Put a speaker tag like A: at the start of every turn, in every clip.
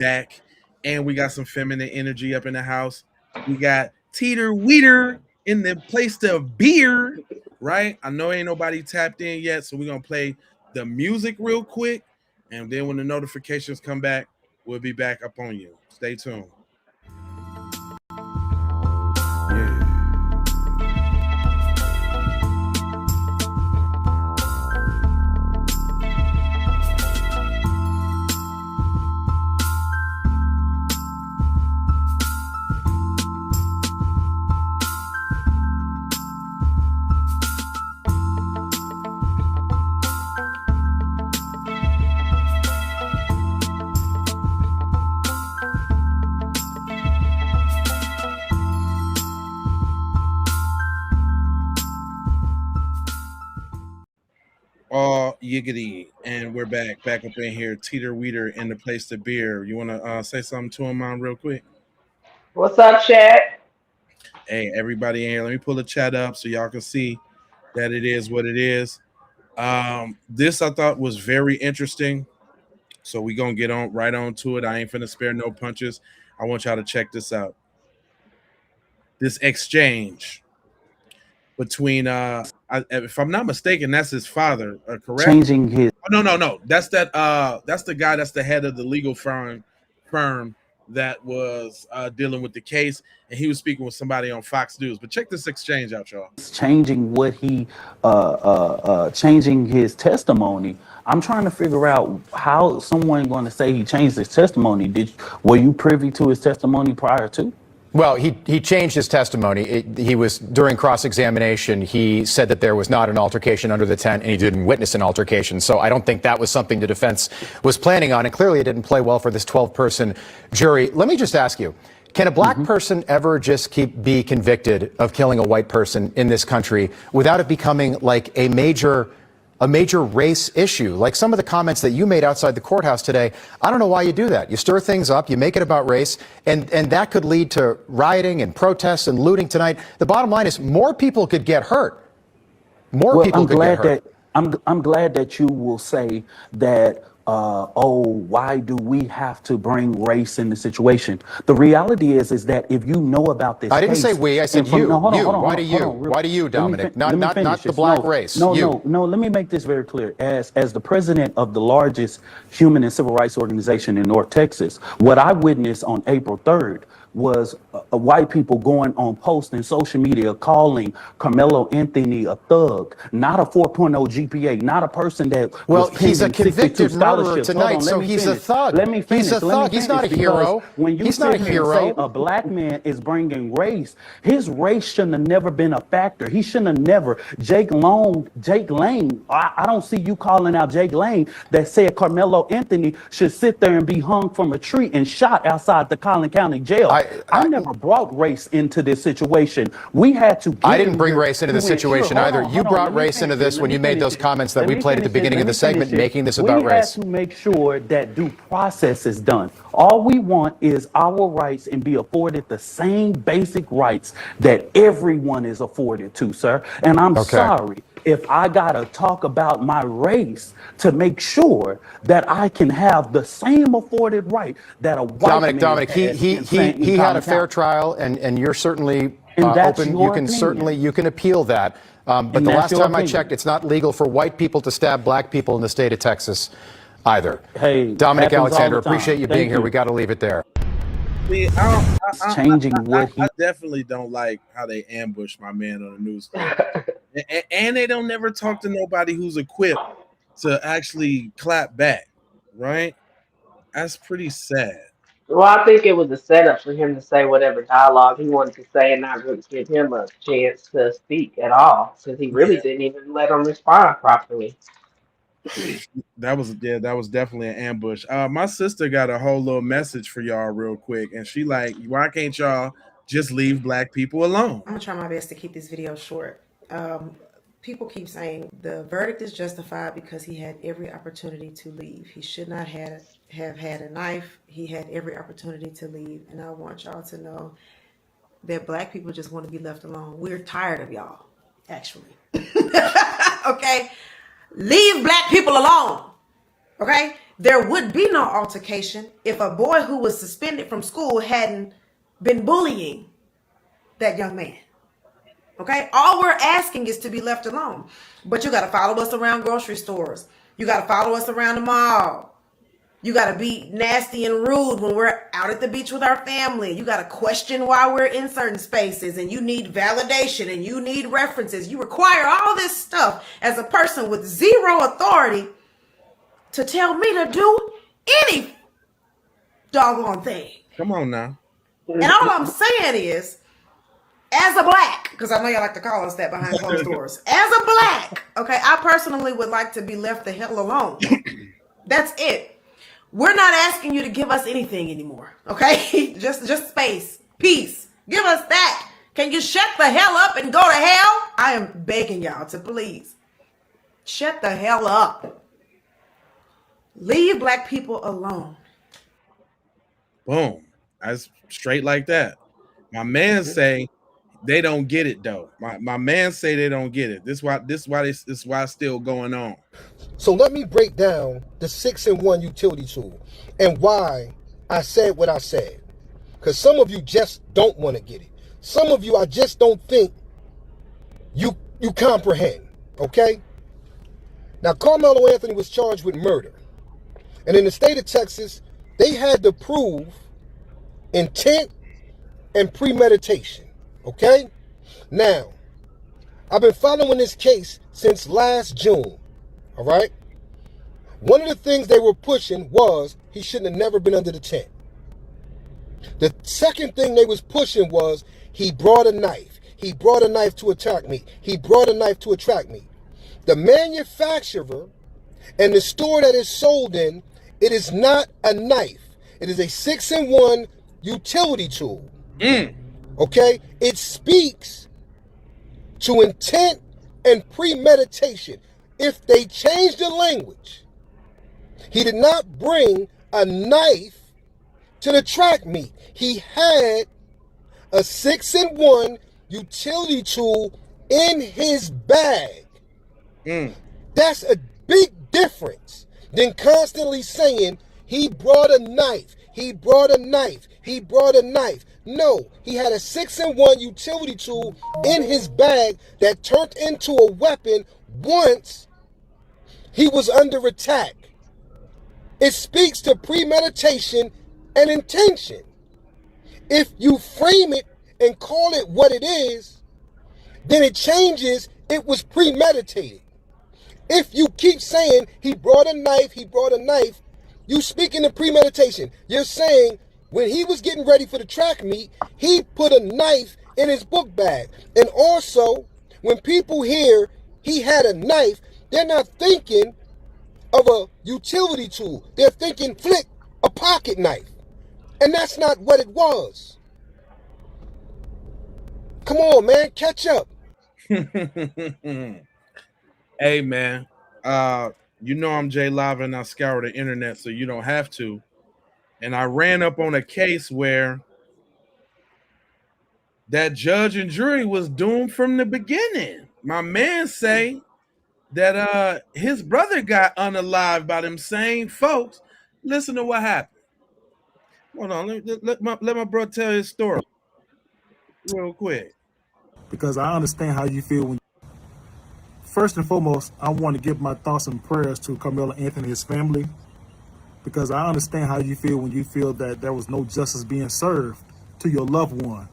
A: back, and we got some feminine energy up in the house. We got Teeter Weeder in the place to beer, right? I know ain't nobody tapped in yet, so we're gonna play the music real quick, and then when the notifications come back, we'll be back up on you. Stay tuned. Yeah. All yiggity, and we're back up in here. Teeter Weeder in the place to beer. You want to say something to him, Mom, real quick?
B: What's up, chat?
A: Hey, everybody in here. Let me pull the chat up so y'all can see that it is what it is. This I thought was very interesting, so we gonna get on right on to it. I ain't finna spare no punches. I want y'all to check this out. This exchange between if I'm not mistaken, that's his father, correct?
C: Changing his
A: Oh, no. That's the guy that's the head of the legal firm that was dealing with the case, and he was speaking with somebody on Fox News. But check this exchange out, y'all.
C: changing what he changing his testimony. I'm trying to figure out how someone going to say he changed his testimony. Were you privy to his testimony prior to?
D: Well, he changed his testimony. He was, during cross-examination, he said that there was not an altercation under the tent and he didn't witness an altercation. So I don't think that was something the defense was planning on. And clearly it didn't play well for this 12-person jury. Let me just ask you, can a black person ever just be convicted of killing a white person in this country without it becoming like a major race issue? Like some of the comments that you made outside the courthouse today, I don't know why you do that. You stir things up, you make it about race, and that could lead to rioting and protests and looting tonight. The bottom line is more people could get hurt. More people could get hurt.
C: I'm glad that you will say that, why do we have to bring race in the situation? The reality is that if you know about this
D: I didn't
C: case,
D: say we, I said you. Why do you? Why do you, Dominic? Not the black race.
C: No, let me make this very clear. As the president of the largest human and civil rights organization in North Texas, what I witnessed on April 3rd was white people going on posts and social media calling Carmelo Anthony a thug, not a 4.0 GPA, not a person that
D: he's a convicted murderer tonight, so he's a thug.
C: Let me finish.
D: He's a thug. He's not a hero.
C: When you say a black man is bringing race, his race shouldn't have never been a factor. He shouldn't have never. Jake Lane. I don't see you calling out Jake Lane that said Carmelo Anthony should sit there and be hung from a tree and shot outside the Collin County Jail. I never brought race into this situation. We had to.
D: I didn't bring race into the situation either. You brought race into this when you made those comments that we played at the beginning of the segment, making this about race.
C: We had to make sure that due process is done. All we want is our rights and be afforded the same basic rights that everyone is afforded to, sir. And I'm sorry if I gotta talk about my race to make sure that I can have the same afforded right that a white man
D: Dominic, he had a fair trial, and you're certainly open. You can appeal that. But the last time I checked, it's not legal for white people to stab black people in the state of Texas either.
C: Hey,
D: Dominic Alexander, appreciate you being here. We got to leave it there.
A: See, I definitely don't like how they ambush my man on the news. And they don't never talk to nobody who's equipped to actually clap back, right? That's pretty sad.
B: Well, I think it was a setup for him to say whatever dialogue he wanted to say and not really give him a chance to speak at all, because he really didn't even let him respond properly.
A: That was definitely an ambush. My sister got a whole little message for y'all real quick, and she like, why can't y'all just leave black people alone?
E: I'm gonna try my best to keep this video short. People keep saying the verdict is justified because he had every opportunity to leave. He should not have had a knife. He had every opportunity to leave. And I want y'all to know that black people just want to be left alone. We're tired of y'all, actually. Okay? Leave black people alone. Okay? there would be no altercation if a boy who was suspended from school hadn't been bullying that young man. Okay? All we're asking is to be left alone. But you got to follow us around grocery stores. You got to follow us around the mall. You got to be nasty and rude when we're out at the beach with our family. You got to question why we're in certain spaces, and you need validation and you need references. You require all this stuff as a person with zero authority to tell me to do any doggone thing.
A: Come on now.
E: And all I'm saying is, as a black, because I know y'all like to call us that behind closed doors, as a black, okay, I personally would like to be left the hell alone. That's it. We're not asking you to give us anything anymore, okay? just space, peace. Give us that. Can you shut the hell up and go to hell? I am begging y'all to please shut the hell up. Leave black people alone.
A: Boom. That's straight like that. My man say they don't get it though. My man say they don't get it. This why it's still going on.
F: So let me break down the 6-in-1 utility tool and why I said what I said. Because some of you just don't want to get it. Some of you, I just don't think you comprehend, okay? Now, Carmelo Anthony was charged with murder. And in the state of Texas, they had to prove intent and premeditation, okay? Now, I've been following this case since last June. All right. One of the things they were pushing was he shouldn't have never been under the tent. The second thing they was pushing was he brought a knife. He brought a knife to attack me. He brought a knife to attract me. The manufacturer and the store that is sold in, it is not a knife. It is a 6-in-1 utility tool. Okay. It speaks to intent and premeditation. If they change the language, he did not bring a knife to the track meet. He had a 6-in-1 utility tool in his bag. That's a big difference than constantly saying he brought a knife, he brought a knife, he brought a knife. No, he had a 6-in-1 utility tool in his bag that turned into a weapon once he was under attack. It speaks to premeditation and intention. If you frame it and call it what it is, then it changes, it was premeditated. If you keep saying he brought a knife, you speaking to premeditation. You're saying when he was getting ready for the track meet, he put a knife in his book bag. And also, when people hear he had a knife, they're not thinking of a utility tool. They're thinking flick, a pocket knife. And that's not what it was. Come on, man, catch up.
A: Hey, man, you know I'm Jay Live and I scour the internet, so you don't have to. And I ran up on a case where that judge and jury was doomed from the beginning. My man say that his brother got unalived by them same folks. Listen to what happened. Hold on, let my brother tell his story real quick.
G: Because I understand how you feel when. First and foremost, I want to give my thoughts and prayers to Carmelo Anthony and his family, because I understand how you feel when you feel that there was no justice being served to your loved one.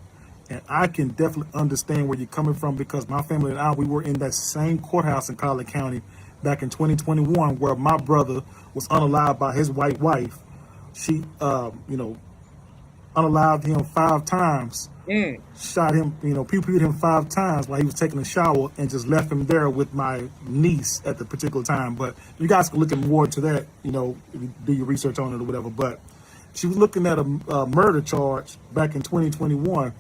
G: And I can definitely understand where you're coming from, because my family and I, we were in that same courthouse in Collin County back in 2021, where my brother was unalived by his white wife. She, unalived him 5 times, shot him, pew-pewed him 5 times while he was taking a shower, and just left him there with my niece at the particular time. But you guys can look at more to that, if you do your research on it or whatever. But she was looking at a murder charge back in 2021,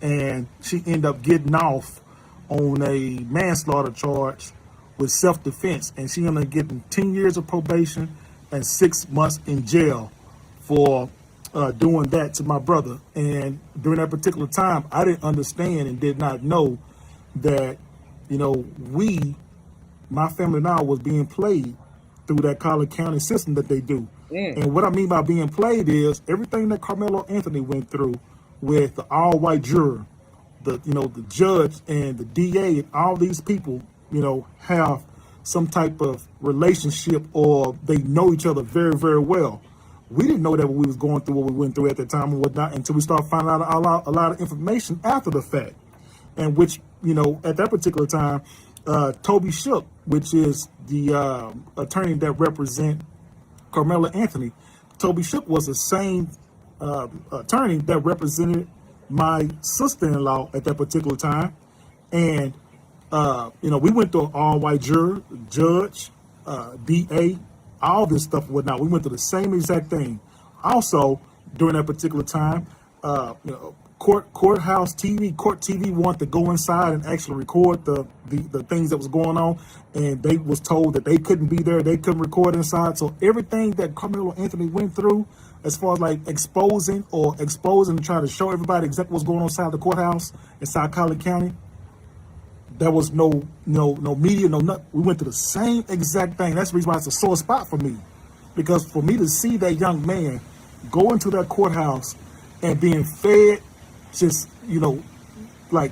G: and she ended up getting off on a manslaughter charge with self-defense, and she ended up getting 10 years of probation and 6 months in jail for doing that to my brother. And during that particular time, I didn't understand and did not know that, my family and I was being played through that Collin County system that they do. And what I mean by being played is everything that Carmelo Anthony went through with the all-white juror, the judge and the DA, and all these people, have some type of relationship or they know each other very, very well. We didn't know that what we was going through, what we went through at the time and whatnot, until we started finding out a lot of information after the fact. And which, at that particular time, Toby Shook, which is the attorney that represent Carmelo Anthony, Toby Shook was the same attorney that represented my sister-in-law at that particular time. And, we went through an all-white juror, judge, DA, all this stuff and whatnot. We went through the same exact thing. Also, during that particular time, court TV wanted to go inside and actually record the things that was going on, and they was told that they couldn't be there, they couldn't record inside. So everything that Carmelo Anthony went through, as far as like exposing and trying to show everybody exactly what's going on inside the courthouse inside Collin County, there was no media, no nothing. We went through the same exact thing. That's the reason why it's a sore spot for me, because for me to see that young man go into that courthouse and being fed just, like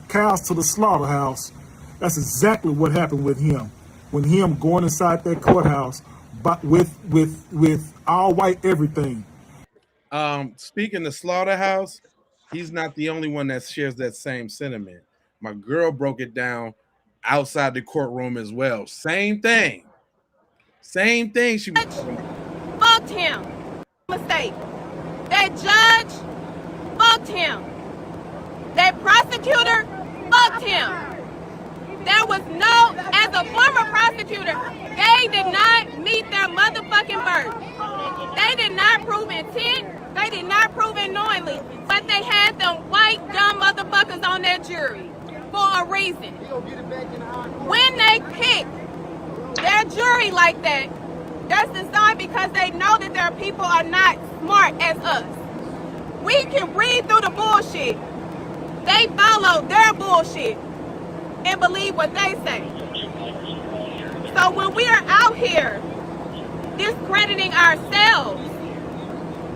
G: cows to the slaughterhouse. That's exactly what happened with him. When him going inside that courthouse, but with all white everything.
A: Speaking of slaughterhouse, he's not the only one that shares that same sentiment. My girl broke it down outside the courtroom as well. Same thing. She
H: fucked him. Mistake. That judge fucked him. That prosecutor fucked him. There was no, as a former prosecutor, they did not meet their motherfucking burden. They did not prove intent. They did not prove it knowingly. But they had them white dumb motherfuckers on their jury for a reason. When they pick their jury like that, that's designed because they know that their people are not smart as us. We can read through the bullshit. They follow their bullshit and believe what they say. So when we are out here discrediting ourselves,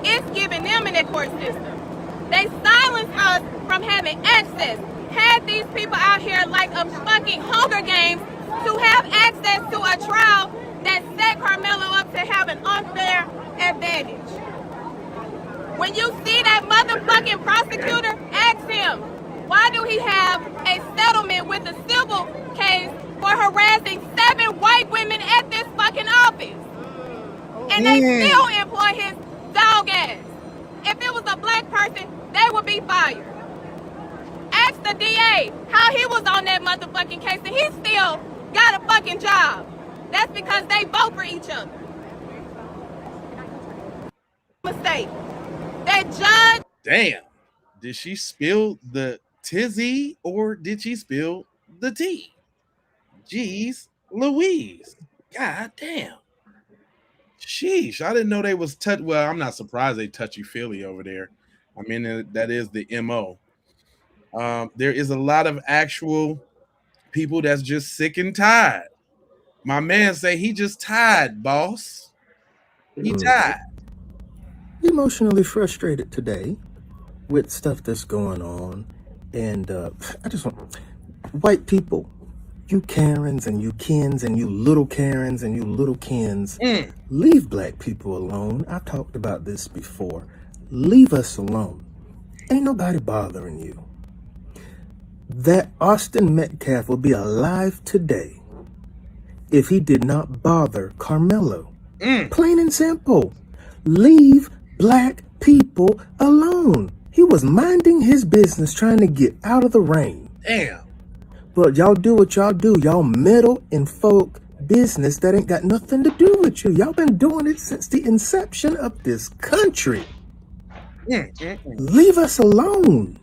H: it's giving them in their court system. They silence us from having access. Had these people out here like a fucking Hunger Games to have access to a trial that set Carmelo up to have an unfair advantage. When you see that motherfucking prosecutor, ask him, why do he have a settlement with a civil case for harassing 7 white women at this fucking office? And they still employ his dog ass. If it was a black person, they would be fired. Ask the DA how he was on that motherfucking case and he still got a fucking job. That's because they vote for each other. Mistake. That judge.
A: Damn. Did she spill the tizzy or did she spill the tea? Jeez Louise. God damn. Sheesh. I didn't know they was well, I'm not surprised they touchy-feely over there. I mean, that is the MO. There is a lot of actual people that's just sick and tired. My man say he just tired, boss. He tired.
I: Emotionally frustrated today with stuff that's going on. And I just want white people, you Karens and you Kens and you little Karens and you little Kens, leave black people alone. I've talked about this before. Leave us alone. Ain't nobody bothering you. That Austin Metcalf will be alive today if he did not bother Carmelo. Plain and simple. Leave black people alone. He was minding his business trying to get out of the rain.
A: Damn.
I: But y'all do what y'all do. Y'all meddle in folk business that ain't got nothing to do with you. Y'all been doing it since the inception of this country. Leave us alone.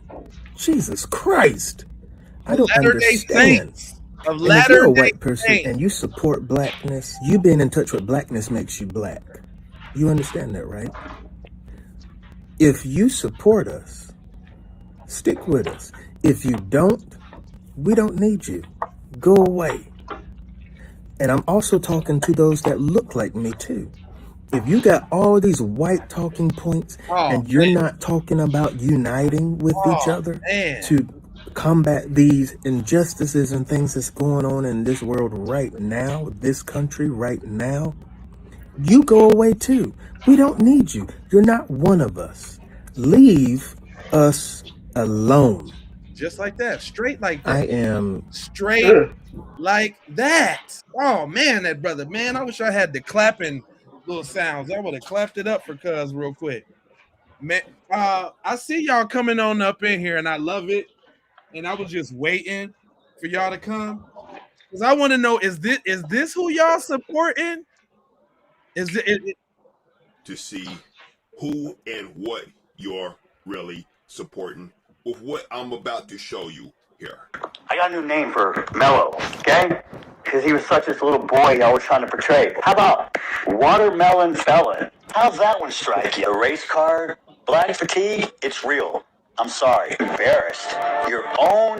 I: Jesus Christ. I don't understand. And if you're a white person and you support blackness, you being in touch with blackness makes you black. You understand that, right? If you support us, stick with us. If you don't, we don't need you. Go away. And I'm also talking to those that look like me too. If you got all these white talking points
A: Oh
I: and you're
A: man.
I: not talking about uniting with each
A: Oh
I: other
A: man.
I: to combat these injustices and things that's going on in this world right now, this country right now, you go away too. We don't need you. You're not one of us. Leave us alone.
A: Just like that. Straight like that.
I: I am
A: Straight like that. Oh man, that brother, man. I wish I had the clapping little sounds. I would have clapped it up for Cuz real quick. Man, I see y'all coming on up in here and I love it. And I was just waiting for y'all to come. Because I want to know, is this who y'all supporting? Is it
J: to see who and what you're really supporting with what I'm about to show you here.
K: I got a new name for Mellow, okay? Because he was such this little boy I was trying to portray. How about Watermelon Felon? How's that one strike you? A race card? Black fatigue? It's real. I'm sorry. Embarrassed. Your own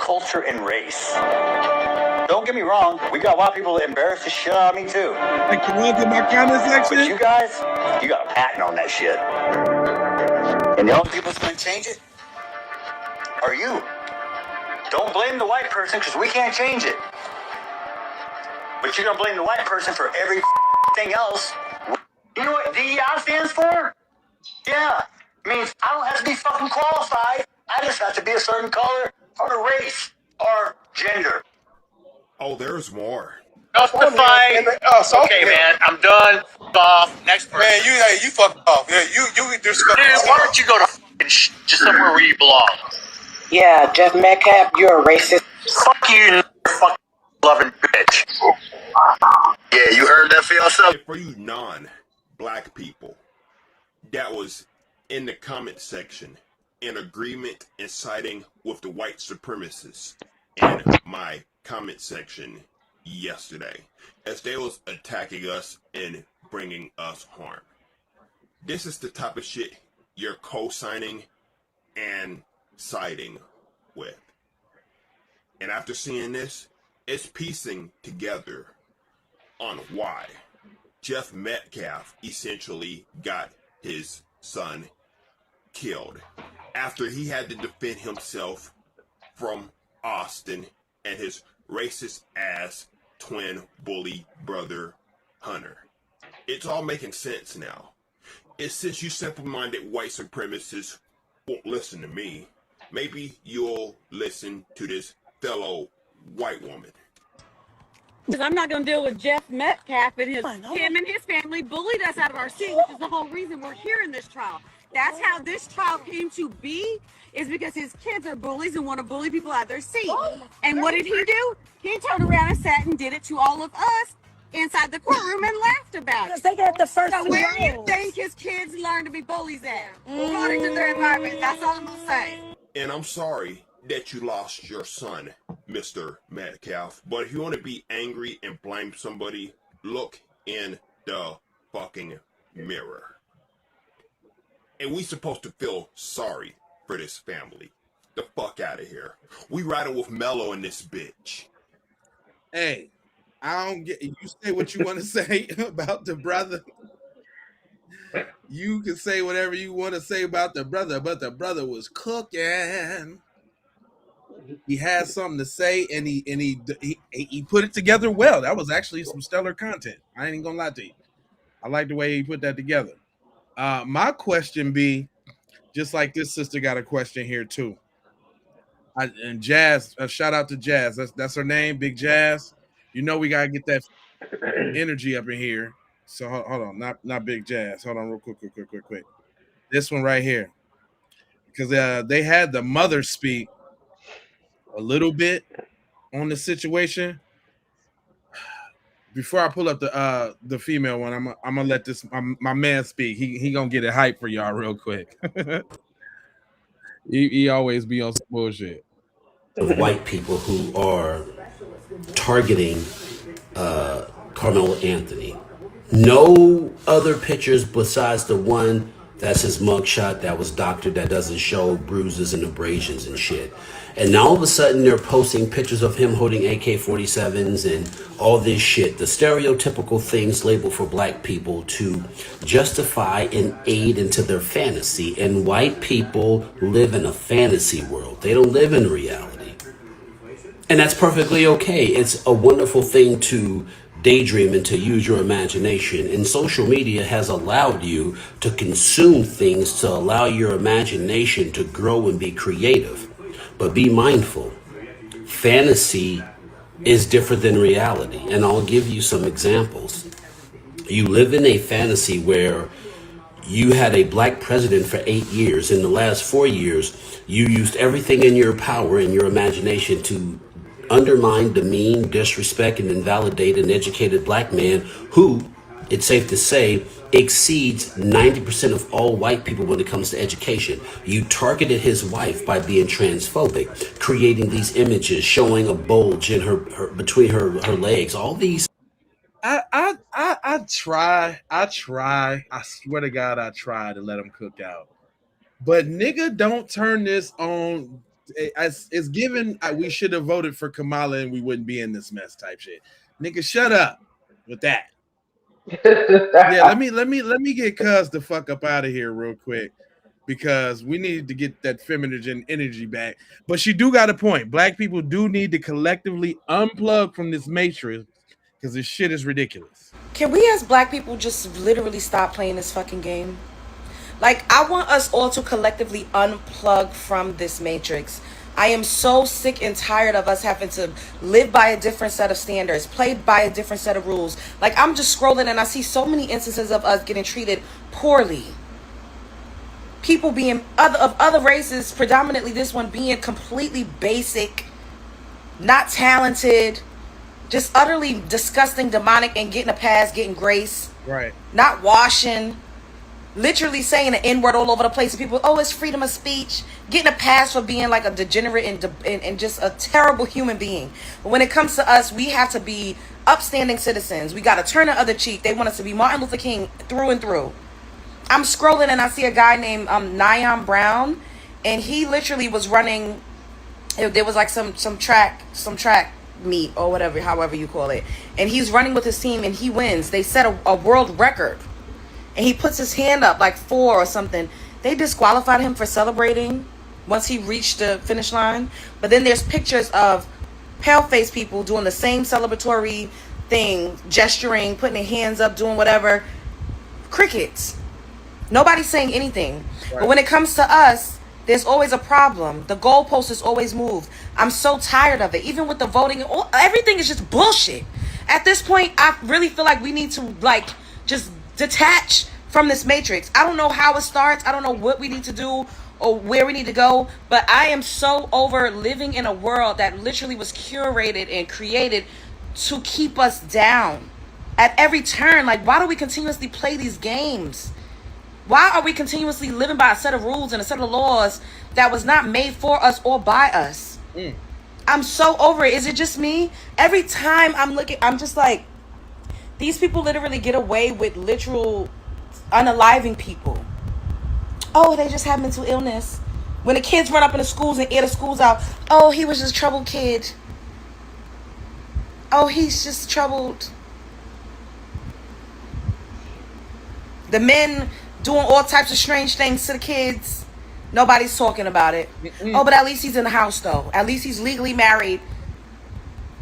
K: culture and race. Don't get me wrong, we got a lot of people that embarrass the shit out of me too.
A: like the ones in my comment section?
K: But you guys, you got a patent on that shit. And the only people that's gonna change it are you. Don't blame the white person because we can't change it. But you're gonna blame the white person for everything else. You know what DEI stands for? Yeah, it means I don't have to be fucking qualified. I just have to be a certain color or a race or gender.
J: Oh, there's more.
K: Justify. Okay, man, I'm done. Off. Next person.
F: Man, you fucked off. Yeah, you disgusting.
K: Dude, why don't you go to fucking just somewhere where you belong?
L: Yeah, Jeff Metcalf, you're a racist.
K: Fuck you, fucking loving bitch. Yeah, you heard that for yourself?
J: For you non-black people that was in the comment section in agreement and siding with the white supremacists in my comment section yesterday as they was attacking us and bringing us harm. This is the type of shit you're co-signing and siding with. And after seeing this, it's piecing together on why Jeff Metcalf essentially got his son killed after he had to defend himself from Austin and his racist ass twin bully brother Hunter. It's all making sense now. It's since you simple-minded white supremacists won't listen to me, maybe you'll listen to this fellow white woman.
M: Because I'm not going to deal with Jeff Metcalf and him and his family bullied us out of our seat, which is the whole reason we're here in this trial. That's how this trial came to be, is because his kids are bullies and want to bully people out of their seat. And what did he do? He turned around and sat and did it to all of us inside the courtroom and laughed about it.
L: They got the first
M: So where do you think his kids learn to be bullies at? According to their environment. That's all I'm going to say.
J: And I'm sorry that you lost your son, Mr. Metcalf. But if you want to be angry and blame somebody, look in the fucking mirror. And we supposed to feel sorry for this family. The fuck out of here. We riding with Mello in this bitch.
A: Hey, I don't get you say what you want to say about the brother. You can say whatever you want to say about the brother, but the brother was cooking. He had something to say, and he put it together well. That was actually some stellar content. I ain't even gonna lie to you. I like the way he put that together. My question be, just like this sister got a question here too. And Jazz, shout out to Jazz. That's her name, Big Jazz. You know we gotta get that energy up in here. So hold on, not Big Jazz. Hold on, real quick. This one right here, because they had the mother speak a little bit on the situation. Before I pull up the female one, I'm gonna let this my man speak. He gonna get it hype for y'all real quick. he always be on some bullshit.
N: Of white people who are targeting Carmelo Anthony. No other pictures besides the one That's his mugshot that was doctored, that doesn't show bruises and abrasions and shit. And now all of a sudden they're posting pictures of him holding AK-47s and all this shit. The stereotypical things labeled for black people to justify and aid into their fantasy. And white people live in a fantasy world. They don't live in reality. And that's perfectly okay. It's a wonderful thing to daydream and to use your imagination. And social media has allowed you to consume things to allow your imagination to grow and be creative. But be mindful. Fantasy is different than reality. And I'll give you some examples. You live in a fantasy where you had a black president for 8 years. In the last 4 years, you used everything in your power and your imagination to undermine, demean, disrespect, and invalidate an educated black man who, it's safe to say, exceeds 90% of all white people when it comes to education. You targeted his wife by being transphobic, creating these images showing a bulge in her between her legs. All these.
A: I try. I swear to God, I try to let him cook out. But nigga, don't turn this on. It's given we should have voted for Kamala and we wouldn't be in this mess type shit. Nigga, shut up with that. Yeah, let me get Cuz the fuck up out of here real quick because we need to get that feminine energy back. But she do got a point. Black people do need to collectively unplug from this matrix because this shit is ridiculous.
O: Can we as black people just literally stop playing this fucking game? Like, I want us all to collectively unplug from this matrix. I am so sick and tired of us having to live by a different set of standards, play by a different set of rules. Like, I'm just scrolling and I see so many instances of us getting treated poorly. People being of other races, predominantly this one being completely basic, not talented, just utterly disgusting, demonic, and getting a pass, getting grace.
A: Right.
O: Not washing. Literally saying the N-word all over the place. And people, oh, it's freedom of speech. Getting a pass for being like a degenerate and just a terrible human being. But when it comes to us, we have to be upstanding citizens. We got to turn the other cheek. They want us to be Martin Luther King through and through. I'm scrolling and I see a guy named Nyan Brown. And he literally was running. There was like some track meet or whatever, however you call it. And he's running with his team and he wins. They set a world record. And he puts his hand up like 4 or something. They disqualified him for celebrating once he reached the finish line. But then there's pictures of pale-faced people doing the same celebratory thing, gesturing, putting their hands up, doing whatever. Crickets. Nobody's saying anything. Right. But when it comes to us, there's always a problem. The goalpost is always moved. I'm so tired of it. Even with the voting, everything is just bullshit. At this point, I really feel like we need to like just detach from this matrix. I don't know how it starts. I don't know what we need to do or where we need to go, but I am so over living in a world that literally was curated and created to keep us down at every turn. Like, why do we continuously play these games? Why are we continuously living by a set of rules and a set of laws that was not made for us or by us? I'm so over it. Is it just me? Every time I'm looking, I'm just like, these people literally get away with literal unaliving people. Oh, they just have mental illness. When the kids run up in the schools and air the schools out, oh, he was just a troubled kid. Oh, he's just troubled. The men doing all types of strange things to the kids. Nobody's talking about it. Oh, but at least he's in the house, though. At least he's legally married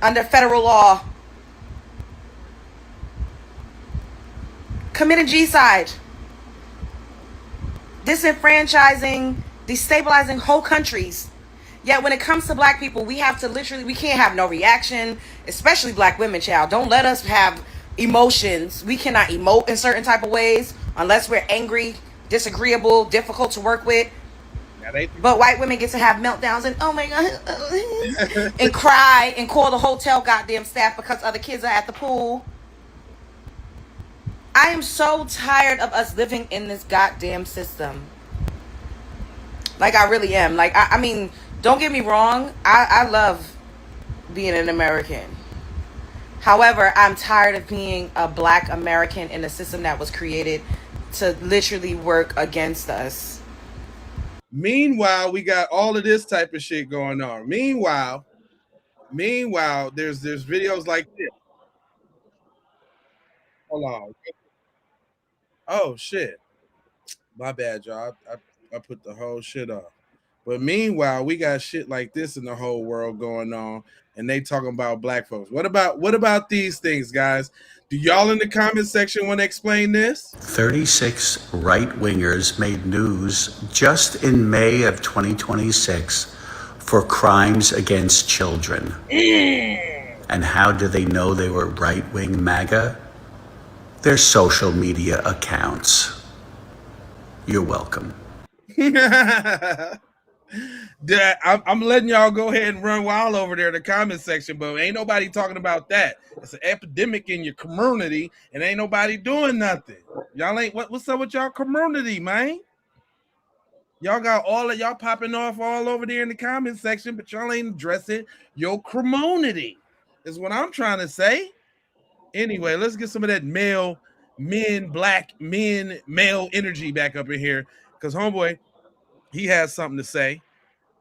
O: under federal law. Committing G-side. Disenfranchising, destabilizing whole countries. Yet when it comes to black people, we have to literally, we can't have no reaction, especially black women, child. Don't let us have emotions. We cannot emote in certain type of ways unless we're angry, disagreeable, difficult to work with. But white women get to have meltdowns and oh my God, and cry and call the hotel goddamn staff because other kids are at the pool. I am so tired of us living in this goddamn system. Like, I really am. Like, I mean, don't get me wrong. I love being an American. However, I'm tired of being a black American in a system that was created to literally work against us.
A: Meanwhile, we got all of this type of shit going on. Meanwhile, there's videos like this. Hold on. Oh shit. My bad, y'all. I put the whole shit up. But meanwhile, we got shit like this in the whole world going on, and they talking about black folks. What about these things, guys? Do y'all in the comment section want to explain this?
N: 36 right-wingers made news just in May of 2026 for crimes against children. And how do they know they were right-wing MAGA? Their social media accounts. You're welcome.
A: I'm letting y'all go ahead and run wild over there in the comment section, but ain't nobody talking about that. It's an epidemic in your community, and ain't nobody doing nothing. Y'all ain't what's up with y'all community, man? Y'all got all of y'all popping off all over there in the comment section, but y'all ain't addressing your community. Is what I'm trying to say. Anyway, let's get some of that black men, male energy back up in here, because homeboy, he has something to say.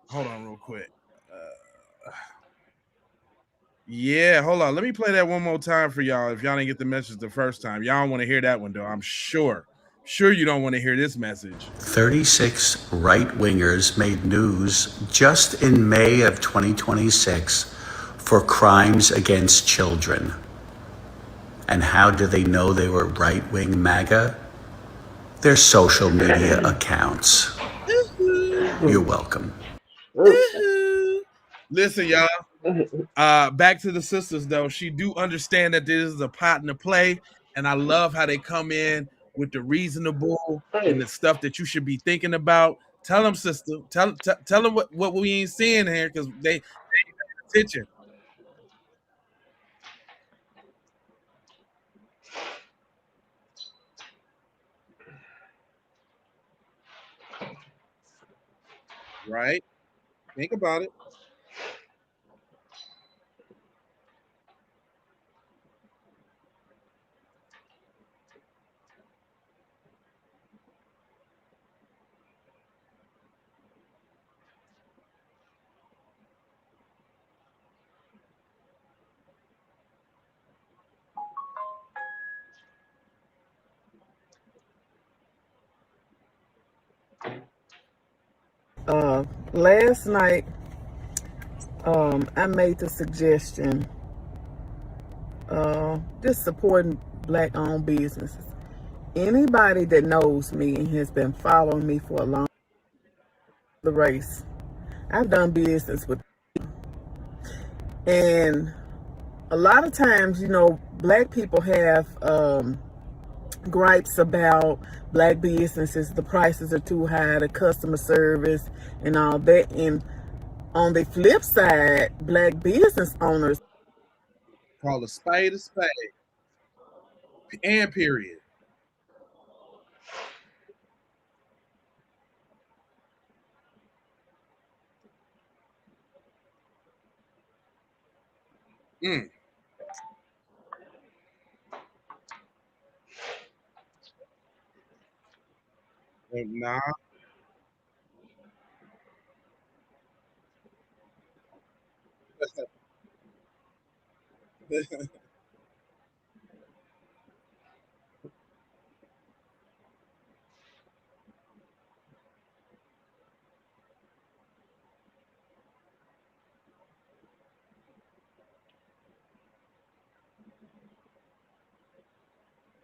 A: Hold on real quick. Yeah, hold on. Let me play that one more time for y'all. If y'all didn't get the message the first time, y'all don't want to hear that one, though. I'm sure you don't want to hear this message.
N: 36 right-wingers made news just in May of 2026 for crimes against children. And how do they know they were right-wing MAGA? Their social media accounts. You're welcome.
A: Listen, y'all. Back to the sisters, though. She do understand that this is a partner play, and I love how they come in with the reasonable and the stuff that you should be thinking about. Tell them, sister. Tell them what we ain't seeing here, because they ain't paying attention. Right? Think about it.
P: Last night, I made the suggestion, just supporting black-owned businesses. Anybody that knows me and has been following me for a long the race, I've done business with, and a lot of times, black people have gripes about black businesses. The prices are too high, the customer service, and all that. And on the flip side, black business owners
A: Call a spade, and period. Nah.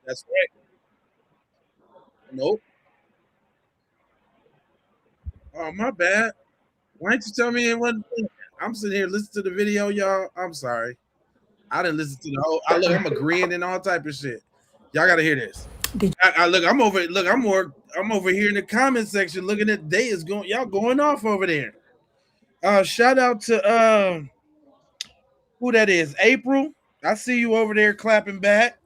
A: That's right. Nope. Oh, my bad. Why didn't you tell me it wasn't? I'm sitting here listening to the video, y'all. I'm sorry. I didn't listen to the whole. I'm agreeing and all type of shit. Y'all got to hear this. Look, I'm over. Look, I'm over here in the comment section looking at they is going. Y'all going off over there. Shout out to who that is, April. I see you over there clapping back.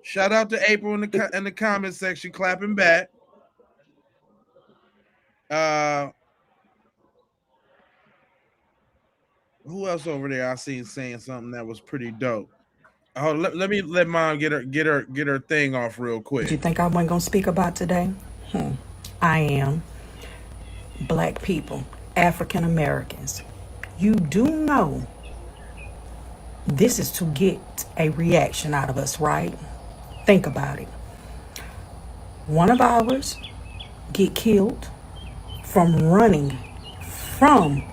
A: Shout out to April in the comment section clapping back. Who else over there I seen saying something that was pretty dope? Oh, let me let mom get her thing off real
Q: Did you
A: quick.
Q: think I wasn't going to speak about today? I am. Black people, African Americans. You do know this is to get a reaction out of us, right? Think about it. One of ours get killed from running from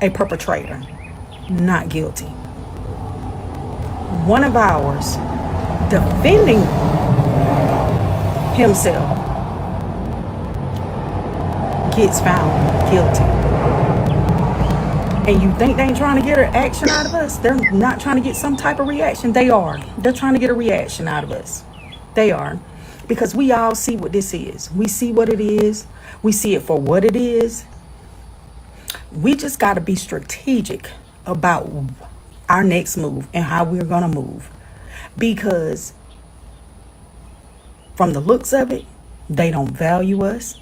Q: a perpetrator, not guilty. One of ours defending himself gets found guilty. And you think they ain't trying to get an action out of us? They're not trying to get some type of reaction. They are. They're trying to get a reaction out of us. They are. Because we all see what this is. We see what it is. We see it for what it is. We just got to be strategic about our next move and how we're going to move. Because from the looks of it, they don't value us.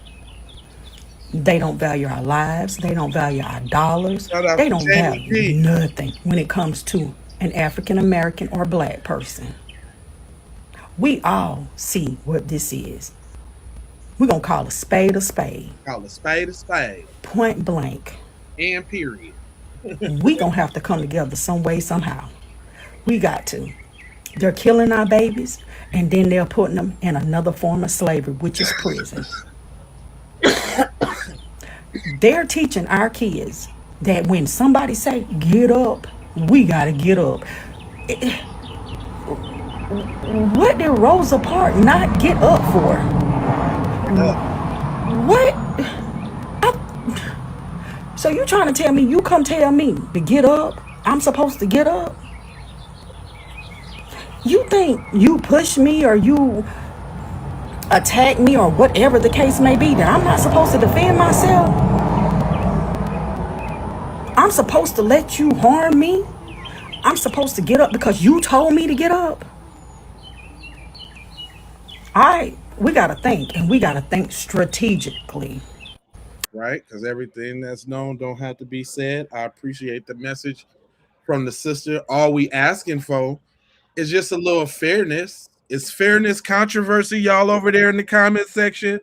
Q: They don't value our lives. They don't value our dollars.
A: Shout out
Q: They
A: to
Q: don't
A: Jamie
Q: value
A: P.
Q: nothing when it comes to an African American or black person. We all see what this is. We're going to call a spade a spade.
A: Call a spade,
Q: Point blank.
A: and period.
Q: We going to have to come together some way, somehow. We got to. They're killing our babies, and then they're putting them in another form of slavery, which is prison. They're teaching our kids that when somebody say, get up, we got to get up. What did Rosa Parks not get up for? What? So you trying to tell me, you come tell me to get up, I'm supposed to get up? You think you push me or you attack me or whatever the case may be, that I'm not supposed to defend myself? I'm supposed to let you harm me? I'm supposed to get up because you told me to get up? We got to think, and we got to think strategically.
A: Right? Because everything that's known don't have to be said. I appreciate the message from the sister. All we asking for is just a little fairness. Is fairness controversy, y'all over there in the comment section?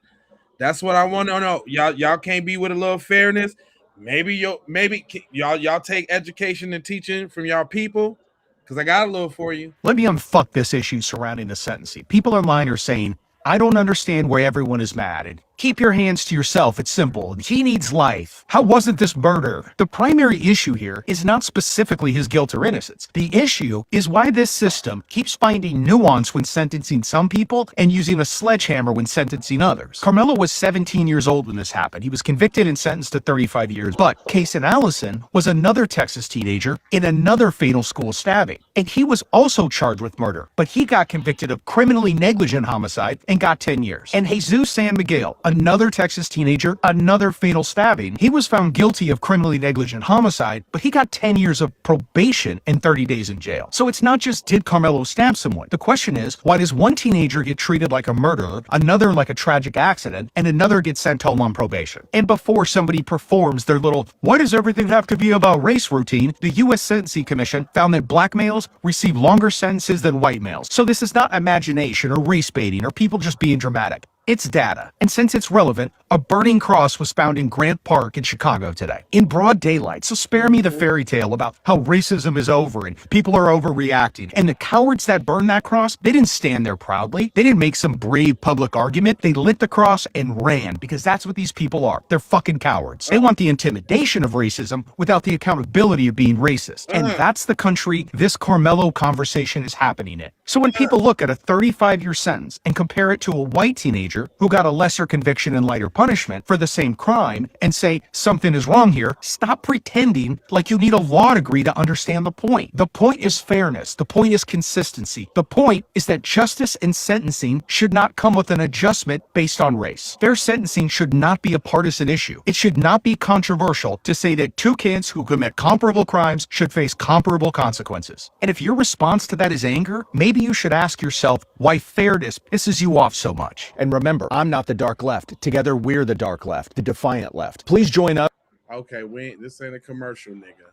A: That's what I want to know. Y'all can't be with a little fairness. Maybe y'all take education and teaching from y'all people, because I got a little for you.
R: Let me unfuck this issue surrounding the sentencing. People online are saying, I don't understand why everyone is mad. And keep your hands to yourself. It's simple. He needs life. How wasn't this murder? The primary issue here is not specifically his guilt or innocence. The issue is why this system keeps finding nuance when sentencing some people and using a sledgehammer when sentencing others. Carmelo was 17 years old when this happened. He was convicted and sentenced to 35 years. But Kason Allison was another Texas teenager in another fatal school stabbing. And he was also charged with murder. But he got convicted of criminally negligent homicide and got 10 years. And Jesus San Miguel, another Texas teenager, another fatal stabbing, he was found guilty of criminally negligent homicide, but he got 10 years of probation and 30 days in jail. So it's not just did Carmelo stab someone. The question is, why does one teenager get treated like a murderer, another like a tragic accident, and another gets sent home on probation? And before somebody performs their little, why does everything have to be about race routine, the U.S. Sentencing Commission found that black males receive longer sentences than white males. So this is not imagination or race baiting or people just being dramatic. It's data. And since it's relevant, a burning cross was found in Grant Park in Chicago today, in broad daylight. So spare me the fairy tale about how racism is over and people are overreacting. And the cowards that burned that cross, they didn't stand there proudly. They didn't make some brave public argument. They lit the cross and ran, because that's what these people are. They're fucking cowards. They want the intimidation of racism without the accountability of being racist. And that's the country this Carmelo conversation is happening in. So when people look at a 35-year sentence and compare it to a white teenager who got a lesser conviction and lighter punishment for the same crime and say something is wrong here, stop pretending like you need a law degree to understand the point. The point is fairness. The point is consistency. The point is that justice and sentencing should not come with an adjustment based on race. Fair sentencing should not be a partisan issue. It should not be controversial to say that two kids who commit comparable crimes should face comparable consequences. And if your response to that is anger, maybe you should ask yourself why fairness pisses you off so much.
D: And remember, I'm not the dark left. Together, we're the dark left, the defiant left. Please join up.
A: Okay, this ain't a commercial, nigga.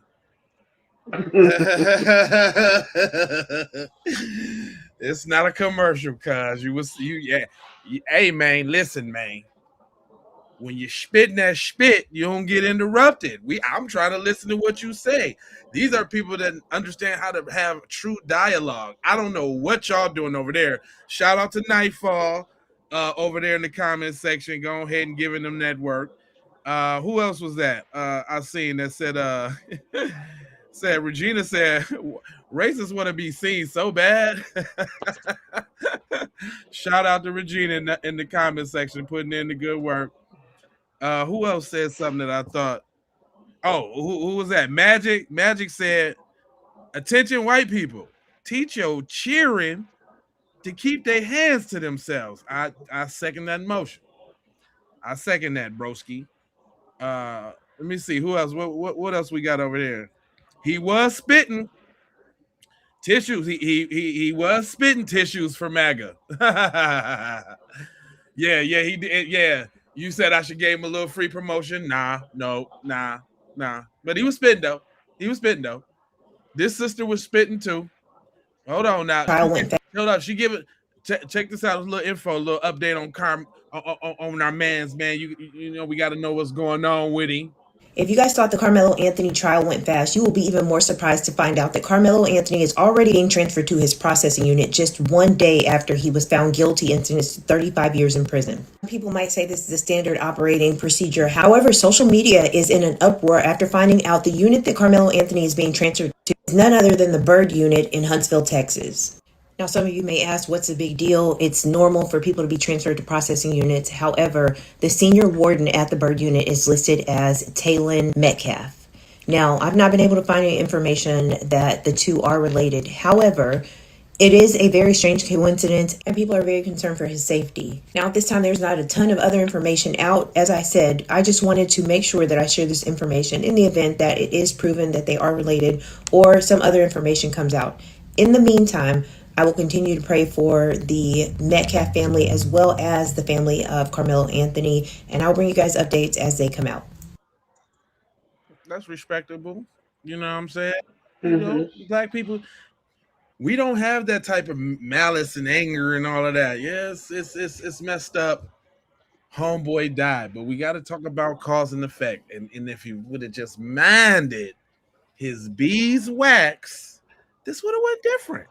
A: It's not a commercial, cuz yeah. Hey man, listen, man. When you're spitting that spit, you don't get interrupted. I'm trying to listen to what you say. These are people that understand how to have true dialogue. I don't know what y'all doing over there. Shout out to Nightfall over there in the comment section. Go ahead and giving them that work. Who else was that? I seen that said said Regina said racists want to be seen so bad. Shout out to Regina in the comment section putting in the good work. Who else said something that I thought? Oh, who was that? Magic. Magic said, "Attention, white people, teach your cheering to keep their hands to themselves." I second that motion. I second that, broski. Let me see who else. What else we got over there? He was spitting tissues. He was spitting tissues for MAGA. Yeah, he did. Yeah, you said I should give him a little free promotion. Nah. But he was spitting though. This sister was spitting too. Hold on now. Hold up. She give it. Check this out. A little info, a little update on our man's man. You know we got to know what's going on with him.
S: If you guys thought the Carmelo Anthony trial went fast, you will be even more surprised to find out that Carmelo Anthony is already being transferred to his processing unit just one day after he was found guilty and sentenced to 35 years in prison. People might say this is a standard operating procedure. However, social media is in an uproar after finding out the unit that Carmelo Anthony is being transferred to is none other than the Bird unit in Huntsville, Texas. Now, some of you may ask, what's the big deal? It's normal for people to be transferred to processing units. However, the senior warden at the Bird unit is listed as Talon Metcalf. Now, I've not been able to find any information that the two are related. However, it is a very strange coincidence, and people are very concerned for his safety. Now, at this time, there's not a ton of other information out. As I said, I just wanted to make sure that I share this information in the event that it is proven that they are related or some other information comes out. In the meantime, I will continue to pray for the Metcalf family as well as the family of Carmelo Anthony, and I'll bring you guys updates as they come out.
A: That's respectable. You know what I'm saying? You know, black people, we don't have that type of malice and anger and all of that. Yes, it's messed up. Homeboy died, but we got to talk about cause and effect. And if he would have just minded his beeswax, this would have went different.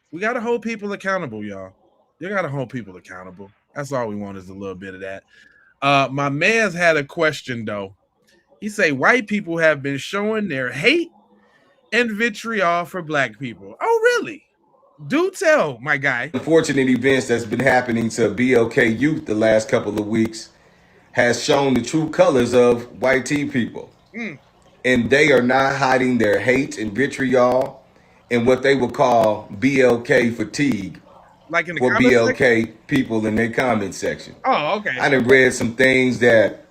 A: We got to hold people accountable, y'all. You got to hold people accountable. That's all we want is a little bit of that. My man's had a question though. He say white people have been showing their hate and vitriol for black people. Oh, really? Do tell, my guy.
T: Unfortunate events that's been happening to BLK youth the last couple of weeks has shown the true colors of white tea people. And they are not hiding their hate and vitriol and what they would call BLK fatigue,
A: like in the
T: for
A: BLK
T: section? People in their comment section.
A: Oh, okay.
T: I done read some things that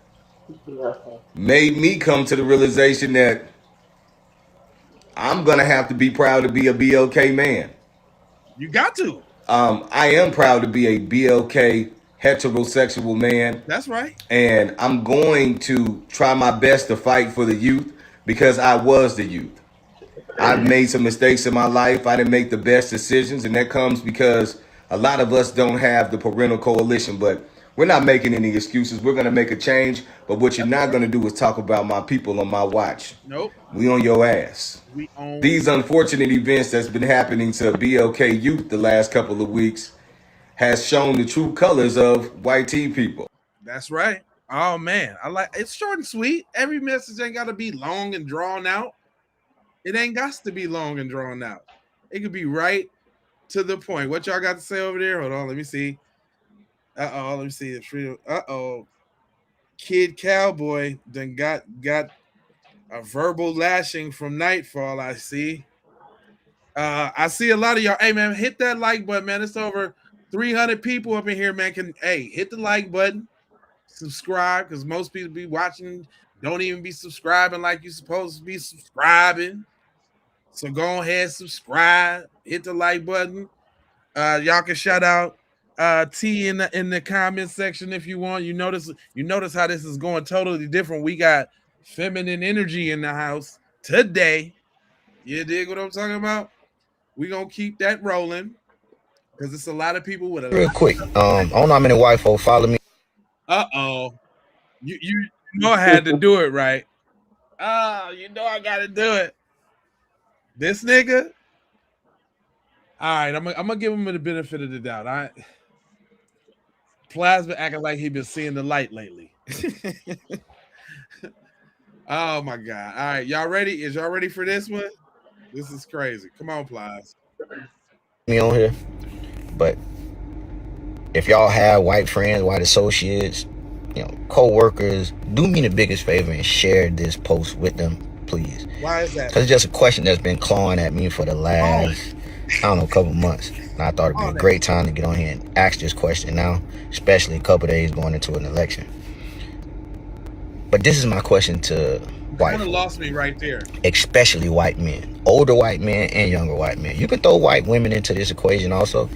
T: made me come to the realization that I'm gonna have to be proud to be a BLK man.
A: You got to.
T: I am proud to be a BLK heterosexual man.
A: That's right.
T: And I'm going to try my best to fight for the youth because I was the youth. I've made some mistakes in my life. I didn't make the best decisions, and that comes because a lot of us don't have the parental coalition, but we're not making any excuses. We're going to make a change, but what you're not going to do is talk about my people on my watch.
A: Nope.
T: We on your ass. These unfortunate events that's been happening to BLK youth the last couple of weeks has shown the true colors of white tea people.
A: That's right. Oh man, I like it's short and sweet. Every message ain't got to be long and drawn out. It ain't got to be long and drawn out. It could be right to the point. What y'all got to say over there? Hold on, let me see. Let me see. Kid Cowboy then got a verbal lashing from Nightfall. I see. I see a lot of y'all. Hey man, hit that like button, man. It's over 300 people up in here, man. Hit the like button, subscribe, because most people be watching, don't even be subscribing like you're supposed to be subscribing. So go ahead, subscribe, hit the like button. Y'all can shout out T in the comment section if you want. You notice how this is going totally different. We got feminine energy in the house today. You dig what I'm talking about? We gonna keep that rolling because it's a lot of people with a
I: Real
A: lot.
I: quick, I don't know how many white folk follow me.
A: You know I had to do it, right? You know I gotta do it. This nigga. All right, I'm gonna give him the benefit of the doubt. Plasma acting like he been seeing the light lately. Oh my god! All right, y'all ready? Is y'all ready for this one? This is crazy. Come on, Plies.
I: Me on here, but if y'all have white friends, white associates, co-workers, do me the biggest favor and share this post with them, please.
A: Why is that?
I: Because it's just a question that's been clawing at me for the last, couple months. And I thought it'd be a great time to get on here and ask this question now, especially a couple days going into an election. But this is my question to white
A: You lost me right there.
I: especially white men, older white men and younger white men. You can throw white women into this equation also.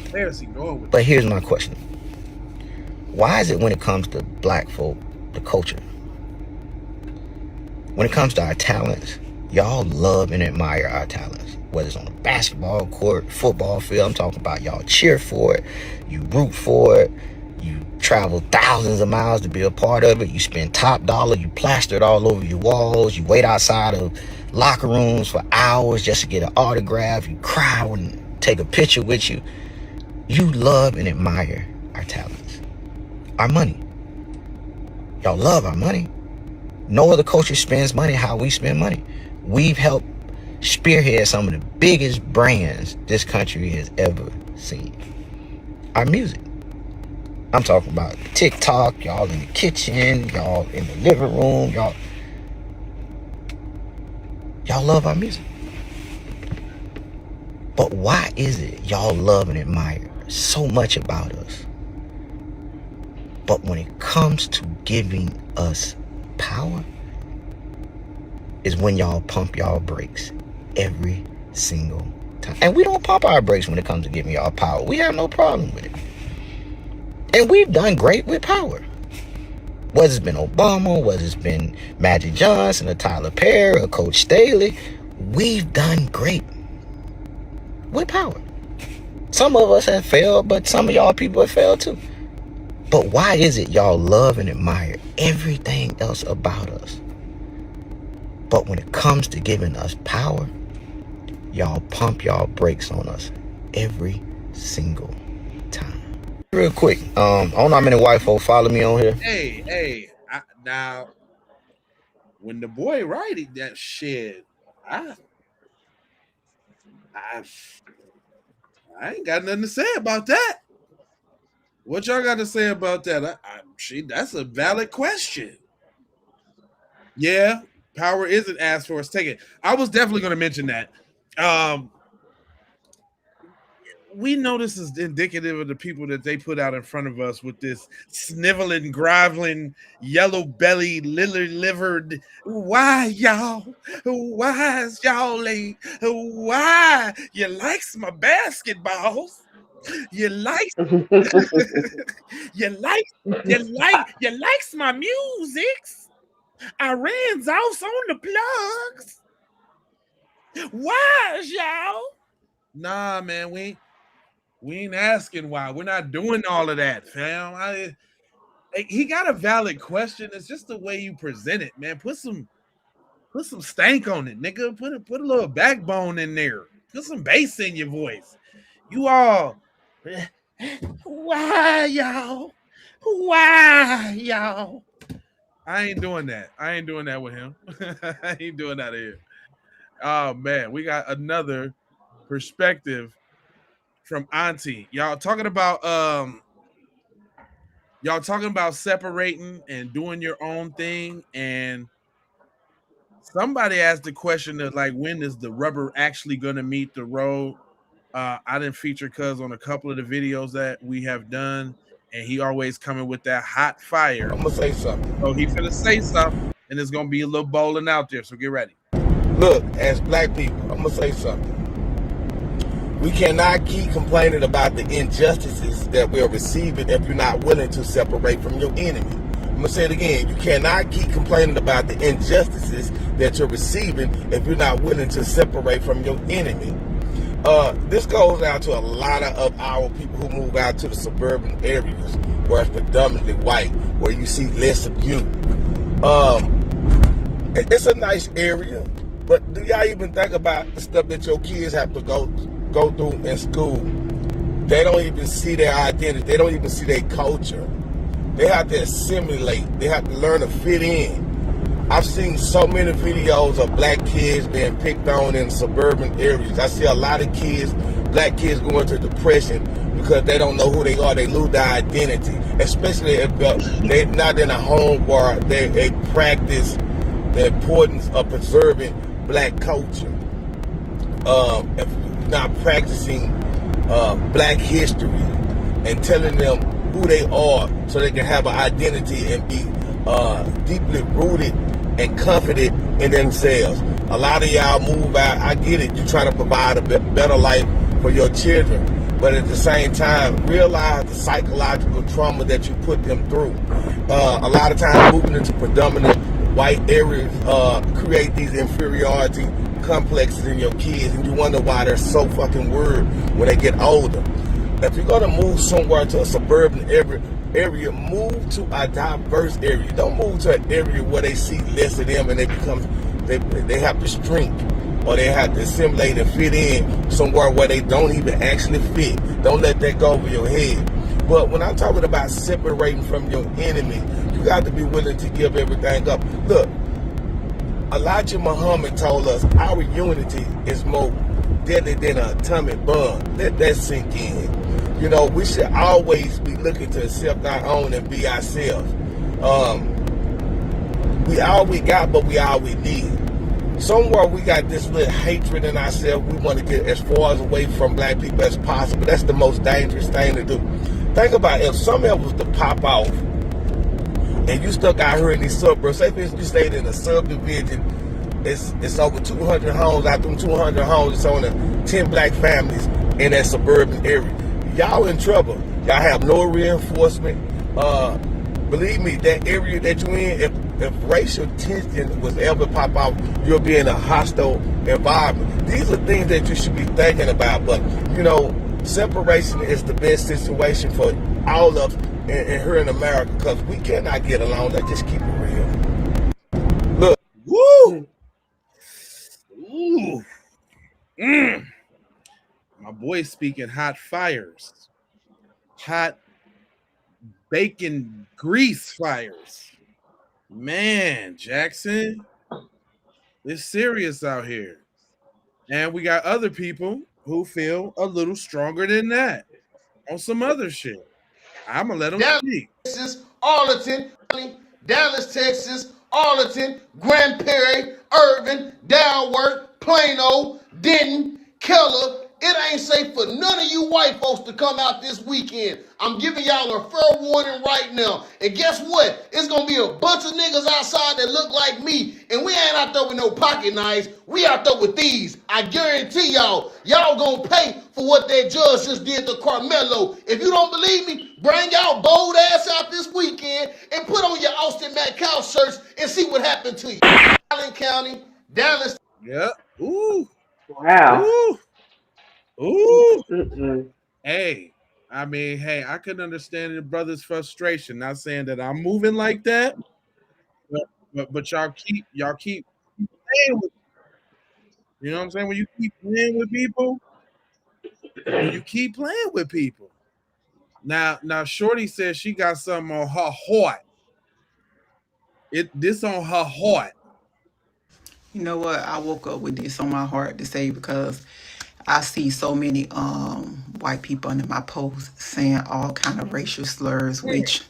A: Where's he going with
I: But here's my question. Why is it when it comes to black folk, the culture, when it comes to our talents, y'all love and admire our talents? Whether it's on a basketball court, football field, I'm talking about y'all cheer for it, you root for it, you travel thousands of miles to be a part of it, you spend top dollar, you plaster it all over your walls, you wait outside of locker rooms for hours just to get an autograph, you cry when take a picture with you. You love and admire our talents, our money. Y'all love our money. No other culture spends money how we spend money. We've helped spearhead some of the biggest brands this country has ever seen. Our music. I'm talking about TikTok, y'all in the kitchen, y'all in the living room, y'all love our music. But why is it y'all love and admire so much about us? But when it comes to giving us power, is when y'all pump y'all brakes every single time. And we don't pump our brakes when it comes to giving y'all power. We have no problem with it. And we've done great with power. Whether it's been Obama, whether it's been Magic Johnson, or Tyler Perry, or Coach Staley, we've done great with power. Some of us have failed, but some of y'all people have failed too. But why is it y'all love and admire everything else about us? But when it comes to giving us power, y'all pump y'all brakes on us every single time. Real quick, I don't know how many white folk follow me on here.
A: Hey, now, when the boy writing that shit, I ain't got nothing to say about that. What y'all got to say about that? That's a valid question. Yeah, power isn't asked for, it's taken. I was definitely going to mention that. We know this is indicative of the people that they put out in front of us with this sniveling, groveling, yellow-bellied, lily-livered. Why, y'all? Why is y'all late? Why? You likes my basketballs. You likes you likes my musics. I ran off on the plugs. Why, y'all? Nah, man, we ain't asking why. We're not doing all of that, fam. He got a valid question. It's just the way you present it, man. Put some stank on it, nigga. Put a little backbone in there. Put some bass in your voice. You all, why, y'all? Why, y'all? I ain't doing that. I ain't doing that with him. I ain't doing that here. Oh man, we got another perspective from Auntie. Y'all talking about separating and doing your own thing, and somebody asked the question of like, when is the rubber actually gonna meet the road? I didn't feature Cuz on a couple of the videos that we have done, and he always coming with that hot fire.
F: I'm gonna say something.
A: So he's gonna say something, and it's gonna be a little bowling out there. So get ready.
F: Look, as black people, I'm gonna say something. We cannot keep complaining about the injustices that we're receiving if you're not willing to separate from your enemy. I'm gonna say it again. You cannot keep complaining about the injustices that you're receiving if you're not willing to separate from your enemy. This goes out to a lot of our people who move out to the suburban areas where it's predominantly white, where you see less of you. It's a nice area, but do y'all even think about the stuff that your kids have to go through in school? They don't even see their identity. They don't even see their culture. They have to assimilate. They have to learn to fit in. I've seen so many videos of black kids being picked on in suburban areas. I see a lot of kids, black kids, going to depression because they don't know who they are. They lose their identity, especially if they're not in a home where they practice the importance of preserving black culture. If you're not practicing black history and telling them who they are so they can have an identity and be deeply rooted and confident in themselves. A lot of y'all move out. I get it. You're trying to provide a better life for your children. But at the same time, realize the psychological trauma that you put them through. A lot of times moving into predominant white areas create these inferiority complexes in your kids, and you wonder why they're so fucking worried when they get older. If you're going to move somewhere to a suburban area, move to a diverse area. Don't move to an area where they see less of them and they have to shrink, or they have to assimilate and fit in somewhere where they don't even actually fit. Don't let that go over your head. But when I'm talking about separating from your enemy, you got to be willing to give everything up. Look, Elijah Muhammad told us our unity is more deadly than an atomic bomb. Let that sink in. You know, we should always be looking to accept our own and be ourselves. We all we got, but we all we need. Somewhere we got this little hatred in ourselves. We want to get as far away from black people as possible. That's the most dangerous thing to do. Think about if something was to pop off and you stuck out here in these suburbs. Say for instance you stayed in a subdivision. It's over 200 homes. Out them 200 homes, it's only 10 black families in that suburban area. Y'all in trouble. Y'all have no reinforcement. Believe me, that area that you're in, if racial tension was ever pop out, you'll be in a hostile environment. These are things that you should be thinking about. But, you know, separation is the best situation for all of us in here in America, because we cannot get along. Let's just keep it real. Look.
A: Woo! Ooh. My boy speaking hot fires. Hot bacon grease fires. Man, Jackson, it's serious out here. And we got other people who feel a little stronger than that on some other shit. I'm going to let them speak.
F: Texas, Arlington, Dallas, Texas, Arlington, Grand Prairie, Irvin, Dalworth, Plano, Denton, Keller. It ain't safe for none of you white folks to come out this weekend. I'm giving y'all a fair warning right now. And guess what? It's going to be a bunch of niggas outside that look like me. And we ain't out there with no pocket knives. We out there with these. I guarantee y'all going to pay for what that judge just did to Carmelo. If you don't believe me, bring y'all bold ass out this weekend and put on your Austin Metcalf shirts and see what happened to you. Allen County, Dallas.
A: Yeah. Ooh.
B: Wow.
A: Ooh. Ooh. Hey, I mean, hey, I can understand the brother's frustration. Not saying that I'm moving like that, but y'all keep playing with. You know what I'm saying? When you keep playing with people, Now, Shorty says she got something on her heart. This on her heart.
P: You know what? I woke up with this on my heart to say, because I see so many white people under my post saying all kind of racial slurs, which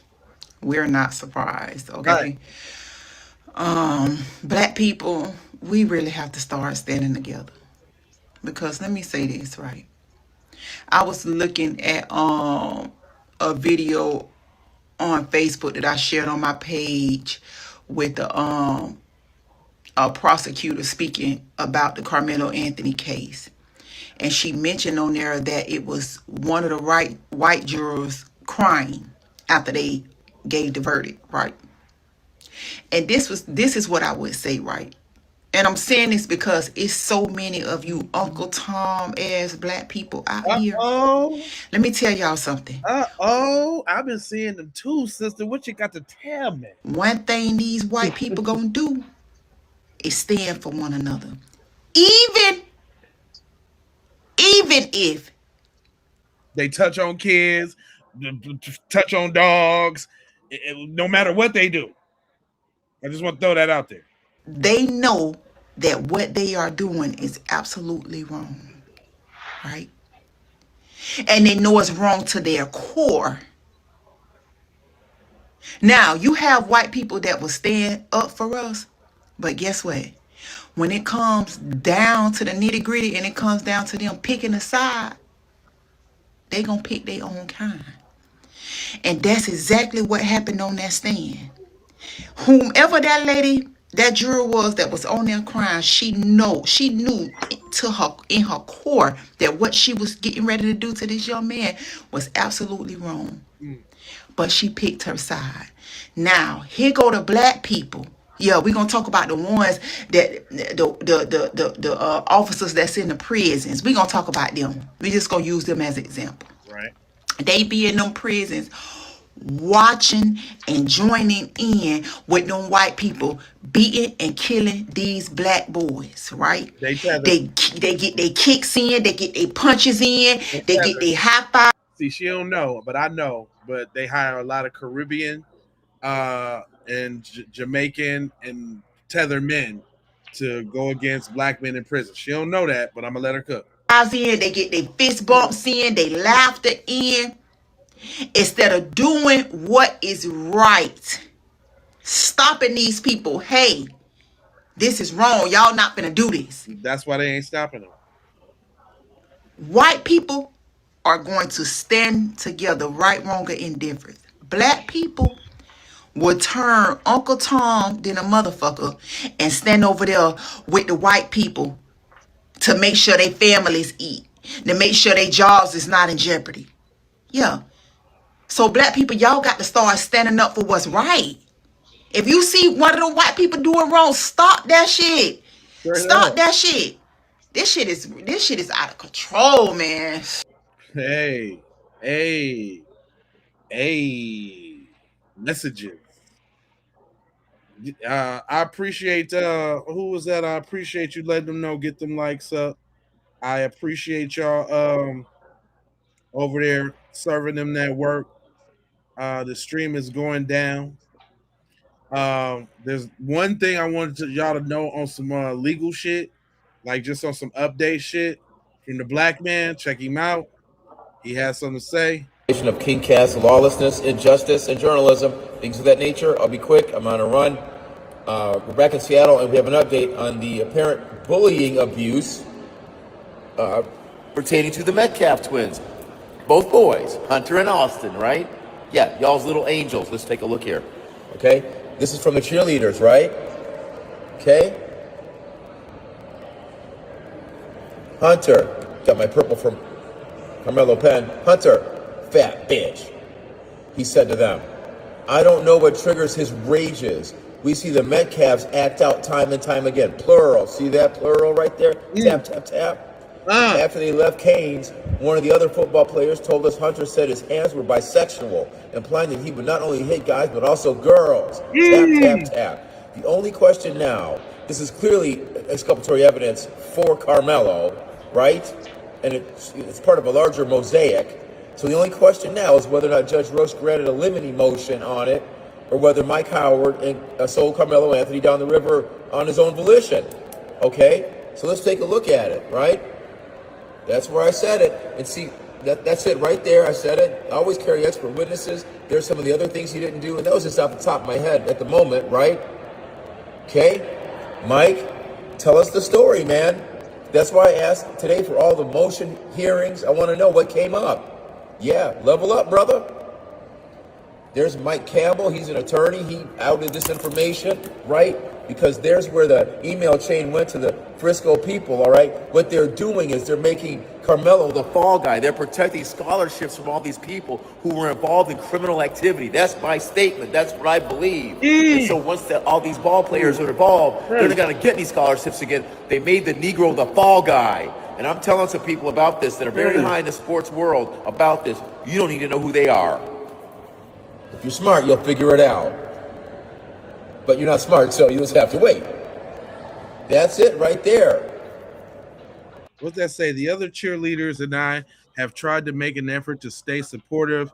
P: we're not surprised, okay?
A: Right.
P: Black people, we really have to start standing together. Because let me say this, right? I was looking at a video on Facebook that I shared on my page with a prosecutor speaking about the Carmelo Anthony case. And she mentioned on there that it was one of the white jurors crying after they gave the verdict, right? And this is what I would say, right? And I'm saying this because it's so many of you Uncle Tom ass black people out here.
A: Oh,
P: Let me tell y'all something.
A: I've been seeing them too, sister. What you got to tell me?
P: One thing these white people gonna do is stand for one another. Even if
A: they touch on kids, touch on dogs, no matter what they do. I just want to throw that out there.
P: They know that what they are doing is absolutely wrong, right? And they know it's wrong to their core. Now, you have white people that will stand up for us, but guess what? When it comes down to the nitty gritty and it comes down to them picking a side, they gonna pick their own kind. And that's exactly what happened on that stand. Whomever that lady, that juror was that was on there crying, she knew in her core that what she was getting ready to do to this young man was absolutely wrong. But she picked her side. Now, here go the black people. Yeah, we're gonna talk about the ones that the officers that's in the prisons. We're gonna talk about them. We just gonna use them as an example.
A: Right.
P: They be in them prisons watching and joining in with them white people beating and killing these black boys, right? They get their kicks in, they get their punches in, they get their high five.
A: See, she don't know, but I know. But they hire a lot of Caribbean and Jamaican and tether men to go against black men in prison. She don't know that, but I'm gonna let her cook.
P: In, they get their fist bumps in, they laughter in, instead of doing what is right, stopping these people. Hey, this is wrong. Y'all not gonna do this.
A: That's why they ain't stopping them.
P: White people are going to stand together, right, wrong, or indifferent. Black people will turn Uncle Tom than a motherfucker and stand over there with the white people to make sure their families eat, to make sure their jobs is not in jeopardy. Yeah. So black people, y'all got to start standing up for what's right. If you see one of the white people doing wrong, stop that shit. Stop that shit. This shit is out of control, man.
A: Hey. Messages. I appreciate who was that? I appreciate you letting them know, get them likes up. I appreciate y'all over there serving them that work. The stream is going down. There's one thing I wanted y'all to know on some legal shit, like just on some update shit from the black man. Check him out. He has something to say.
U: Of King Cast, lawlessness, injustice, and journalism, things of that nature. I'll be quick. I'm on a run. We're back in Seattle, and we have an update on the apparent bullying abuse pertaining to the Metcalf twins. Both boys, Hunter and Austin, right? Yeah, y'all's little angels. Let's take a look here. Okay? This is from the cheerleaders, right? Okay? Hunter, got my purple from Carmelo pen. Hunter, fat bitch, he said to them. I don't know what triggers his rages. We see the Metcalfs act out time and time again. Plural. See that plural right there? Tap, tap, tap. After they left Canes, one of the other football players told us Hunter said his hands were bisexual, implying that he would not only hit guys, but also girls. Tap, tap, tap. The only question now, this is clearly exculpatory evidence for Carmelo, right? And it's part of a larger mosaic. So the only question now is whether or not Judge Roche granted a limine motion on it, or whether Mike Howard and sold Carmelo Anthony down the river on his own volition. Okay? So let's take a look at it, right? That's where I said it. And see, that's it right there. I said it. I always carry expert witnesses. There's some of the other things he didn't do, and that was just off the top of my head at the moment, right? Okay? Mike, tell us the story, man. That's why I asked today for all the motion hearings. I want to know what came up. Yeah, level up, brother. There's Mike Campbell. He's an attorney. He outed this information, right? Because there's where the email chain went to the Frisco people, all right? What they're doing is they're making Carmelo, the fall guy. They're protecting scholarships from all these people who were involved in criminal activity. That's my statement. That's what I believe. And so once all these ball players are involved, they're not going to get any scholarships again. They made the Negro the fall guy. And I'm telling some people about this that are very high in the sports world about this. You don't need to know who they are. If you're smart, you'll figure it out. But you're not smart, so you just have to wait. That's it right there.
A: What's that say? The other cheerleaders and I have tried to make an effort to stay supportive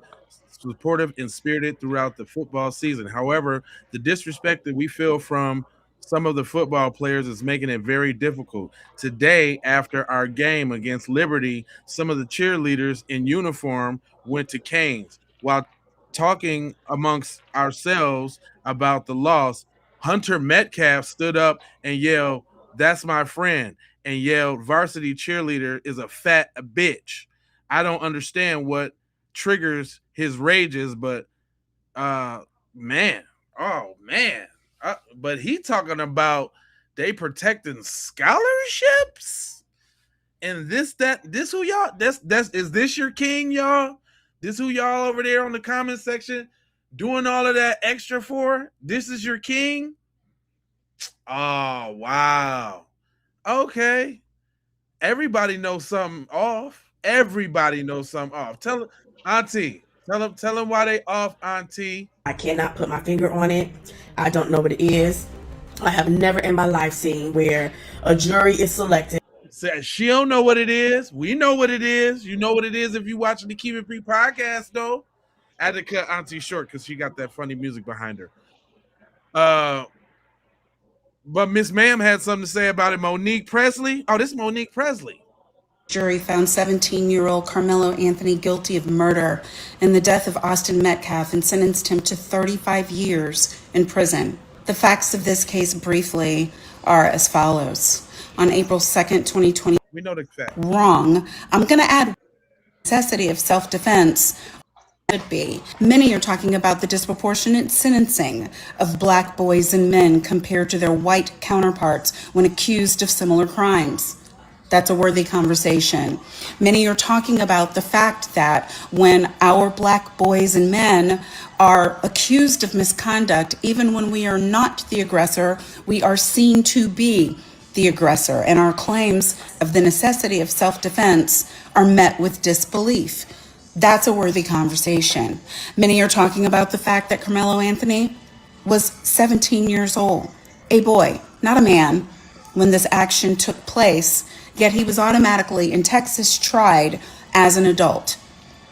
A: and spirited throughout the football season. However, the disrespect that we feel from some of the football players is making it very difficult. Today, after our game against Liberty, some of the cheerleaders in uniform went to Canes while talking amongst ourselves about the loss. Hunter Metcalf stood up and yelled, "That's my friend," and yelled, "Varsity cheerleader is a fat bitch." I don't understand what triggers his rages, but man, but he talking about they protecting scholarships and this who y'all that's is this your king, y'all? This who y'all over there on the comment section doing all of that extra for? This is your king? Oh wow. Okay. Everybody knows something off. Everybody knows something off. Tell Auntie. Tell them why they off, Auntie.
E: I cannot put my finger on it. I don't know what it is. I have never in my life seen where a jury is selected.
A: She don't know what it is. We know what it is. You know what it is if you watching the Keep It Free podcast, though. I had to cut Auntie short because she got that funny music behind her. But Miss Ma'am had something to say about it. Monique Presley. Oh, this is Monique Presley.
C: Jury found 17-year-old Carmelo Anthony guilty of murder in the death of Austin Metcalf and sentenced him to 35 years in prison. The facts of this case briefly are as follows. On April 2nd, 2020,
A: we know the facts.
C: Wrong. I'm going to add necessity of self-defense. Should be. Many are talking about the disproportionate sentencing of black boys and men compared to their white counterparts when accused of similar crimes. That's a worthy conversation. Many are talking about the fact that when our black boys and men are accused of misconduct, even when we are not the aggressor, we are seen to be the aggressor, and our claims of the necessity of self-defense are met with disbelief. That's a worthy conversation. Many are talking about the fact that Carmelo Anthony was 17 years old, a boy, not a man, when this action took place, yet he was automatically in Texas tried as an adult.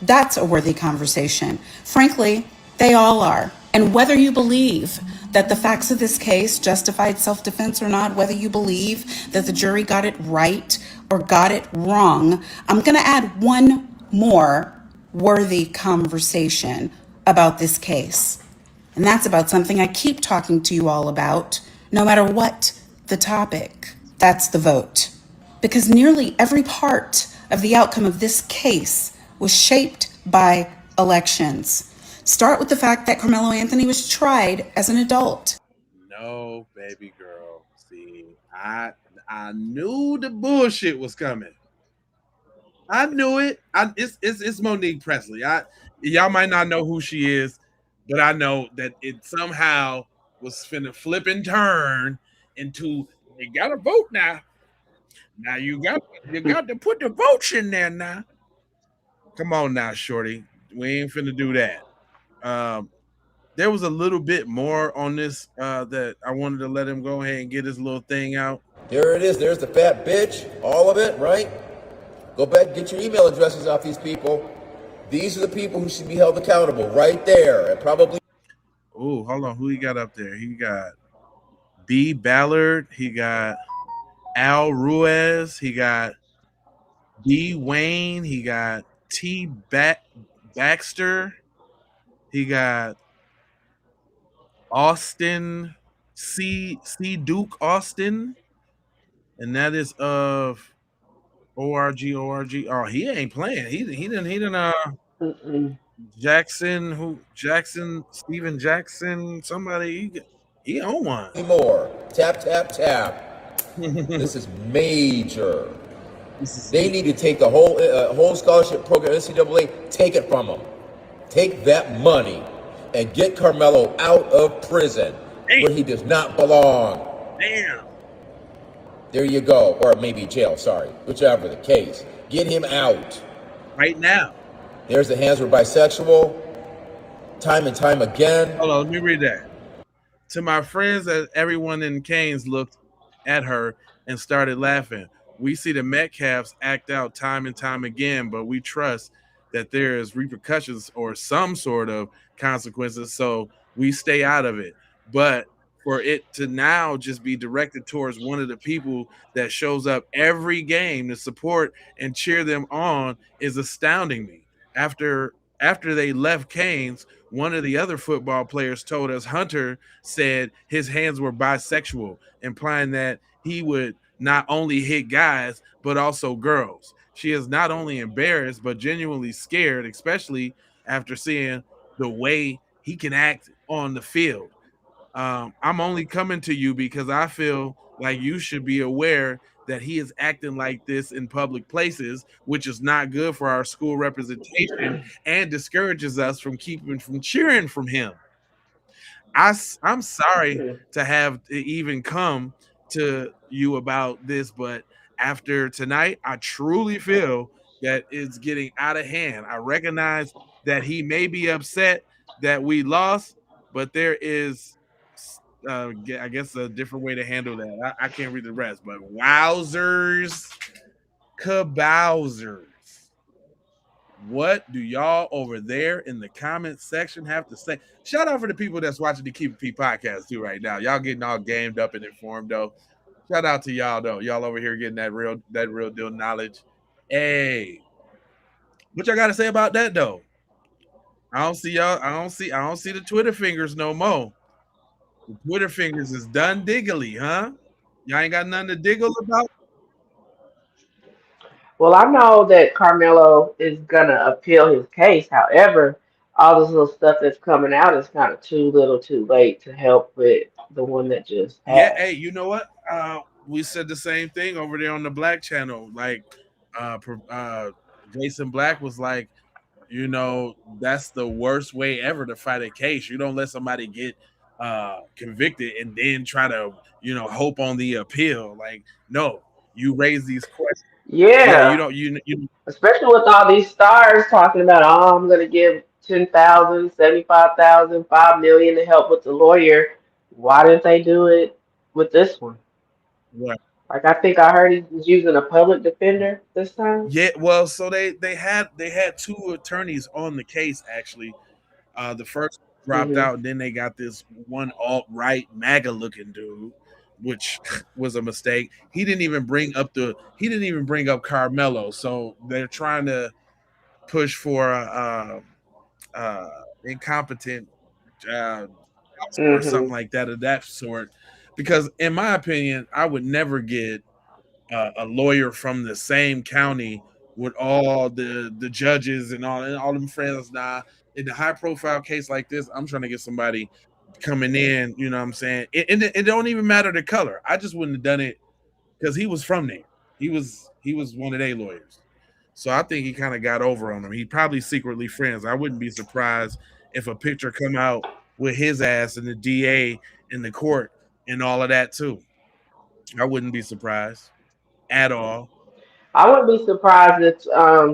C: That's a worthy conversation. Frankly, they all are. And whether you believe that the facts of this case justified self-defense or not, whether you believe that the jury got it right or got it wrong, I'm going to add one more worthy conversation about this case. And that's about something I keep talking to you all about, no matter what the topic. That's the vote. Because nearly every part of the outcome of this case was shaped by elections. Start with the fact that Carmelo Anthony was tried as an adult.
A: No, baby girl. See, I knew the bullshit was coming. I knew it. It's Monique Presley. Y'all might not know who she is, but I know that it somehow was finna flip and turn into you gotta vote now. Now you got to put the votes in there now. Come on now, shorty. We ain't finna do that. There was a little bit more on this that I wanted to let him go ahead and get his little thing out.
U: There it is. There's the fat bitch. All of it, right? Go back and get your email addresses off these people. These are the people who should be held accountable right there. And probably.
A: Oh, hold on. Who he got up there? He got B. Ballard. He got Al Ruiz. He got D. Wayne. He got T. Baxter. He got Austin C. Duke Austin. And that is of ORG. Oh, he ain't playing. He didn't Steven Jackson, somebody he on one.
U: More. Tap, tap, tap. This is major. They need to take the whole scholarship program, NCAA, take it from them. Take that money and get Carmelo out of prison where he does not belong.
A: Damn.
U: There you go. Or maybe jail, sorry. Whichever the case. Get him out.
A: Right now.
U: There's the hands were bisexual. Time and time again.
A: Hold on, let me read that. To my friends, as everyone in Canes looked at her and started laughing. We see the Metcalfs act out time and time again, but we trust that there is repercussions or some sort of consequences, so we stay out of it. But for it to now just be directed towards one of the people that shows up every game to support and cheer them on is astounding me. After they left Canes, one of the other football players told us Hunter said his hands were bisexual, implying that he would not only hit guys, but also girls. She is not only embarrassed, but genuinely scared, especially after seeing the way he can act on the field. I'm only coming to you because I feel like you should be aware that he is acting like this in public places, which is not good for our school representation and discourages us from cheering from him. I'm sorry to have to even come to you about this, but after tonight, I truly feel that it's getting out of hand. I recognize that he may be upset that we lost, but there is, I guess, a different way to handle that. I can't read the rest, but wowzers, kabowzers. What do y'all over there in the comment section have to say? Shout out for the people that's watching the Keep It P podcast too right now. Y'all getting all gamed up and informed though. Shout out to y'all though. Y'all over here getting that real deal knowledge. Hey, what y'all got to say about that though? I don't see y'all. I don't see the Twitter fingers no more. The Twitter fingers is done diggly, huh? Y'all ain't got nothing to diggle about.
B: Well, I know that Carmelo is gonna appeal his case. However, all this little stuff that's coming out is kind of too little, too late to help with the one that just
A: Yeah,
B: passed.
A: hey, you know what? We said the same thing over there on the Black channel. Like, Jason Black was like, that's the worst way ever to fight a case. You don't let somebody get convicted and then try to, hope on the appeal. Like, no, you raise these questions. Yeah, you
B: Yeah,
A: don't. You
B: especially with all these stars talking about, oh, I'm gonna give 10,000, 75,000, 5 million to help with the lawyer. Why didn't they do it with this one?
A: Right.
B: Like I think I heard he was using a public defender this time.
A: Yeah, well, so they had two attorneys on the case actually. The first dropped
B: Hmm.
A: out, and then they got this one alt right MAGA looking dude, which was a mistake. He didn't even bring up Carmelo, so they're trying to push for incompetent uh, or
B: Hmm.
A: something like that of that sort. Because in my opinion, I would never get a lawyer from the same county with all the judges and all them friends. Nah, in a high profile case like this, I'm trying to get somebody coming in. You know what I'm saying? It don't even matter the color. I just wouldn't have done it because he was from there. He was one of their lawyers. So I think he kind of got over on him. He probably secretly friends. I wouldn't be surprised if a picture come out with his ass and the DA in the court and all of that too. I wouldn't be surprised at all.
B: I wouldn't be surprised if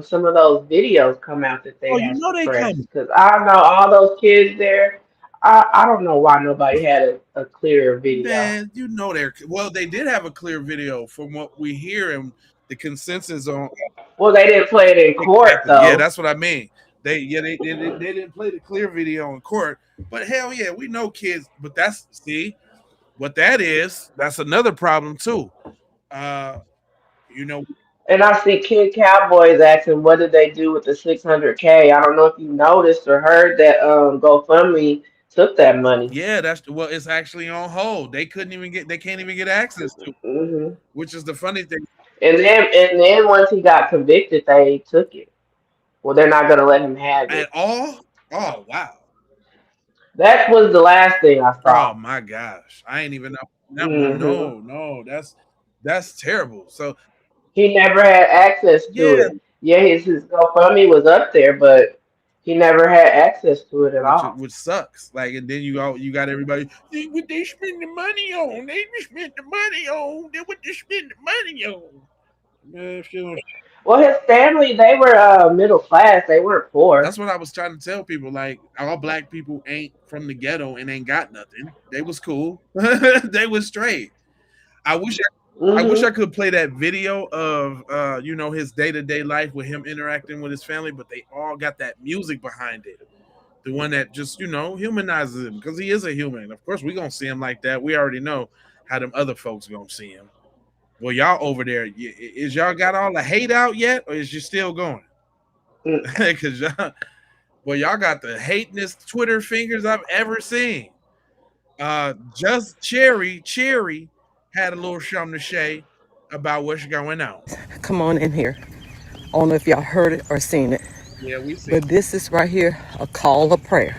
B: some of those videos come out that
A: Oh,
B: they
A: you
B: had
A: know they
B: suppressed.
A: coming.
B: Because I know all those kids there. I don't know why nobody had a clearer video.
A: Man, you know they're well. They did have a clear video from what we hear and the consensus on
B: Well, they didn't play it in court
A: exactly. Yeah,
B: though.
A: that's what I mean. They didn't play the clear video in court, but hell yeah, we know kids. But that's see what that is. That's another problem too. Uh, you know,
B: And I see Kid Cowboys asking, what did they do with the 600K? I don't know if you noticed or heard that GoFundMe took that money.
A: yeah, that's well. It's actually on hold. They can't even get access to it,
B: Hmm.
A: which is the funny thing.
B: And then once he got convicted, they took it. Well, they're not gonna let him have
A: At
B: it.
A: all. Oh wow.
B: That was the last thing I
A: Oh
B: saw.
A: my gosh, I ain't even know that one.
B: Hmm.
A: No, no, that's terrible. So
B: He never had access to
A: Yeah,
B: it. Yeah, his GoFundMe was up there, but he never had access to it at all.
A: which sucks. Like, and then you got everybody. What they spend the money on? They spend the money on. They what they spend the money on. Man,
B: Well, his family, they were middle class. They weren't poor.
A: that's what I was trying to tell people. Like, all black people ain't from the ghetto and ain't got nothing. They was cool. They was straight. I wish I wish
B: Hmm.
A: I could play that video of his day-to-day life with him interacting with his family, but they all got that music behind it. The one that just, humanizes him because he is a human. Of course, we gonna see him like that. We already know how them other folks gonna see him. Well, y'all over there, is y'all got all the hate out yet, or is you still going? Because y'all got the hatingest Twitter fingers I've ever seen. Just Cherry had a little something to say about what's going on.
G: Come on in here. I don't know if y'all heard it or seen it,
A: Yeah, we see.
G: but this is right here a call of prayer.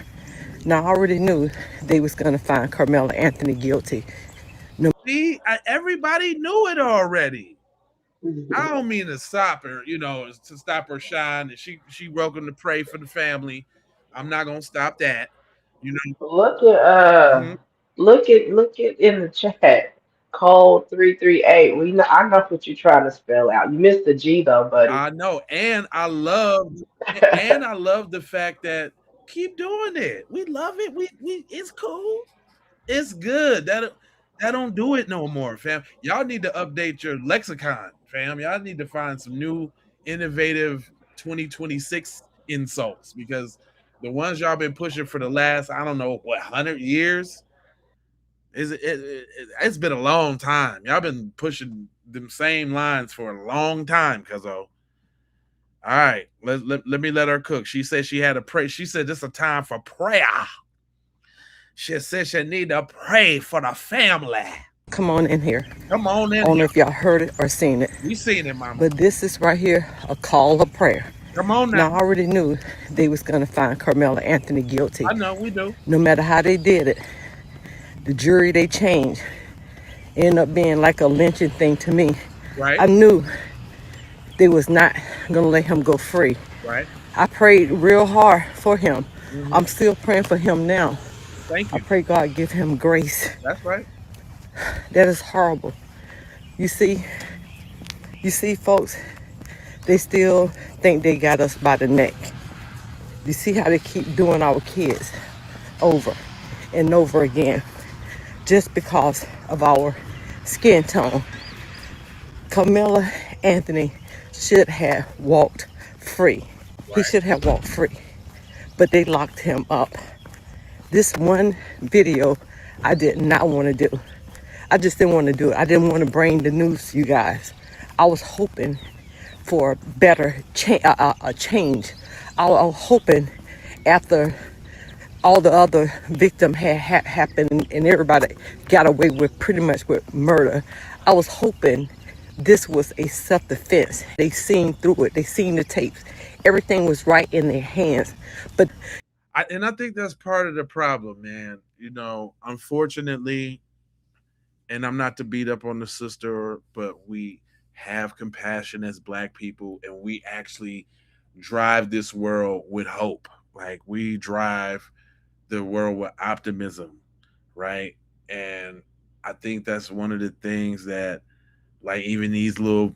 G: Now I already knew they was gonna find Carmela Anthony guilty.
A: See, everybody knew it already. I don't mean to stop her, to stop her shine. And she welcome to pray for the family. I'm not gonna stop that. You know.
B: Look at
A: Mhm.
B: look at in the chat. Code 338. I know what you're trying to spell out. You missed the G though, buddy.
A: I know, and I love the fact that keep doing it. We love it. We it's cool. It's good. That don't do it no more, fam. Y'all need to update your lexicon, fam. Y'all need to find some new innovative 2026 insults because the ones y'all been pushing for the last, I don't know, 100 years. It's been a long time. Y'all been pushing them same lines for a long time, cuz all right, let me let her cook. She said she had a pray. She said this is a time for prayer. She said she need to pray for the family.
G: Come on in here.
A: Come on
G: I
A: in
G: don't know
A: here.
G: if y'all heard it or seen it,
A: We seen it, mama.
G: but this is right here a call of prayer.
A: Come on now.
G: Now I already knew they was gonna find Carmela Anthony guilty.
A: I know we do.
G: No matter how they did it, the jury they changed ended up being like a lynching thing to me.
A: Right.
G: I knew they was not gonna let him go free.
A: Right.
G: I prayed real hard for him.
A: Mhm.
G: I'm still praying for him now.
A: Thank
G: I
A: you.
G: pray God give him grace.
A: That's right.
G: That is horrible. You see, folks, they still think they got us by the neck. You see how they keep doing our kids over and over again just because of our skin tone. Carmela Anthony should have walked free. He should have walked free, but they locked him up. This one video I did not want to do. I just didn't want to do it. I didn't want to bring the news to you guys. I was hoping for better a change. I was hoping after all the other victim had happened and everybody got away with pretty much with murder. I was hoping this was a self-defense. They seen through it. They seen the tapes. Everything was right in their hands. But
A: I think that's part of the problem, man. Unfortunately, and I'm not to beat up on the sister, but we have compassion as black people and we actually drive this world with hope. Like we drive the world with optimism, right? And I think that's one of the things that, like, even these little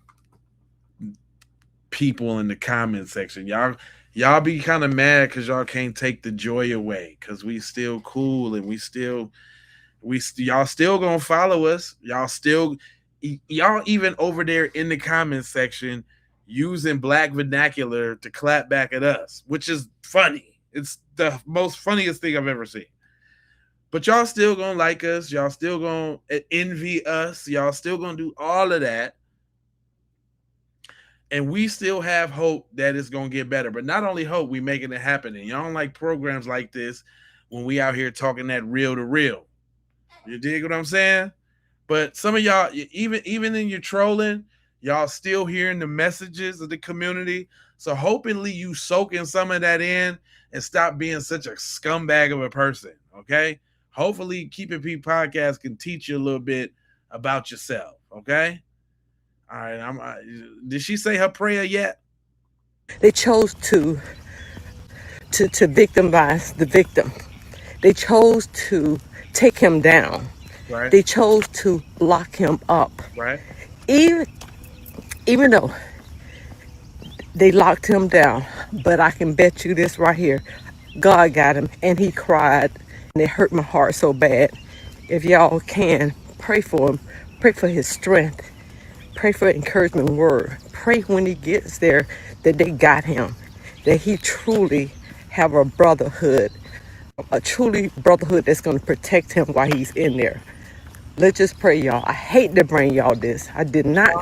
A: people in the comment section, y'all be kind of mad because y'all can't take the joy away because we still cool and y'all still gonna follow us. Y'all even over there in the comment section using black vernacular to clap back at us, which is funny. It's the most funniest thing I've ever seen. But y'all still gonna like us. Y'all still gonna envy us. Y'all still gonna do all of that. And we still have hope that it's gonna get better. But not only hope, we making it happen. And y'all don't like programs like this when we out here talking that real to real. You dig what I'm saying? But some of y'all, even in your trolling, y'all still hearing the messages of the community. So hopefully you soaking some of that in and stop being such a scumbag of a person. Okay. Hopefully Keep It P podcast can teach you a little bit about yourself. Okay. All right, did she say her prayer yet?
G: They chose to victimize the victim. They chose to take him down.
A: Right.
G: They chose to lock him up.
A: Right.
G: Even though they locked him down, but I can bet you this right here, God got him, and he cried, and it hurt my heart so bad. If y'all can, pray for him, pray for his strength, pray for encouragement word, pray when he gets there that they got him, that he truly have a brotherhood, a truly brotherhood that's going to protect him while he's in there. Let's just pray, y'all. I hate to bring y'all this. I did not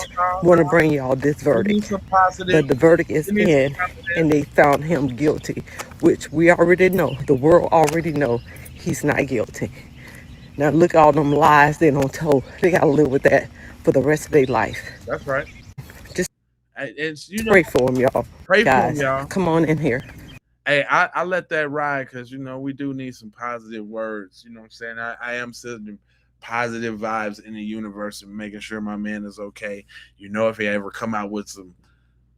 G: want to bring y'all this verdict. But the verdict is in, and they found him guilty, which we already know. The world already know he's not guilty. Now look at all them lies they don't tell. They got to live with that for the rest of their life.
A: That's right.
G: Just
A: pray
G: for him, y'all.
A: Pray
G: Guys,
A: for him, y'all.
G: Come on in here.
A: Hey, I let that ride because, we do need some positive words. You know what I'm saying? I am sending positive vibes in the universe and making sure my man is okay. If he ever come out with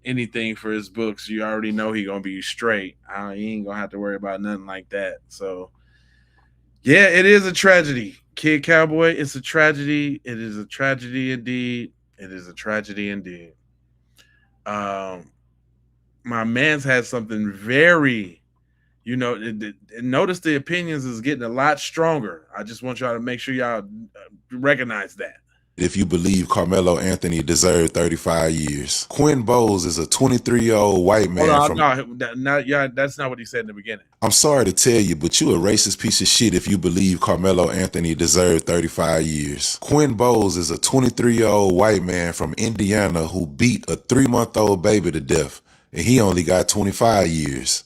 A: anything for his books, you already know he gonna be straight. He ain't gonna have to worry about nothing like that. So yeah, it is a tragedy, Kid Cowboy. It's a tragedy. It is a tragedy indeed. It is a tragedy indeed. My man's had something very, notice the opinions is getting a lot stronger. I just want y'all to make sure y'all recognize that.
H: If you believe Carmelo Anthony deserved 35 years. Quinn Bowles is a 23-year-old white man
A: that's not what he said in the beginning.
H: I'm sorry to tell you, but you a racist piece of shit if you believe Carmelo Anthony deserved 35 years. Quinn Bowles is a 23-year-old white man from Indiana who beat a 3-month-old baby to death, and he only got 25 years.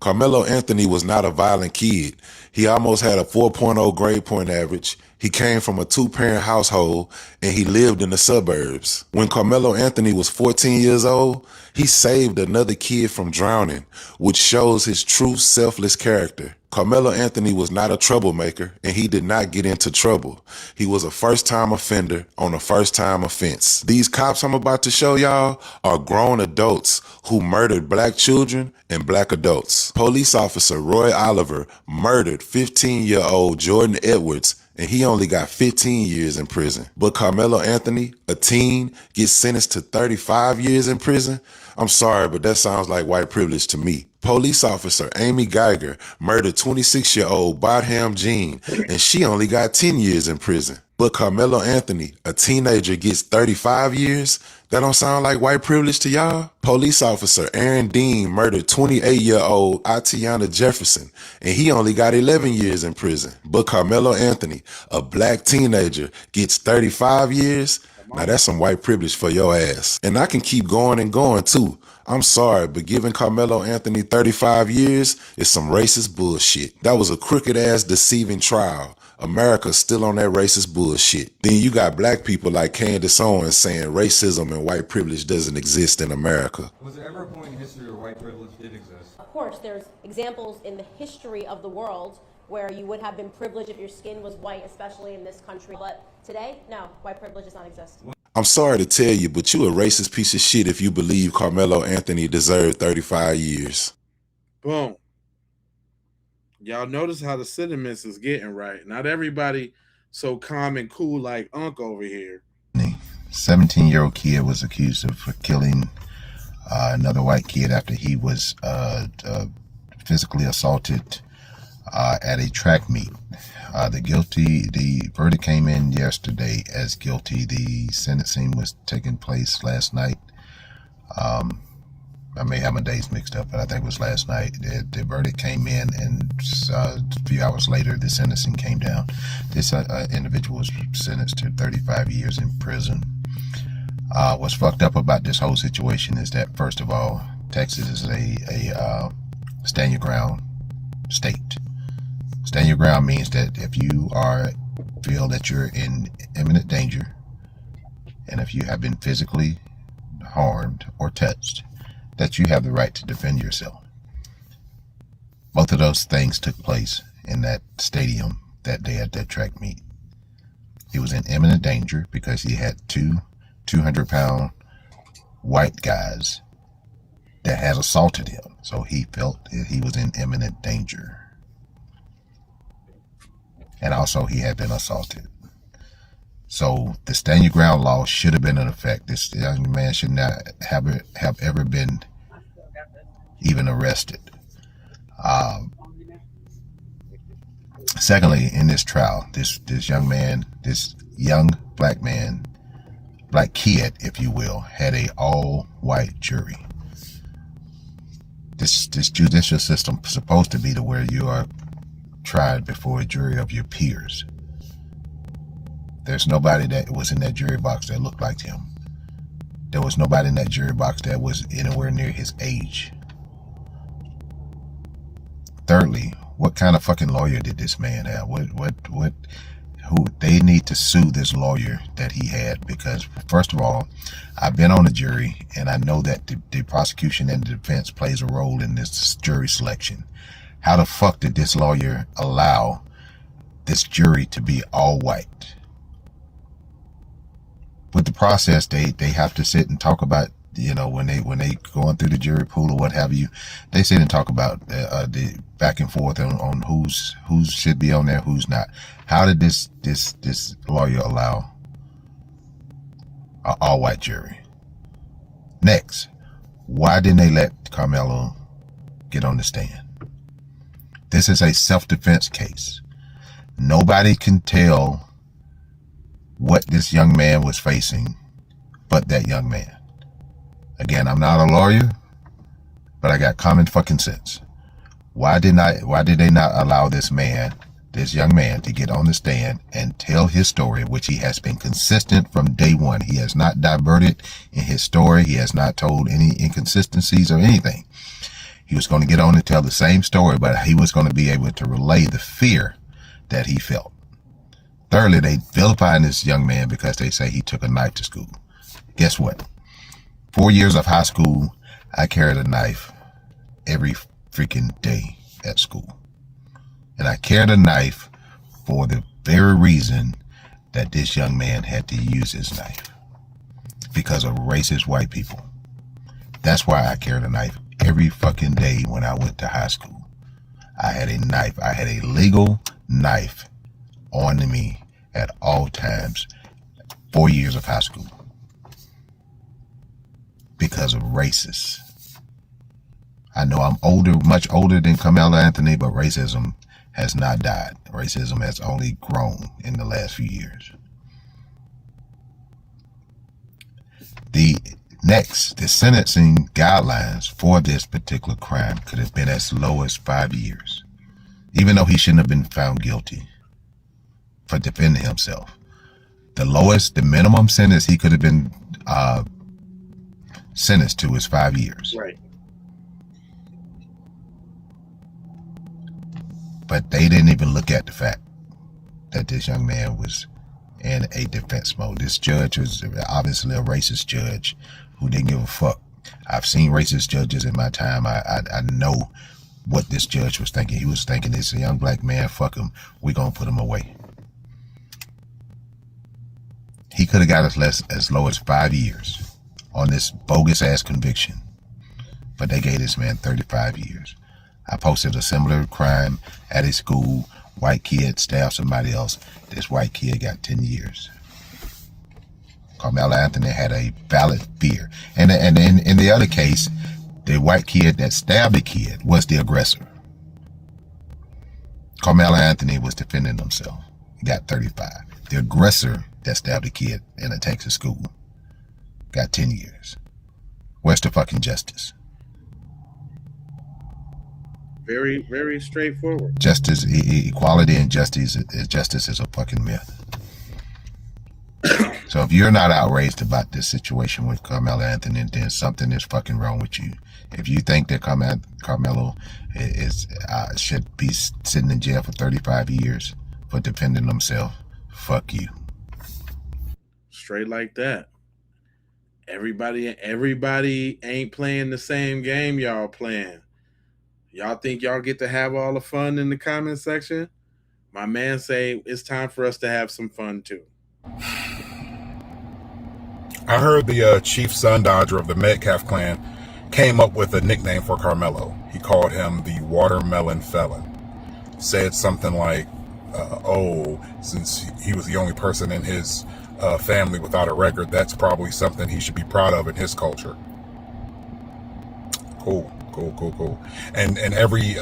H: Carmelo Anthony was not a violent kid. He almost had a 4.0 grade point average. He came from a 2-parent household, and he lived in the suburbs. When Carmelo Anthony was 14 years old, he saved another kid from drowning, which shows his true selfless character. Carmelo Anthony was not a troublemaker, and he did not get into trouble. He was a first-time offender on a first-time offense. These cops I'm about to show y'all are grown adults who murdered black children and black adults. Police officer Roy Oliver murdered 15-year-old Jordan Edwards, and he only got 15 years in prison. But Carmelo Anthony, a teen, gets sentenced to 35 years in prison? I'm sorry, but that sounds like white privilege to me. Police officer Amy Geiger murdered 26-year-old Bodham Jean, and she only got 10 years in prison. But Carmelo Anthony, a teenager, gets 35 years? That don't sound like white privilege to y'all? Police officer Aaron Dean murdered 28-year-old Atiana Jefferson, and he only got 11 years in prison. But Carmelo Anthony, a black teenager, gets 35 years? Now that's some white privilege for your ass. And I can keep going and going too. I'm sorry, but giving Carmelo Anthony 35 years is some racist bullshit. That was a crooked-ass deceiving trial. America's still on that racist bullshit. Then you got black people like Candace Owens saying racism and white privilege doesn't exist in America.
V: Was there ever a point in history where white privilege did exist?
W: Of course, there's examples in the history of the world where you would have been privileged if your skin was white, especially in this country. But today, no, white privilege does not exist.
H: I'm sorry to tell you, but you a racist piece of shit if you believe Carmelo Anthony deserved 35 years.
A: Boom. Y'all notice how the sentiments is getting right. Not everybody so calm and cool like Unc over here.
X: 17-year-old kid was accused of killing another white kid after he was physically assaulted at a track meet. The verdict came in yesterday as guilty. The sentencing was taking place last night. I may have my days mixed up, but I think it was last night. The verdict came in, and a few hours later, the sentencing came down. This individual was sentenced to 35 years in prison. What's fucked up about this whole situation is that, first of all, Texas is a stand your ground state. Stand your ground means that if you feel that you're in imminent danger, and if you have been physically harmed, or touched, that you have the right to defend yourself. Both of those things took place in that stadium that day at that track meet. He was in imminent danger because he had two 200-pound white guys that had assaulted him. So he felt that he was in imminent danger. And also he had been assaulted. So the stand your ground law should have been in effect. This young man should not have ever been even arrested. Secondly, in this trial, this young man, this young black man, black kid, if you will, had a all-white jury. This judicial system is supposed to be to where you are tried before a jury of your peers. There's nobody that was in that jury box that looked like him. There was nobody in that jury box that was anywhere near his age. Thirdly, what kind of fucking lawyer did this man have? Who they need to sue this lawyer that he had, because first of all, I've been on the jury and I know that the prosecution and the defense plays a role in this jury selection. How the fuck did this lawyer allow this jury to be all white? With the process, they have to sit and talk about, you know, when they going through the jury pool or what have you, they sit and talk about the back and forth on who's should be on there, who's not. How did this lawyer allow an all-white jury? Next, why didn't they let Carmelo get on the stand? This is a self-defense case. Nobody can tell what this young man was facing but that young man. Again, I'm not a lawyer, but I got common fucking sense. Why did they not allow this young man to get on the stand and tell his story, which he has been consistent from day one. He has not diverted in his story. He has not told any inconsistencies or anything. He was going to get on and tell the same story, but he was going to be able to relay the fear that he felt. Thirdly, they vilify this young man because they say he took a knife to school. Guess what? 4 years of high school, I carried a knife every freaking day at school. And I carried a knife for the very reason that this young man had to use his knife. Because of racist white people. That's why I carried a knife every fucking day when I went to high school. I had a knife. I had a legal knife on me at all times. 4 years of high school. Because of racists. I know I'm older, much older than Carmelo Anthony, but racism has not died. Racism has only grown in the last few years. The sentencing guidelines for this particular crime could have been as low as 5 years, even though he shouldn't have been found guilty for defending himself. The minimum sentence he could have been sentenced to is 5 years.
A: Right.
X: But they didn't even look at the fact that this young man was in a defense mode. This judge was obviously a racist judge who didn't give a fuck. I've seen racist judges in my time. I know what this judge was thinking. He was thinking, this a young black man, fuck him. We're going to put him away. He could have got as low as 5 years on this bogus ass conviction. But they gave this man 35 years. I posted a similar crime at a school. White kid stabbed somebody else. This white kid got 10 years. Carmelo Anthony had a valid fear. And in the other case, the white kid that stabbed the kid was the aggressor. Carmelo Anthony was defending himself. He got 35. The aggressor that stabbed the kid in a Texas school got 10 years. Where's the fucking justice?
A: Very, very straightforward.
X: Justice, equality and justice is a fucking myth. So if you're not outraged about this situation with Carmelo Anthony, then something is fucking wrong with you. If you think that Carmelo should be sitting in jail for 35 years for defending himself, fuck you.
A: Straight like that. Everybody ain't playing the same game y'all playing. Y'all think y'all get to have all the fun in the comment section? My man say it's time for us to have some fun too.
J: I heard the chief sun dodger of the Metcalf clan came up with a nickname for Carmelo. He called him the watermelon felon. Said something like, since he was the only person in his family without a record, that's probably something he should be proud of in his culture. Cool. And every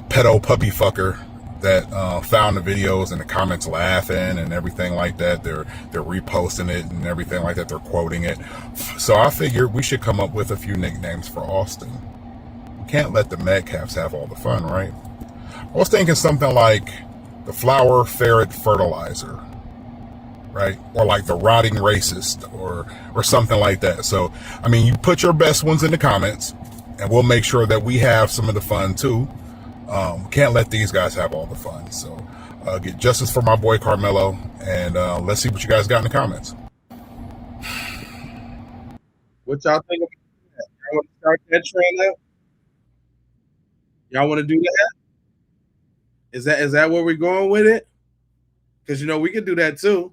J: pedo puppy fucker that found the videos and the comments laughing and everything like that, they're reposting it and everything like that, they're quoting it. So I figured we should come up with a few nicknames for Austin. We can't let the Metcalfs have all the fun, right? I was thinking something like the flower ferret fertilizer, right? Or like the rotting racist or something like that. So, I mean, you put your best ones in the comments and we'll make sure that we have some of the fun too. Can't let these guys have all the fun. So get justice for my boy Carmelo, and let's see what you guys got in the comments.
A: What y'all think about that? Y'all want to start that trend up? Y'all want to do that? Is that where we're going with it? Because we can do that too.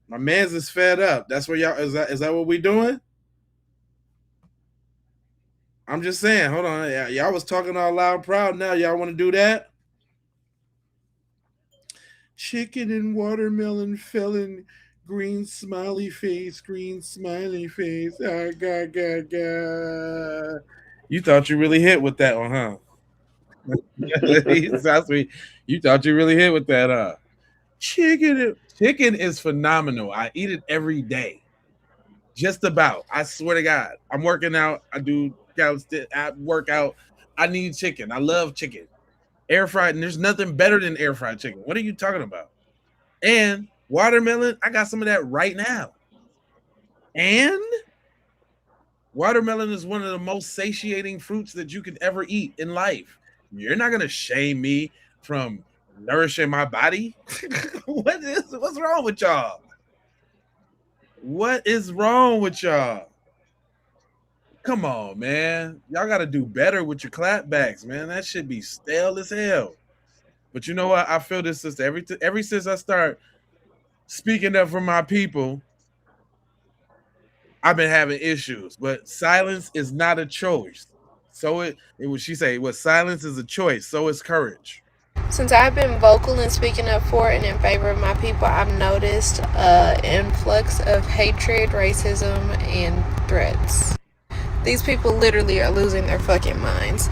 A: My man's is fed up. That's where y'all is that what we doing? I'm just saying, hold on. Y'all was talking all loud and proud. Now y'all want to do that? Chicken and watermelon felon, green smiley face, green smiley face. Ah, God. You thought you really hit with that one, huh? That's sweet. You thought you really hit with that, huh? Chicken is phenomenal. I eat it every day. Just about. I swear to God. I'm working out. I do I work out. I need chicken. I love chicken. Air fried, and there's nothing better than air fried chicken. What are you talking about? And watermelon, I got some of that right now. And watermelon is one of the most satiating fruits that you could ever eat in life. You're not gonna shame me from nourishing my body. What's wrong with y'all? What is wrong with y'all? Come on, man. Y'all got to do better with your clapbacks, man. That should be stale as hell. But you know what? I feel this sister. Every since I start speaking up for my people, I've been having issues. But silence is not a choice. So it was she say, well, silence is a choice. So is courage.
K: Since I've been vocal and speaking up for and in favor of my people, I've noticed an influx of hatred, racism, and threats. These people literally are losing their fucking minds.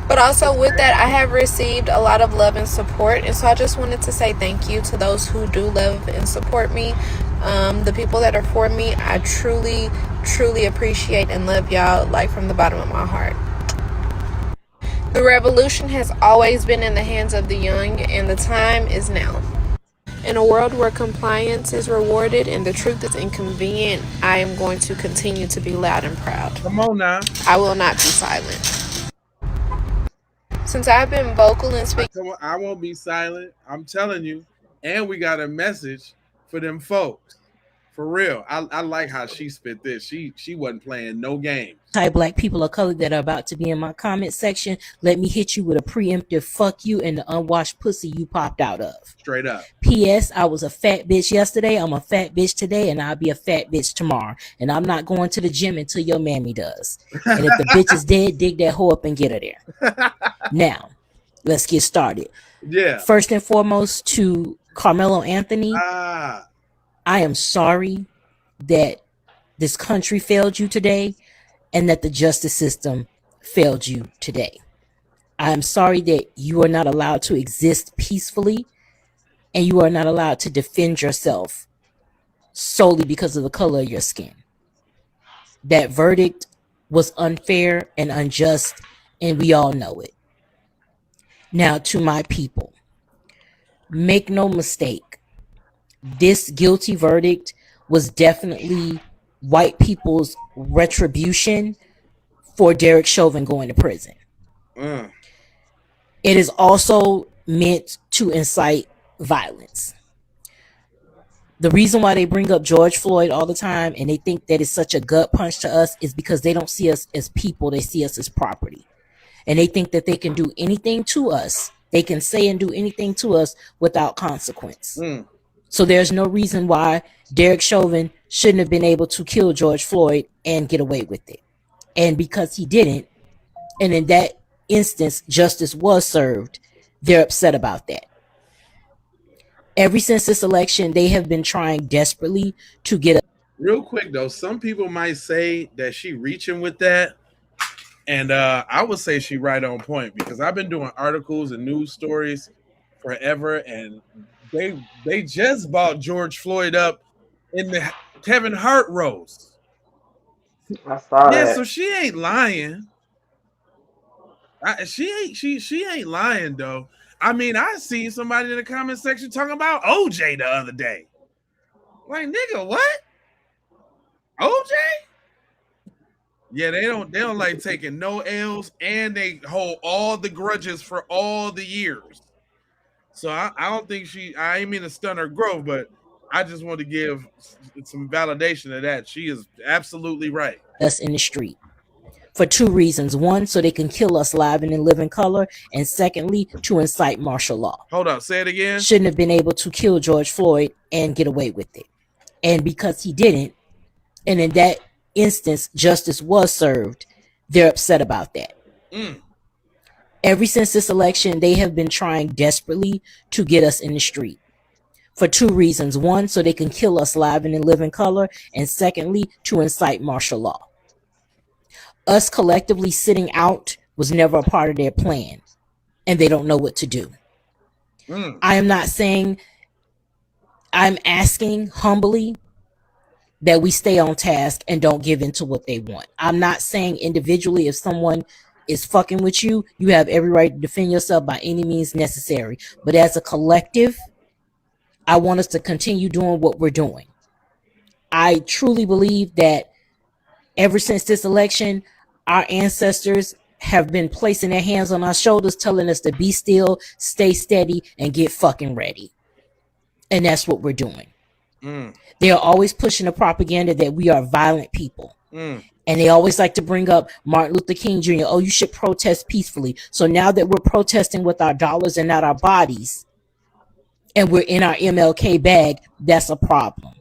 K: But also with that, I have received a lot of love and support, and so I just wanted to say thank you to those who do love and support me. The people that are for me, I truly, truly appreciate and love y'all, like from the bottom of my heart. The revolution has always been in the hands of the young, and the time is now. In a world where compliance is rewarded and the truth is inconvenient, I am going to continue to be loud and proud.
A: Come on now.
K: I will not be silent. Since I've been vocal and speaking...
A: I won't be silent. I'm telling you. And we got a message for them folks. For real. I like how she spit this. She wasn't playing no games.
L: Type black people of color that are about to be in my comment section, let me hit you with a preemptive fuck you and the unwashed pussy you popped out of.
A: Straight up.
L: P.S. I was a fat bitch yesterday. I'm a fat bitch today, and I'll be a fat bitch tomorrow. And I'm not going to the gym until your mammy does. And if the bitch is dead, dig that hoe up and get her there. Now, let's get started.
A: Yeah.
L: First and foremost, to Carmelo Anthony, I am sorry that this country failed you today and that the justice system failed you today. I am sorry that you are not allowed to exist peacefully and you are not allowed to defend yourself solely because of the color of your skin. That verdict was unfair and unjust, and we all know it. Now, to my people, make no mistake, this guilty verdict was definitely white people's retribution for Derek Chauvin going to prison. It is also meant to incite violence. The reason why they bring up George Floyd all the time and they think that it's such a gut punch to us is because they don't see us as people, they see us as property. And they think that they can do anything to us. They can say and do anything to us without consequence. So there's no reason why Derek Chauvin shouldn't have been able to kill George Floyd and get away with it. And because he didn't, and in that instance, justice was served, they're upset about that. Ever since this election, they have been trying desperately to get
A: Real quick though, some people might say that she reaching with that, and I would say she right on point, because I've been doing articles and news stories forever, and they just bought George Floyd up in the Kevin Hart roast.
B: I saw
A: Yeah,
B: that.
A: so she ain't lying. She ain't lying though. I mean, I seen somebody in the comment section talking about OJ the other day. Like, nigga, what? OJ? Yeah, they don't like taking no L's, and they hold all the grudges for all the years. So I don't think I ain't mean to stun her growth, but I just want to give some validation of that. She is absolutely right.
L: us in the street for two reasons. One, so they can kill us live and in living color. And secondly, to incite martial law.
A: Hold up, say it again.
L: Shouldn't have been able to kill George Floyd and get away with it. And because he didn't, and in that instance, justice was served, they're upset about that. Ever since this election, they have been trying desperately to get us in the street for two reasons. One, so they can kill us live and in living color. And secondly, to incite martial law. Us collectively sitting out was never a part of their plan, and they don't know what to do. I am not saying, I'm asking humbly that we stay on task and don't give in to what they want. I'm not saying individually, if someone is fucking with you, you have every right to defend yourself by any means necessary. But as a collective, I want us to continue doing what we're doing. I truly believe that ever since this election, our ancestors have been placing their hands on our shoulders, telling us to be still, stay steady, and get fucking ready. And that's what we're doing. They are always pushing the propaganda that we are violent people. And they always like to bring up Martin Luther King Jr. Oh, you should protest peacefully. So now that we're protesting with our dollars and not our bodies, and we're in our MLK bag, that's a problem.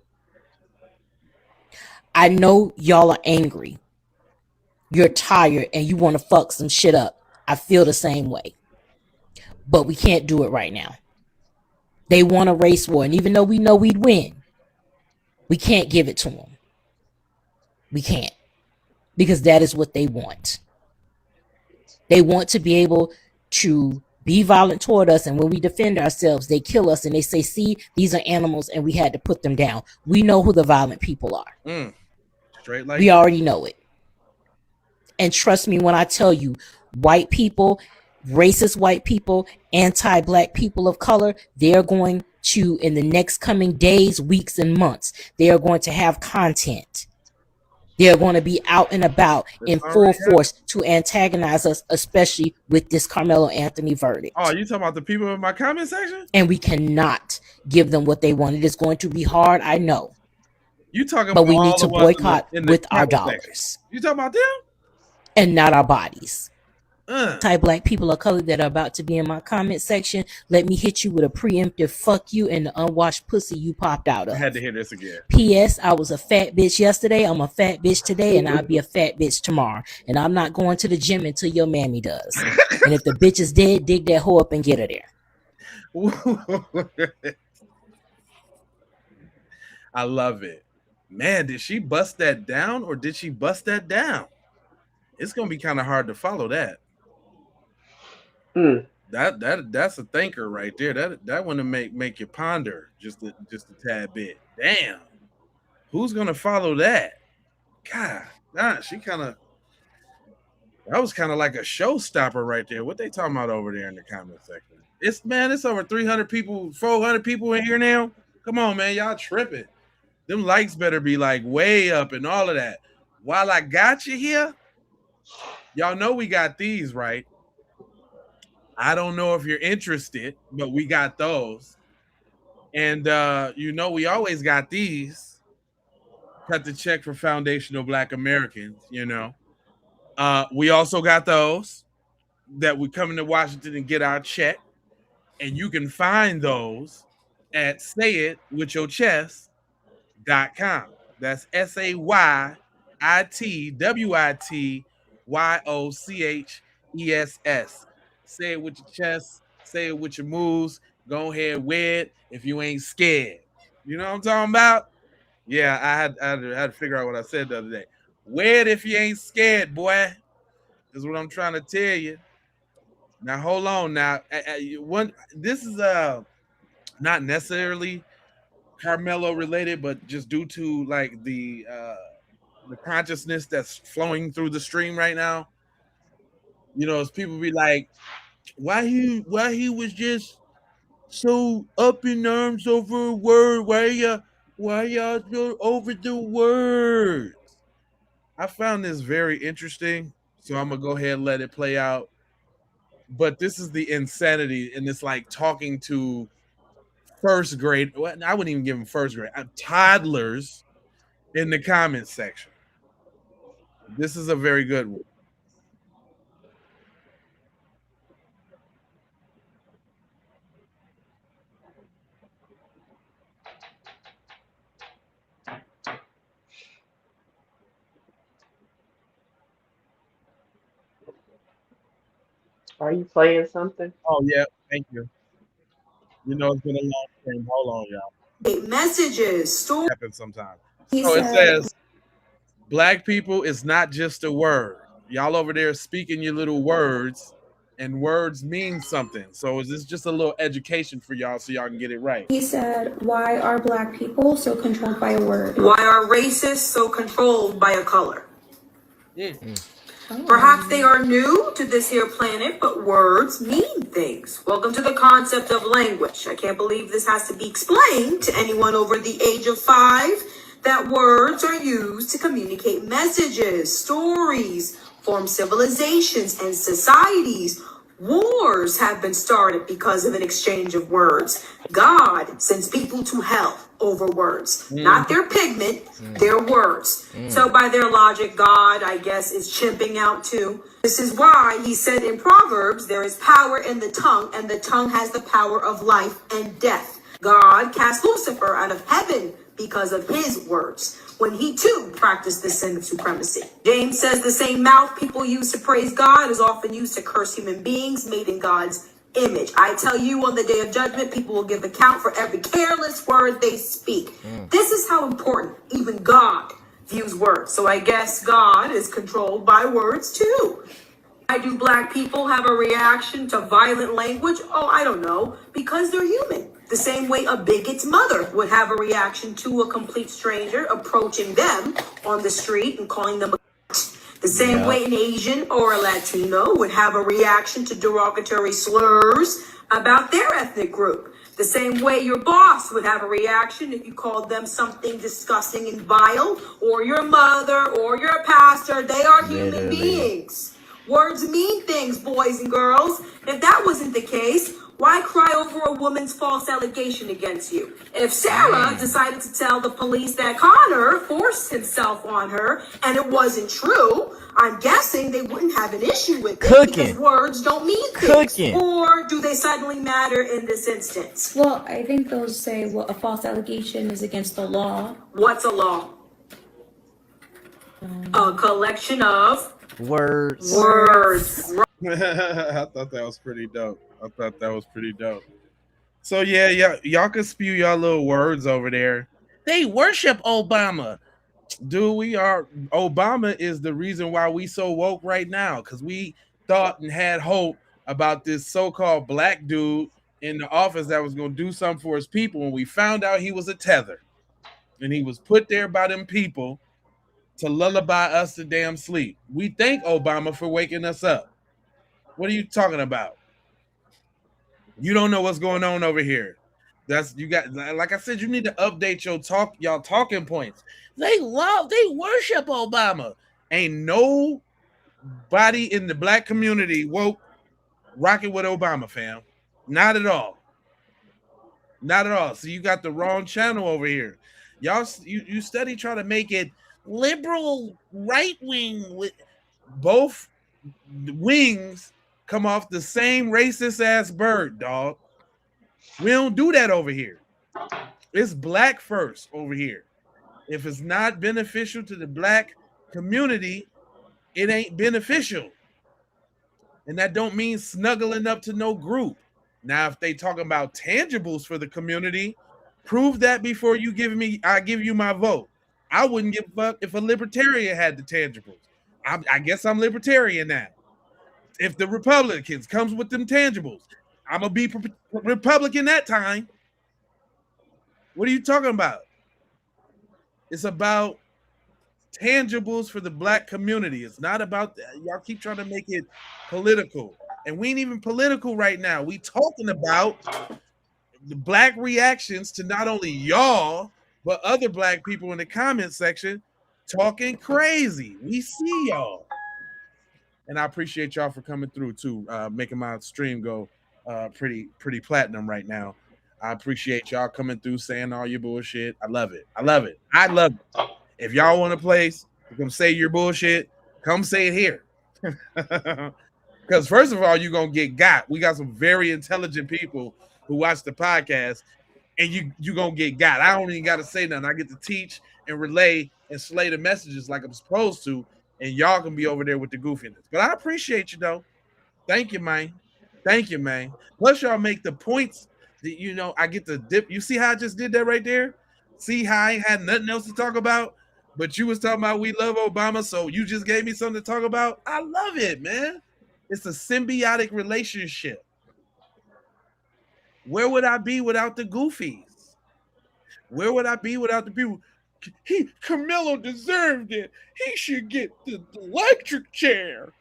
L: I know y'all are angry. You're tired and you want to fuck some shit up. I feel the same way. But we can't do it right now. They want a race war. And even though we know we'd win, we can't give it to them. We can't. Because that is what they want. They want to be able to be violent toward us. And when we defend ourselves, they kill us and they say, see, these are animals and we had to put them down. We know who the violent people are.
A: Straight like
L: we already know it. And trust me when I tell you, white people, racist white people, anti-black people of color, they're going to, in the next coming days, weeks, and months, they are going to have content. They are going to be out and about in full force to antagonize us, especially with this Carmelo Anthony verdict.
A: Oh, you talking about the people in my comment section?
L: And we cannot give them what they want. It is going to be hard, I know.
A: You talking
L: but
A: about
L: we need to boycott with our dollars.
A: Section. You talking about them?
L: And not our bodies. Anti-black people of color that are about to be in my comment section, let me hit you with a preemptive fuck you and the unwashed pussy you popped out of.
A: I had to hear this again.
L: P.S. I was a fat bitch yesterday. I'm a fat bitch today, and I'll be a fat bitch tomorrow. And I'm not going to the gym until your mammy does. And if the bitch is dead, dig that hoe up and get her there.
A: I love it. Man, did she bust that down or did she bust that down? It's gonna be kind of hard to follow that. That's a thinker right there. That one to make you ponder just a tad bit. Damn, who's gonna follow that? God, she kind of. That was kind of like a showstopper right there. What they talking about over there in the comment section? It's over 300 people, 400 people in here now. Come on, man, y'all tripping. Them likes better be like way up and all of that. While I got you here, y'all know we got these, right? I don't know if you're interested, but we got those. And we always got these. Cut the check for foundational Black Americans. We also got those that we come into Washington and get our check, and you can find those at sayitwithyourchest.com. That's SAYITWITYOCHESS. Say it with your chest, say it with your moves. Go ahead, wear it if you ain't scared. You know what I'm talking about? Yeah, I had to figure out what I said the other day. Wear it if you ain't scared, boy. Is what I'm trying to tell you. Now hold on. Now, this is not necessarily Carmelo related, but just due to like the consciousness that's flowing through the stream right now. As people be like, why he was just so up in arms over a word? Why y'all so over the words? I found this very interesting, so I'm gonna go ahead and let it play out. But this is the insanity, and it's like talking to first grade. Well, I wouldn't even give them first grade. Toddlers in the comments section. This is a very good one.
B: Are you playing something?
A: Oh yeah, thank you. It's been a long time. Hold on, y'all.
M: Messages, stories.
A: Happens sometimes. So it says, Black people is not just a word. Y'all over there speaking your little words, and words mean something. So is this just a little education for y'all so y'all can get it right?
M: He said, why are Black people so controlled by a word? Why are racists so controlled by a color?
A: Yeah.
M: Perhaps they are new to this here planet, but words mean things. Welcome to the concept of language. I can't believe this has to be explained to anyone over the age of 5, that words are used to communicate messages, stories, form civilizations and societies. Wars have been started because of an exchange of words. God sends people to hell over words, not their pigment, their words. So by their logic, God, I guess, is chimping out too. This is why he said in Proverbs, there is power in the tongue, and the tongue has the power of life and death. God cast Lucifer out of heaven because of his words, when he too practiced the sin of supremacy. James says the same mouth people use to praise God is often used to curse human beings made in God's image. I tell you, on the day of judgment, people will give account for every careless word they speak. This is how important even God views words. So I guess God is controlled by words too. Why do Black people have a reaction to violent language? Oh, I don't know. Because they're human. The same way a bigot's mother would have a reaction to a complete stranger approaching them on the street and calling them a the same way an Asian or a Latino would have a reaction to derogatory slurs about their ethnic group. The same way your boss would have a reaction if you called them something disgusting and vile, or your mother or your pastor. They are human beings. Words mean things, boys and girls. If that wasn't the case, why cry over a woman's false allegation against you? If Sarah decided to tell the police that Connor forced himself on her and it wasn't true, I'm guessing they wouldn't have an issue with it because words don't mean things. Or do they suddenly matter in this instance? Well, I think those say, well, a false allegation is against the law. What's a law? A collection of words.
A: I thought that was pretty dope. So yeah, y'all can spew y'all little words over there. They worship Obama. Dude, Obama is the reason why we so woke right now, because we thought and had hope about this so-called Black dude in the office that was going to do something for his people, and we found out he was a tether, and he was put there by them people to lullaby us to damn sleep. We thank Obama for waking us up. What are you talking about? You don't know what's going on over here. Like I said, you need to update y'all talking points. They worship Obama. Ain't nobody in the Black community woke rocking with Obama, fam. Not at all. Not at all. So you got the wrong channel over here. Y'all, you study trying to make it liberal right wing with both wings come off the same racist ass bird, dog. We don't do that over here. It's black first over here. If it's not beneficial to the black community, it ain't beneficial. And that don't mean snuggling up to no group. Now, if they talking about tangibles for the community, prove that before you I give you my vote. I wouldn't give a fuck if a libertarian had the tangibles. I guess I'm libertarian now. If the Republicans comes with them tangibles, I'm gonna be Republican that time. What are you talking about? It's about tangibles for the black community. It's not about that. Y'all keep trying to make it political, and we ain't even political right now. We talking about the black reactions to not only y'all but other black people in the comment section talking crazy. We see y'all, and I appreciate y'all for coming through too, making my stream go pretty platinum right now. I appreciate y'all coming through, saying all your bullshit. I love it. I love it. I love it. If y'all want a place to come say your bullshit, come say it here. Because first of all, you're gonna get got. We got some very intelligent people who watch the podcast, and you gonna get got. I don't even gotta say nothing. I get to teach and relay and slay the messages like I'm supposed to, and y'all can be over there with the goofiness. But I appreciate you though. Thank you, man. Thank you, man. Plus, y'all make the points that I get to dip. You see how I just did that right there? See how I ain't had nothing else to talk about? But you was talking about we love Obama, so you just gave me something to talk about. I love it, man. It's a symbiotic relationship. Where would I be without the goofies? Where would I be without the people? Camilo deserved it. He should get the electric chair.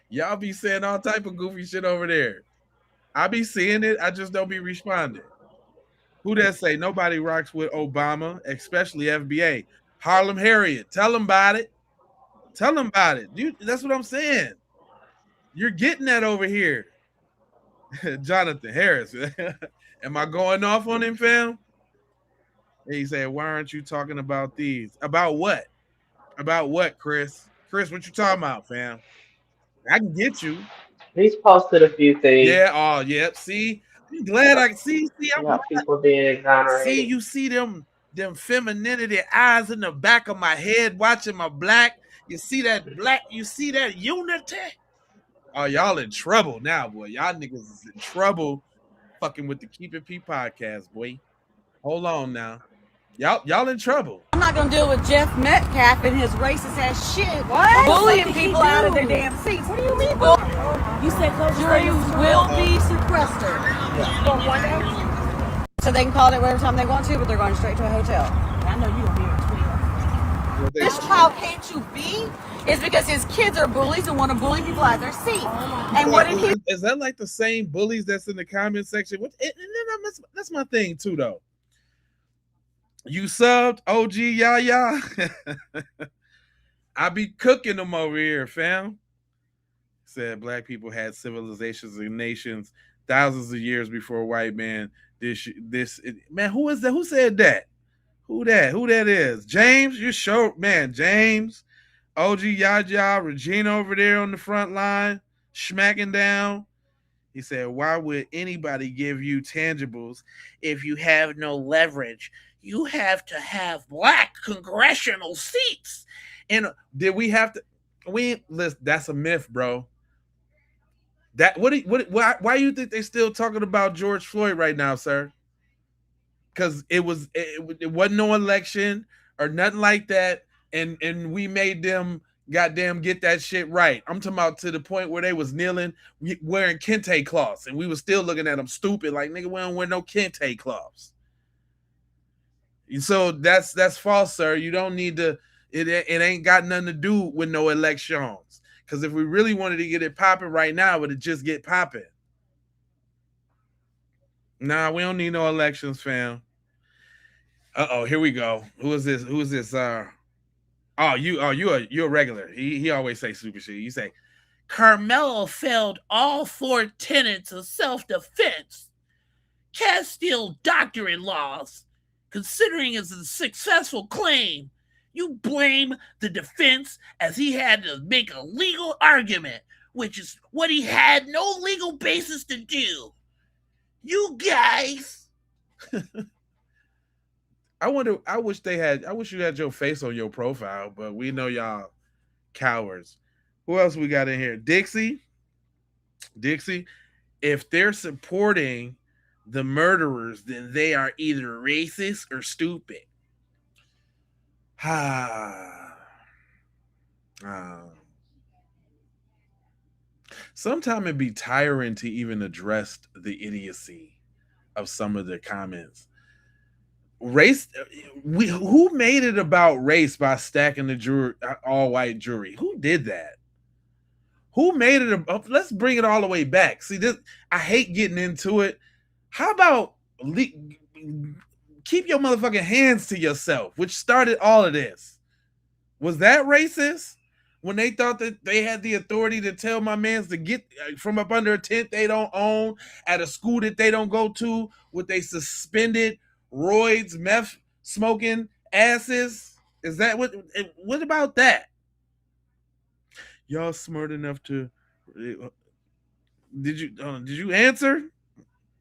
A: Y'all be saying all type of goofy shit over there. I be seeing it. I just don't be responding. Who that say nobody rocks with Obama, especially FBA? Harlem Harriet. Tell them about it. Tell them about it. Dude, that's what I'm saying. You're getting that over here. Jonathan Harris. Am I going off on him, fam? He said, why aren't you talking about these? About what? About what, Chris? Chris, what you talking about, fam? I can get you.
B: He's posted a few things.
A: Yeah, oh, yep. See, I'm glad I see.
B: I'm people being exonerated.
A: See, you see them femininity eyes in the back of my head watching my black. You see that black, you see that unity? Oh, y'all in trouble now, boy. Y'all niggas is in trouble fucking with the Keep It P podcast, boy. Hold on now. Y'all in trouble.
N: I'm not gonna deal with Jeff Metcalf and his racist ass shit.
W: What?
N: Bullying people out of their damn seats. What do you mean?
W: You said
N: juries will be sequestered. So they can call it whatever time they want to, but they're going straight to a hotel.
W: I know you don't hear it.
N: This child can't you be? Is because his kids are bullies and want to bully people out of their seat. And what did he?
A: Is that like the same bullies that's in the comment section? And then that's my thing too, though. You subbed OG Yaya. I be cooking them over here, fam. Said black people had civilizations and nations thousands of years before white man. Man, who is that? Who said that? Who that is? James, you show, man. James, OG Yaya, Regina over there on the front line, smacking down. He said, why would anybody give you tangibles if you have no leverage? You have to have black congressional seats. And did we have to? Listen, that's a myth, bro. Why you think they still talking about George Floyd right now, sir? Because it wasn't no election or nothing like that, and we made them goddamn get that shit right. I'm talking about to the point where they was kneeling wearing kente cloths, and we was still looking at them stupid like, nigga, we don't wear no kente cloths. So that's false, sir. You don't need to. It ain't got nothing to do with no elections. Because if we really wanted to get it popping right now, it would just get popping. Nah, we don't need no elections, fam. Here we go. Who is this? You're a regular. He always say super shit. You say, Carmelo failed all 4 tenets of self-defense.
D: Castile doctor-in-laws, considering it's a successful claim, you blame the defense as he had to make a legal argument, which is what he had no legal basis to do. You guys.
A: I wish you had your face on your profile, but we know y'all cowards. Who else we got in here? Dixie, if they're supporting the murderers, then they are either racist or stupid. Sometimes it'd be tiring to even address the idiocy of some of the comments. Race, who made it about race by stacking the jury, all white jury? Who did that? Who made it? Let's bring it all the way back. See, this, I hate getting into it. How about keep your motherfucking hands to yourself, which started all of this? Was that racist? When they thought that they had the authority to tell my mans to get from up under a tent they don't own at a school that they don't go to with they suspended roids, meth smoking asses? Is that what about that? Y'all smart enough to did you answer?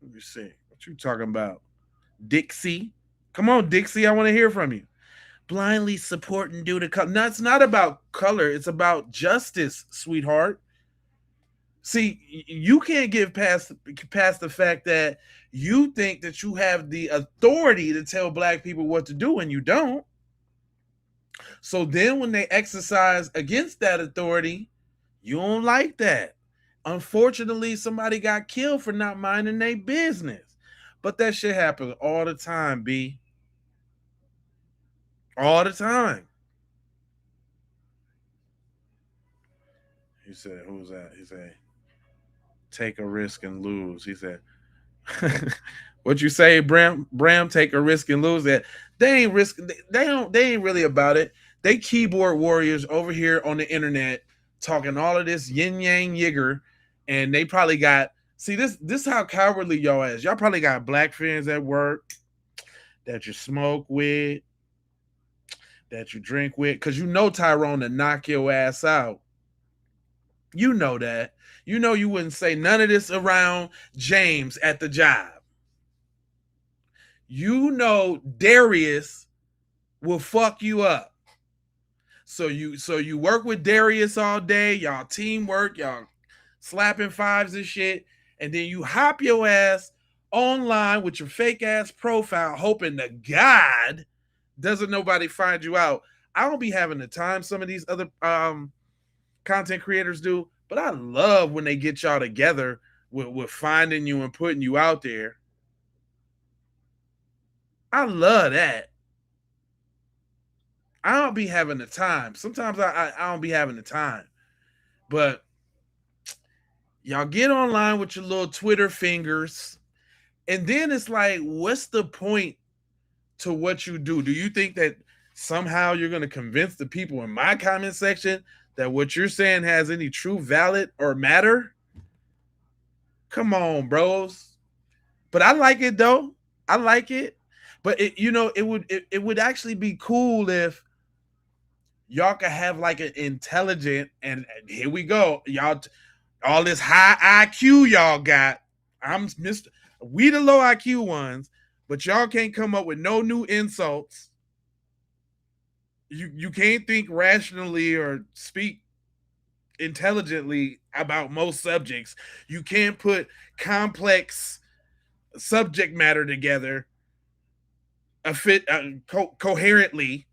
A: Let me see. What you talking about? Dixie? Come on, Dixie, I want to hear from you. Blindly supporting due to color. No, it's not about color. It's about justice, sweetheart. See, you can't get past the fact that you think that you have the authority to tell black people what to do and you don't. So then when they exercise against that authority, you don't like that. Unfortunately, somebody got killed for not minding their business. But that shit happens all the time, B. All the time. He said, who's that? He said, take a risk and lose. He said, what you say, Bram? Take a risk and lose. That they ain't risk. They ain't really about it. They keyboard warriors over here on the internet talking all of this yin yang yigger, and they probably got. See, this how cowardly y'all is. Y'all probably got black friends at work that you smoke with, that you drink with, because you know Tyrone to knock your ass out. You know that. You know you wouldn't say none of this around James at the job. You know Darius will fuck you up. So you work with Darius all day, y'all teamwork, y'all slapping fives and shit, and then you hop your ass online with your fake ass profile, hoping to God doesn't nobody find you out. I don't be having the time some of these other content creators do, but I love when they get y'all together with finding you and putting you out there. I love that. I don't be having the time. Sometimes I don't be having the time. But y'all get online with your little Twitter fingers, and then it's like, what's the point to what you do? Do you think that somehow you're going to convince the people in my comment section that what you're saying has any true valid or matter? Come on, bros. But I like it though. I like it. But it would actually be cool if y'all could have like an intelligent, and here we go, y'all, all this high IQ y'all got. We the low IQ ones, but y'all can't come up with no new insults. You can't think rationally or speak intelligently about most subjects. You can't put complex subject matter together coherently.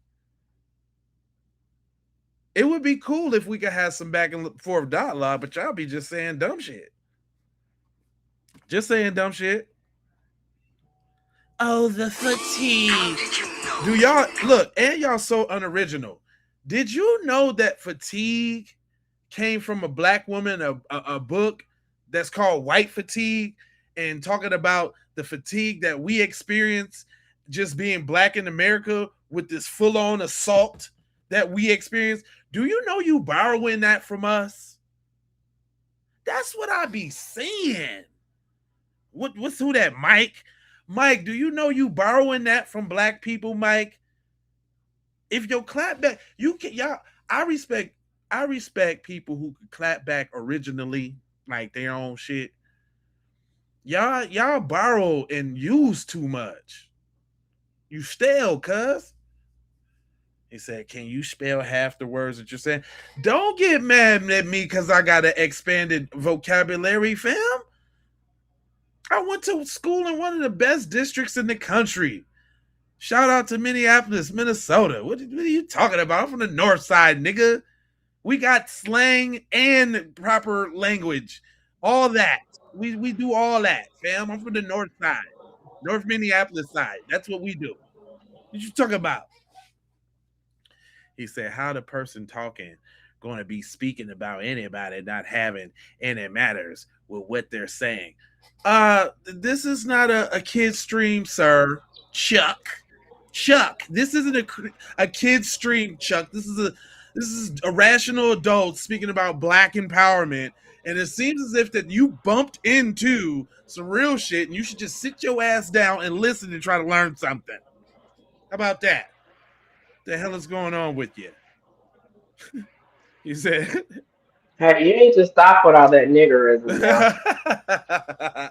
A: It would be cool if we could have some back and forth dialogue, but y'all be just saying dumb shit. Just saying dumb shit. Oh, the fatigue. Do y'all look, and y'all so unoriginal. Did you know that fatigue came from a black woman, a book that's called White Fatigue, and talking about the fatigue that we experience just being black in America with this full-on assault that we experience? Do you know you borrowing that from us? That's what I be saying. What's who that Mike? Mike, do you know you borrowing that from black people, Mike? If your clap back, you can y'all. I respect people who can clap back originally, like their own shit. Y'all borrow and use too much. You stale, cuz. He said, "Can you spell half the words that you're saying?" Don't get mad at me because I got an expanded vocabulary, fam. I went to school in one of the best districts in the country. Shout out to Minneapolis, Minnesota. What are you talking about? I'm from the north side, nigga. We got slang and proper language. All that. We do all that, fam. I'm from the north side. North Minneapolis side. That's what we do. What you talking about? He said, how the person talking going to be speaking about anybody not having any matters with what they're saying? This is not a kid stream, sir. Chuck, this isn't a kid stream, Chuck. This is a rational adult speaking about black empowerment, and it seems as if that you bumped into some real shit, and you should just sit your ass down and listen and try to learn something. How about that? The hell is going on with you? He said,
B: Hey, you need to stop with all that niggerism now.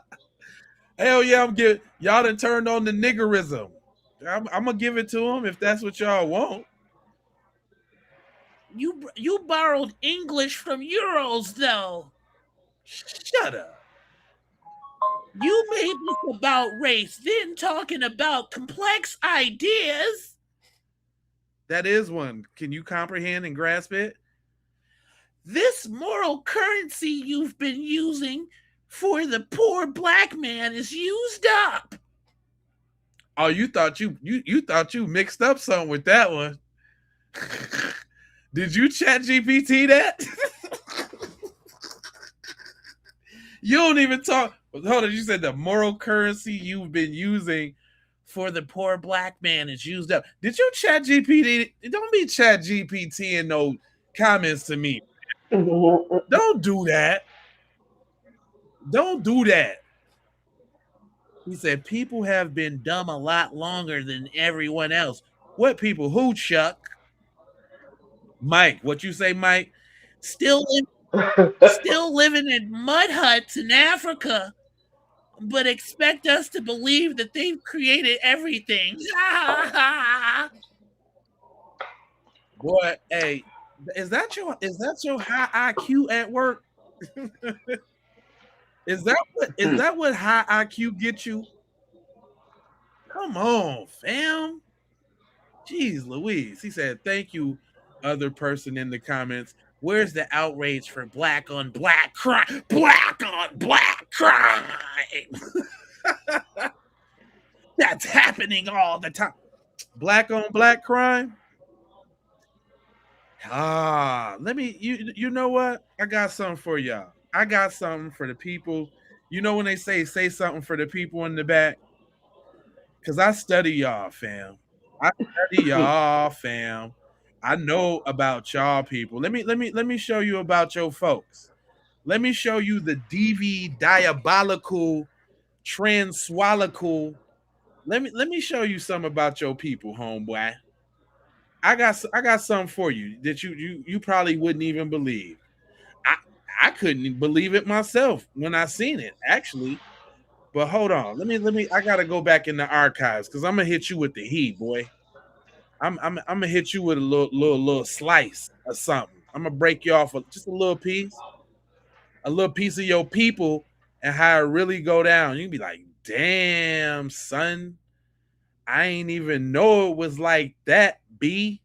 A: Hell yeah, y'all done turned on the niggerism. I'm gonna give it to him if that's what y'all want.
D: You borrowed English from Euros, though.
A: Shut up.
D: You made this about race, then talking about complex ideas.
A: That is one. Can you comprehend and grasp it?
D: This moral currency you've been using for the poor black man is used up.
A: Oh, you thought you mixed up something with that one. Did you chat GPT that? You don't even talk. Hold on, you said the moral currency you've been using for the poor black man is used up. Did you chat GPT? Don't be chat GPT in no comments to me. Don't do that. Don't do that. He said, people have been dumb a lot longer than everyone else. What people? Who, Chuck? Mike, what you say, Mike?
D: Still living in mud huts in Africa, but expect us to believe that they've created everything.
A: Boy, hey, is that your high IQ at work? Is that what high IQ gets you? Come on, fam. Jeez Louise. He said, thank you, other person in the comments. Where's the outrage for black on black crime? Black on black crime. That's happening all the time. Black on black crime? You know what? I got something for y'all. I got something for the people. You know when they say something for the people in the back? Because I study y'all, fam. I know about y'all people. Let me show you about your folks. Let me show you the DV diabolical transwallical. Let me show you something about your people, homeboy. I got something for you that you probably wouldn't even believe. I couldn't believe it myself when I seen it, actually. But hold on. Let me I gotta go back in the archives because I'm gonna hit you with the heat, boy. I'm gonna hit you with a little slice or something. I'm gonna break you off just a little piece of your people and how it really go down. You can be like, damn, son, I ain't even know it was like that, B.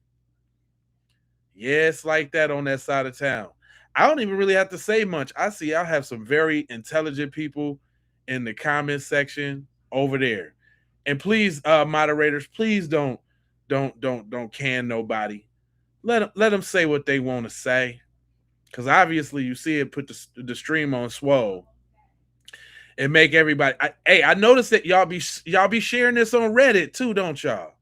A: Yeah, it's like that on that side of town. I don't even really have to say much. I have some very intelligent people in the comment section over there. And please, moderators, please don't can nobody. Let them say what they want to say. Because obviously you see it put the stream on swole and make everybody. I noticed that y'all be sharing this on Reddit too, don't y'all?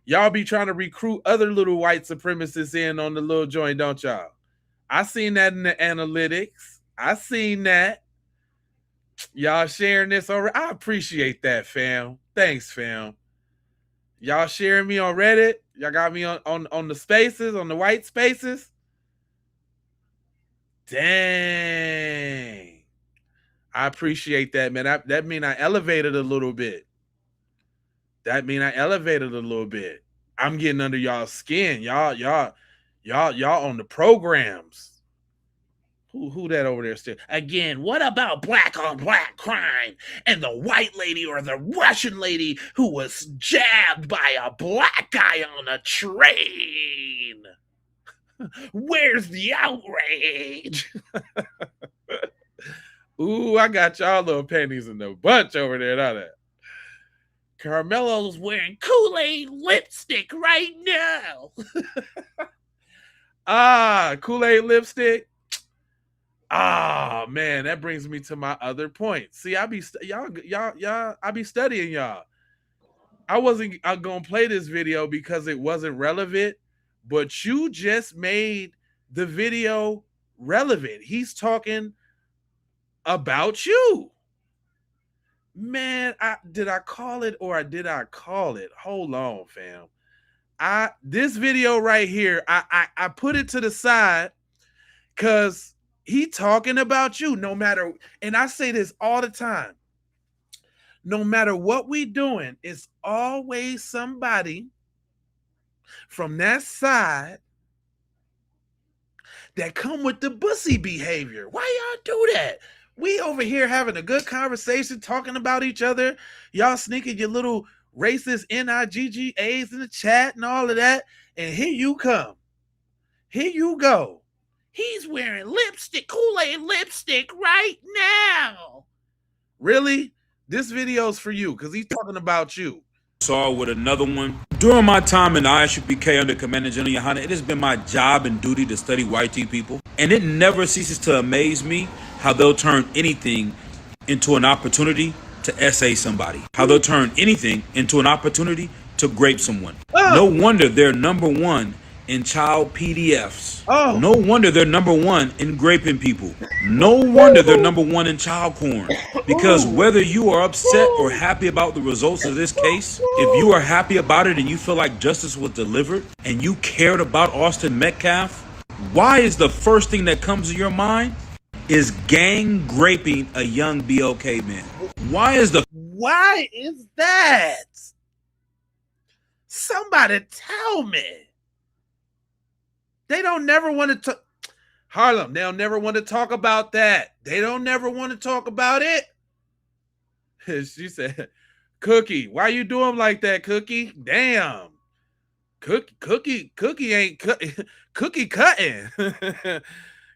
A: Y'all be trying to recruit other little white supremacists in on the little joint, don't y'all? I seen that in the analytics. I seen that. Y'all sharing this already? I appreciate that, fam. Thanks, fam. Y'all sharing me on Reddit? Y'all got me on the spaces, on the white spaces? Dang. I appreciate that, man. That mean I elevated a little bit. I'm getting under y'all's skin. Y'all on the programs. Who that over there still?
D: Again, what about black on black crime and the white lady or the Russian lady who was jabbed by a black guy on a train? Where's the outrage?
A: Ooh, I got y'all little panties in the bunch over there, not that.
D: Carmelo's wearing Kool-Aid lipstick right now.
A: Kool-Aid lipstick. Man, that brings me to my other point. See, I be studying y'all. I wasn't gonna play this video because it wasn't relevant, but you just made the video relevant. He's talking about you. Man, did I call it or did I call it? Hold on, fam. This video right here, I put it to the side because he talking about you no matter, and I say this all the time, no matter what we doing, it's always somebody from that side that come with the bussy behavior. Why y'all do that? We over here having a good conversation, talking about each other. Y'all sneaking your little racist NIGGAs in the chat and all of that. And here you come. Here you go.
D: He's wearing lipstick, Kool-Aid lipstick right now.
A: Really? This video's for you because he's talking about you.
O: Saw with another one. During my time in the ISUPK under Commander General Yohana, it has been my job and duty to study white people. And it never ceases to amaze me how they'll turn anything into an opportunity to essay somebody. How they'll turn anything into an opportunity to grape someone. No wonder they're number one in child PDFs. No wonder they're number one in graping people. No wonder they're number one in child porn. Because whether you are upset or happy about the results of this case, if you are happy about it and you feel like justice was delivered and you cared about Austin Metcalf, why is the first thing that comes to your mind is gang graping a young BOK man? Why is
A: that? Somebody tell me. They don't never want to Harlem, they'll never want to talk about that. They don't never want to talk about it. She said, Cookie, why you do him like that, Cookie? Damn. Cookie ain't Cookie cutting.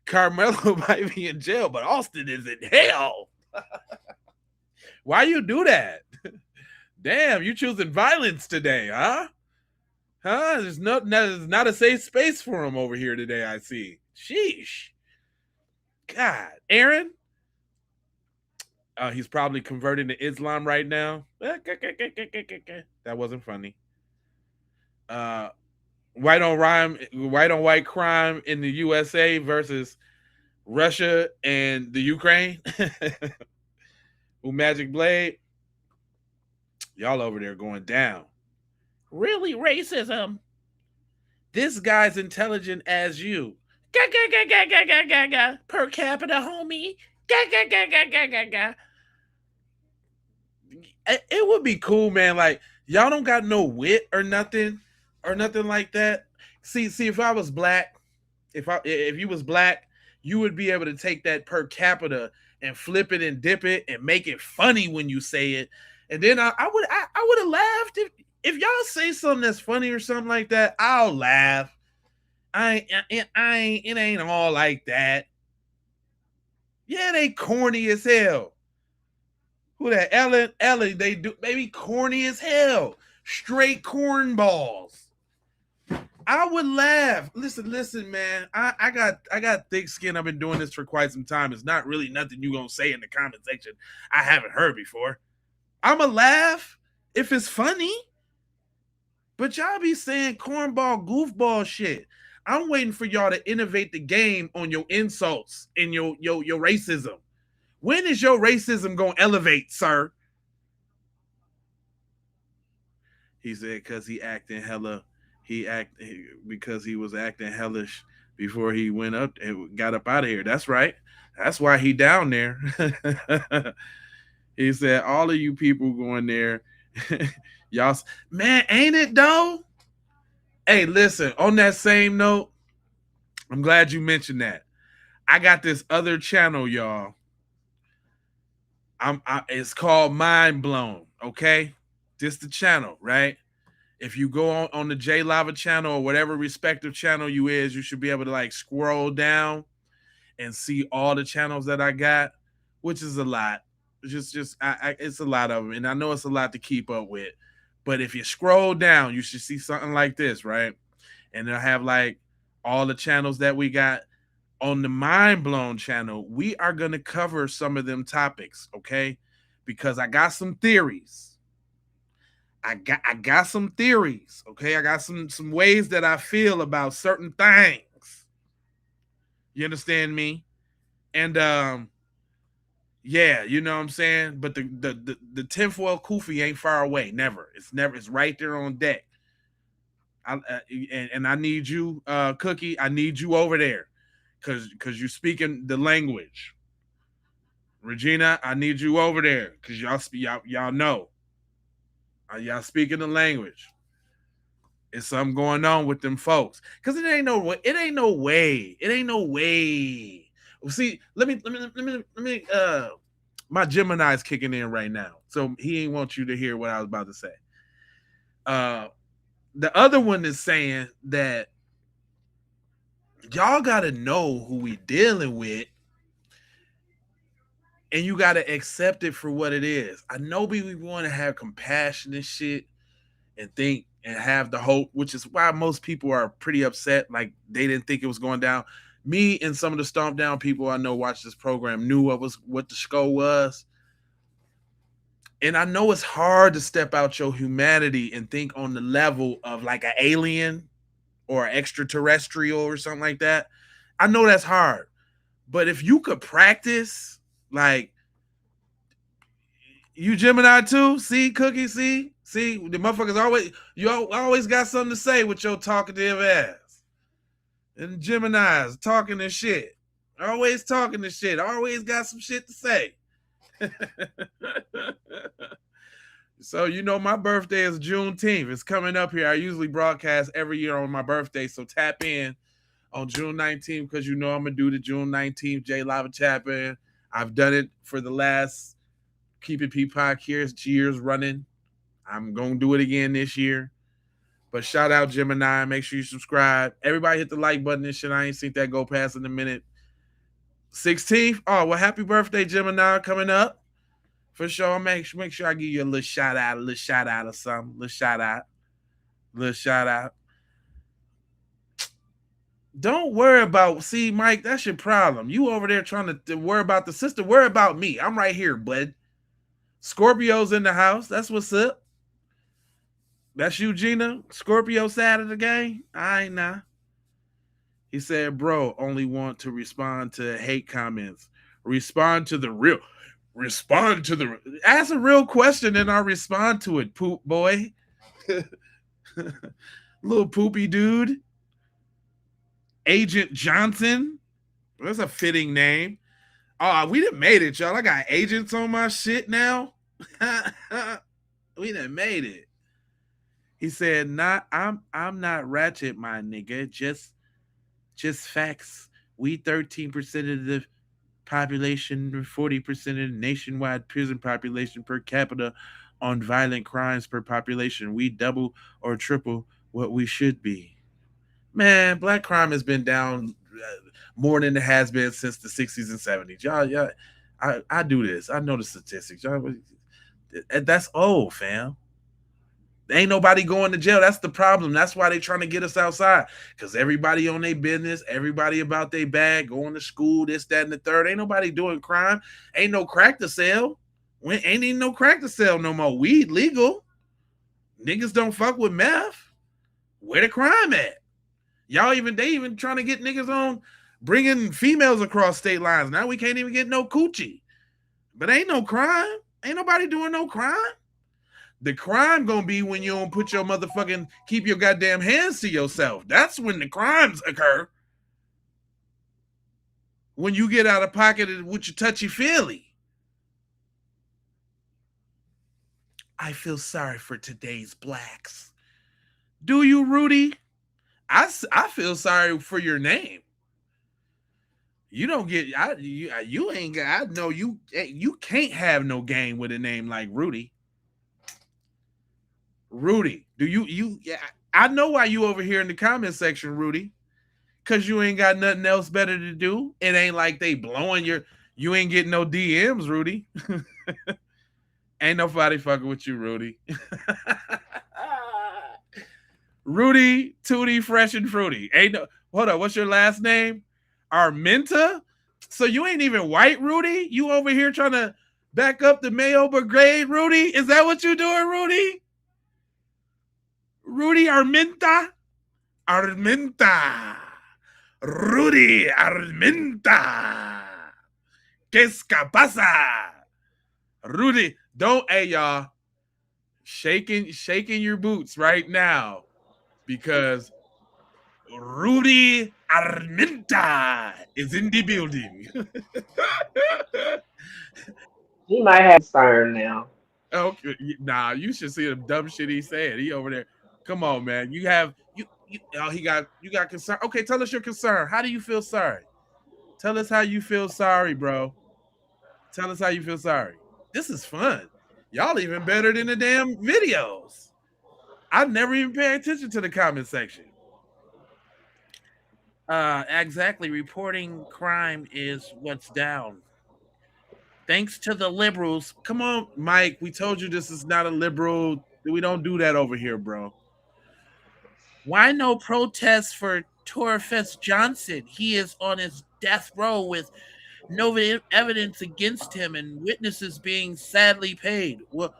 A: Carmelo might be in jail, but Austin is in hell. Why you do that? Damn, you choosing violence today, huh? There's not a safe space for him over here today, I see. Sheesh. God. Aaron? He's probably converting to Islam right now. That wasn't funny. White on white crime in the USA versus Russia and the Ukraine. Ooh, Magic Blade. Y'all over there going down.
D: Really racism.
A: This guy's intelligent as you.
D: Per capita, homie.
A: It would be cool, man. Like, y'all don't got no wit or nothing like that. See, if I was black, if you was black, you would be able to take that per capita and flip it and dip it and make it funny when you say it. And then I would have laughed if y'all say something that's funny or something like that. I'll laugh. It ain't all like that. Yeah, they corny as hell. Who that? Ellen, they be corny as hell. Straight cornballs. I would laugh. Listen, man. I got thick skin. I've been doing this for quite some time. It's not really nothing you gonna say in the comment section I haven't heard before. I'ma laugh if it's funny. But y'all be saying cornball, goofball shit. I'm waiting for y'all to innovate the game on your insults and your racism. When is your racism gonna elevate, sir? He said, because because he was acting hellish before he went up and got up out of here. That's right. That's why he down there. He said, all of you people going there, y'all, man, ain't it though? Hey, listen, on that same note, I'm glad you mentioned that. I got this other channel, y'all. It's called Mind Blown, okay? This the channel, right? If you go on the J Lava channel or whatever respective channel you is, you should be able to like scroll down and see all the channels that I got, which is a lot. It's a lot of them, and I know it's a lot to keep up with. But if you scroll down, you should see something like this, right? And they'll have like all the channels that we got. On the Mind Blown channel, we are going to cover some of them topics, okay? Because I got some theories. I got some theories, okay? I got some ways that I feel about certain things. You understand me? And yeah, you know what I'm saying? But the tinfoil kufi ain't far away. Never. It's right there on deck. And I need you, Cookie. I need you over there. Cause you're speaking the language. Regina, I need you over there because y'all know. Y'all speaking the language. It's something going on with them folks. Cause it ain't no way. Well, see, let me my Gemini is kicking in right now. So he ain't want you to hear what I was about to say. The other one is saying that y'all got to know who we dealing with, and you got to accept it for what it is. I know we want to have compassion and shit and think and have the hope, which is why most people are pretty upset. Like they didn't think it was going down. Me and some of the Stomp Down people I know watch this program knew what the show was. And I know it's hard to step out your humanity and think on the level of like an alien or extraterrestrial or something like that. I know that's hard. But if you could practice, like, you Gemini too? See, Cookie, see? The motherfuckers always got something to say with your talkative ass. And Geminis talking and shit. Always talking and shit. Always got some shit to say. So, you know, my birthday is Juneteenth. It's coming up here. I usually broadcast every year on my birthday. So tap in on June 19th because you know I'm going to do the June 19th J Lava tap in. I've done it for the last Keep It P-Pod years running. I'm going to do it again this year. But shout out Gemini. Make sure you subscribe. Everybody hit the like button and shit. I ain't seen that go past in a minute. 16th. Oh, well, happy birthday, Gemini, coming up. For sure, make sure I give you a little shout out or something. Little shout out. Don't worry about, see, Mike, that's your problem. You over there trying to worry about the sister. Worry about me. I'm right here, bud. Scorpio's in the house. That's what's up. That's you, Gina. Scorpio side of the game. I ain't nah. He said, bro, only want to respond to hate comments. Ask a real question and I'll respond to it, poop boy. Little poopy dude. Agent Johnson. That's a fitting name. Oh, we done made it, y'all. I got agents on my shit now. We done made it. He said, I'm not ratchet, my nigga. Just facts. We 13% of the population, 40% of the nationwide prison population per capita on violent crimes per population. We double or triple what we should be. Man, black crime has been down more than it has been since the 60s and 70s. Y'all, I do this. I know the statistics. Y'all, that's old, fam. Ain't nobody going to jail. That's the problem. That's why they trying to get us outside. Because everybody on their business, everybody about their bag, going to school, this, that, and the third. Ain't nobody doing crime. Ain't no crack to sell. Ain't even no crack to sell no more. Weed legal. Niggas don't fuck with meth. Where the crime at? They even trying to get niggas on bringing females across state lines. Now we can't even get no coochie. But ain't no crime. Ain't nobody doing no crime. The crime gonna be when you don't put your motherfucking keep your goddamn hands to yourself. That's when the crimes occur. When you get out of pocket with your touchy feely. I feel sorry for today's blacks. Do you, Rudy? I feel sorry for your name. You don't get you ain't got. I know you can't have no game with a name like Rudy. Rudy, do you yeah, I know why you over here in the comment section, Rudy. Cause you ain't got nothing else better to do. It ain't like they blowing you ain't getting no DMs, Rudy. Ain't nobody fucking with you, Rudy. Rudy, Tootie, Fresh and Fruity. Ain't no hold on, what's your last name? Arminta? So you ain't even white, Rudy? You over here trying to back up the Mayo Brigade, Rudy? Is that what you doing, Rudy? Rudy Arminta? Arminta. Rudy Arminta. ¿Qué pasa? Rudy, don't, hey, y'all. Shaking your boots right now because Rudy Arminta is in the building.
B: He might have concern now.
A: Okay, nah, you should see the dumb shit he said. He over there. Come on, man. You have you oh, you got concern. Okay, tell us your concern. How do you feel sorry? Tell us how you feel sorry, bro. Tell us how you feel sorry. This is fun. Y'all even better than the damn videos. I never even pay attention to the comment section. Exactly. Reporting crime is what's down. Thanks to the liberals. Come on, Mike. We told you this is not a liberal. We don't do that over here, bro. Why no protests for Torfest Johnson? He is on his death row with no evidence against him and witnesses being sadly paid. Well,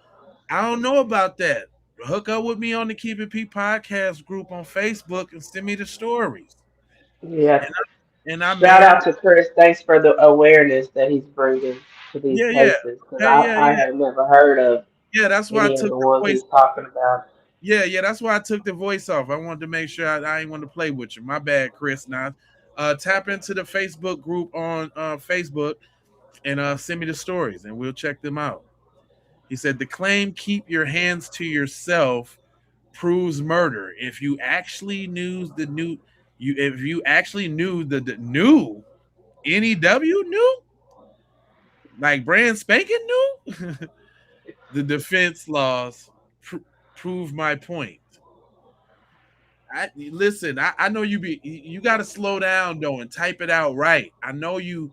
A: I don't know about that. Hook up with me on the Keep It Pete podcast group on Facebook and send me the stories.
B: Yeah.
A: And I
B: Shout out to Chris. Thanks for the awareness that he's bringing to these cases. Because I have never heard of
A: that's why I
B: any of
A: took
B: the
A: the
B: ones
A: voice.
B: he's talking about.
A: Yeah, that's why I took the voice off. I wanted to make sure I ain't want to play with you. My bad, Chris. Now, tap into the Facebook group on Facebook and send me the stories, and we'll check them out. He said the claim "keep your hands to yourself" proves murder. If you actually knew the new NEW new, like brand spanking new, the defense laws prove my point. I know you got to slow down though and type it out right. I know just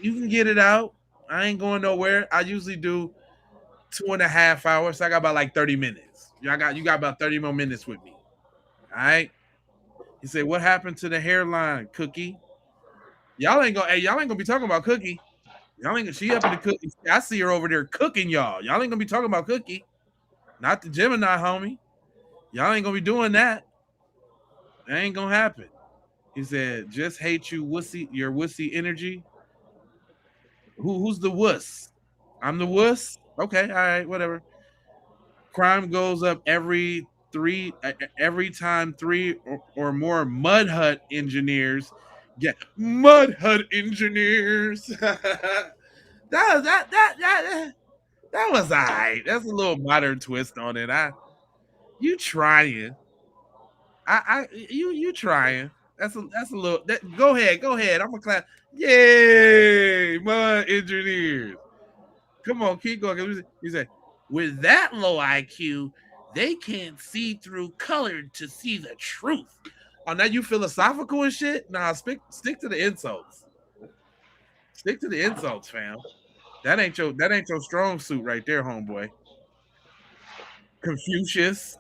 A: you can get it out. I ain't going nowhere. I usually do 2.5 hours. So I got about like 30 minutes. You got about 30 more minutes with me. All right. He said, "What happened to the hairline, Cookie? Y'all ain't gonna be talking about Cookie. Y'all ain't she up in the cookie. I see her over there cooking y'all. Y'all ain't gonna be talking about Cookie. Not the Gemini homie. Y'all ain't gonna be doing that. That ain't gonna happen." He said, "Just hate you, wussy, your wussy energy." Who's the wuss? I'm the wuss? Okay, all right, whatever. Crime goes up every time three or more mud hut engineers get mud hut engineers. that was all right. That's a little modern twist on it. You trying. You trying. That's a little go ahead. I'm a clap. Yay, mud engineers. Come on, keep going. He said, with that low IQ, they can't see through color to see the truth. Oh, now you philosophical and shit? Nah, stick to the insults. Stick to the insults, fam. That ain't your strong suit right there, homeboy. Confucius.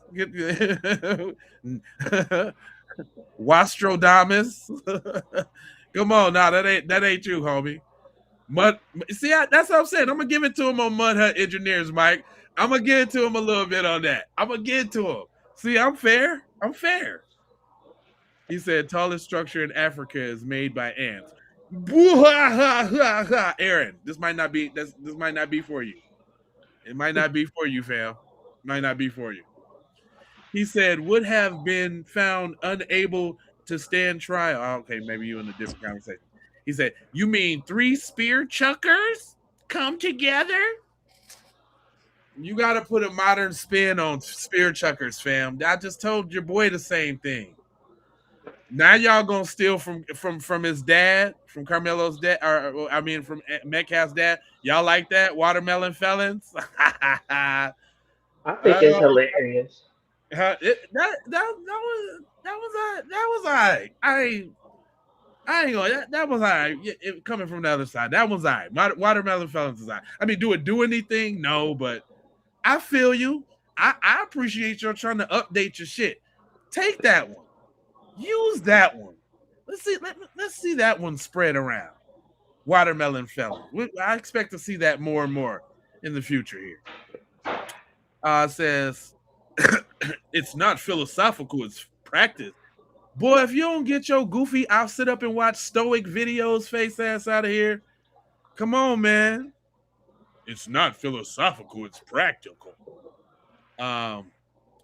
A: Wastrodamus. Come on, now that ain't you, homie. That's what I'm saying. I'm gonna give it to him on Mud Hut Engineers, Mike. I'm gonna give it to him a little bit on that. I'm gonna give it to him. See, I'm fair. I'm fair. He said tallest structure in Africa is made by ants. Aaron, this might not be for you. It might not be for you, fam. Might not be for you. He said would have been found unable to stand trial. Oh, okay, maybe you in a different conversation. He said, "You mean 3 spear chuckers come together?" You got to put a modern spin on spear chuckers, fam. I just told your boy the same thing. Now y'all gonna steal from his dad, from Carmelo's dad, or I mean from Metcalf's dad. Y'all like that watermelon felons?
B: I think it's hilarious.
A: That was alright. I ain't gonna. That was alright. Coming from the other side, that was alright. Watermelon felons is alright. I mean, do it do anything? No, but I feel you. I appreciate you trying to update your shit. Take that one. Use that one. Let's see that one spread around. Watermelon felon. I expect to see that more and more in the future here. Says it's not philosophical, it's practice. Boy, if you don't get your goofy, I'll sit up and watch stoic videos face ass out of here. Come on, man. It's not philosophical, it's practical.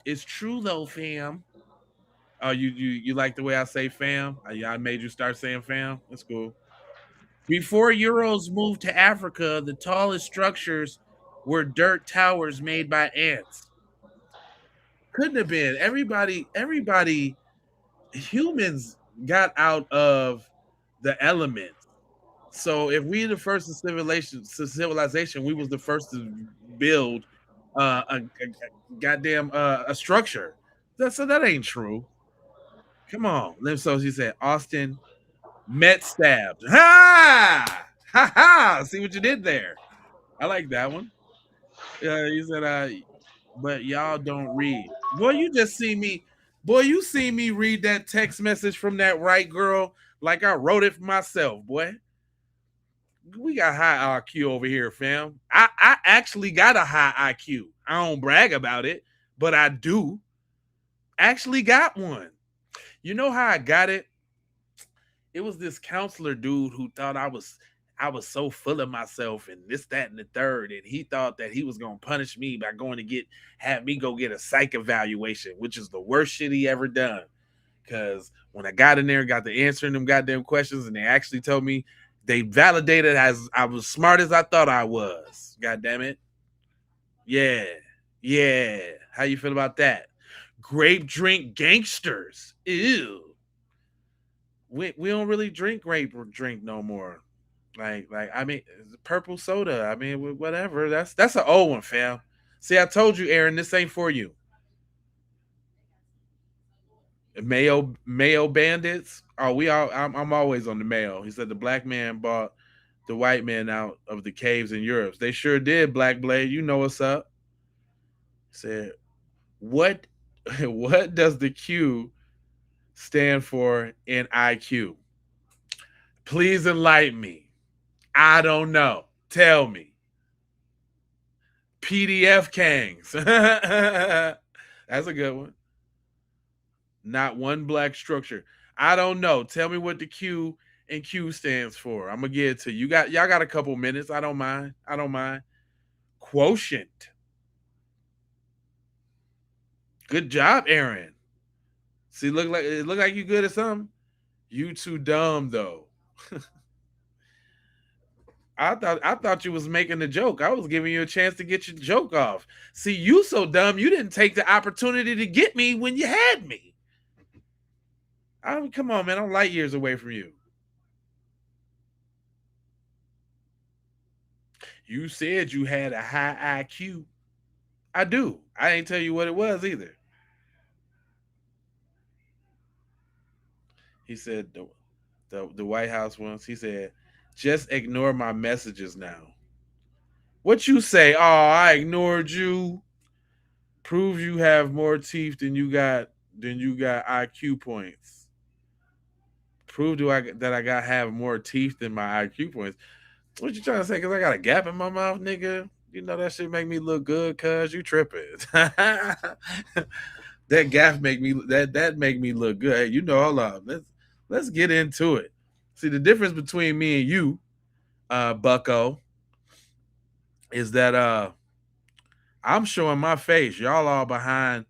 A: It's true though, fam. Oh, you like the way I say fam? I made you start saying fam. That's cool. Before Euros moved to Africa, the tallest structures were dirt towers made by ants. Couldn't have been. Everybody, humans got out of the elements. So if we the first civilization, we was the first to build a goddamn a structure. So that ain't true. Come on. So she said, Austin met stabbed. Ha! Ha ha! See what you did there. I like that one. You said, but y'all don't read. Boy, you just see me. Boy, you see me read that text message from that right girl like I wrote it for myself, boy. We got high IQ over here, fam. I actually got a high IQ. I don't brag about it, but I do. Actually got one. You know how I got it? It was this counselor dude who thought I was so full of myself and this, that, and the third. And he thought that he was going to punish me by have me go get a psych evaluation, which is the worst shit he ever done. Because when I got in there and got the answering them goddamn questions, and they actually told me they validated as I was smart as I thought I was. God damn it. Yeah. Yeah. How you feel about that? Grape drink gangsters. Ew. We don't really drink grape drink no more. Like I mean, purple soda. I mean, whatever. That's an old one, fam. See, I told you, Aaron, this ain't for you. Mayo bandits. Oh, I'm always on the mayo. He said the black man bought the white man out of the caves in Europe. They sure did, Black Blade. You know what's up. He said, what does the Q stand for in IQ? Please enlighten me. I don't know. Tell me. PDF Kangs. That's a good one. Not one black structure. I don't know. Tell me what the Q and Q stands for. I'm gonna get it to you. Y'all got a couple minutes. I don't mind. Quotient. Good job, Aaron. See, look like you good at something. You too dumb though. I thought you was making a joke. I was giving you a chance to get your joke off. See, you so dumb, you didn't take the opportunity to get me when you had me. I mean, come on, man. I'm light years away from you. You said you had a high IQ. I do. I ain't tell you what it was either. He said the White House once. He said, just ignore my messages now. What you say? Oh, I ignored you. Prove you have more teeth than you got IQ points. Prove that I have more teeth than my IQ points. What you trying to say? Because I got a gap in my mouth, nigga? You know that shit make me look good, cuz you tripping. That gap make me that make me look good. Hey, you know, hold on. Let's get into it. See, the difference between me and you, Bucko, is that I'm showing my face. Y'all all behind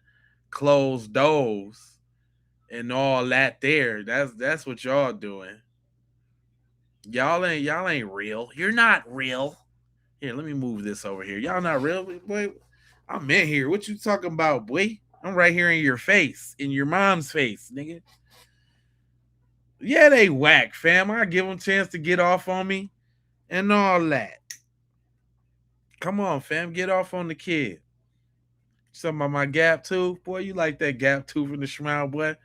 A: closed doors and all that there. That's what y'all doing. Y'all ain't real. You're not real. Here, let me move this over here. Y'all not real, boy. I'm in here. What you talking about, boy? I'm right here in your face, in your mom's face, nigga. Yeah, they whack, fam. I give them a chance to get off on me and all that. Come on, fam. Get off on the kid. Something about my gap tooth. Boy, you like that gap tooth in the smile, boy.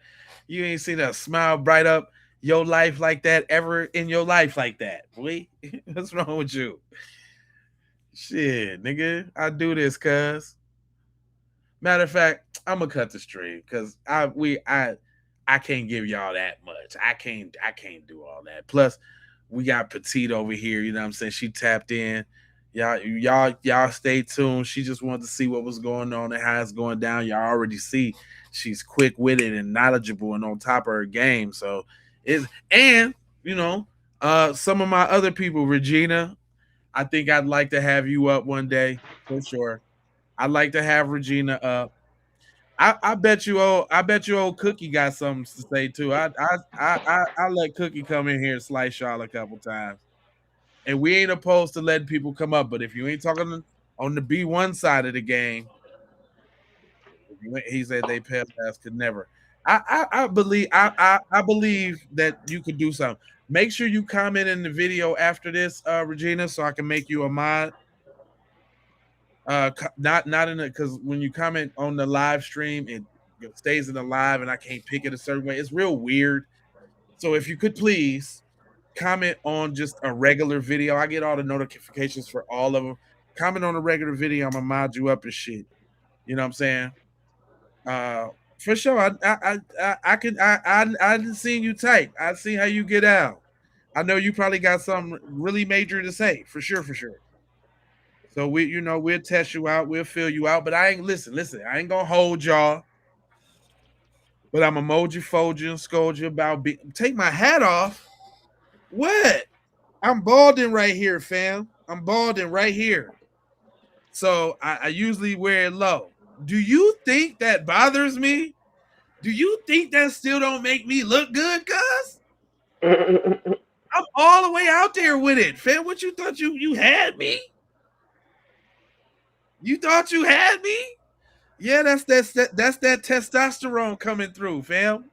A: You ain't seen a smile bright up your life like that ever in your life like that, boy. What's wrong with you? Shit, nigga. I do this, cuz. Matter of fact, I'm gonna cut the stream because I can't give y'all that much. I can't do all that. Plus, we got Petite over here. You know what I'm saying? She tapped in. Y'all stay tuned. She just wanted to see what was going on and how it's going down. Y'all already see she's quick-witted and knowledgeable and on top of her game. So and some of my other people, Regina, I think I'd like to have you up one day for sure. I'd like to have Regina up. I bet you old Cookie got something to say too. I let Cookie come in here and slice y'all a couple times. And we ain't opposed to letting people come up, but if you ain't talking on the B1 side of the game, he said they pass could never. I believe that you could do something. Make sure you comment in the video after this, Regina, so I can make you a mod. Not in it, because when you comment on the live stream, it stays in the live, and I can't pick it a certain way. It's real weird. So if you could please comment on just a regular video. I get all the notifications for all of them. Comment on a regular video. I'm gonna mod you up and shit. You know what I'm saying? For sure. I didn't see you type. I see how you get out. I know you probably got something really major to say. For sure. So we'll test you out. We'll fill you out. But I ain't listen. I ain't gonna hold y'all. But I'm emoji fold you and scold you about take my hat off. What? I'm balding right here, fam. I'm balding right here. So I usually wear it low. Do you think that bothers me? Do you think that still don't make me look good, cuz? I'm all the way out there with it, fam. What you thought you had me? You thought you had me? Yeah, that's that testosterone coming through, fam.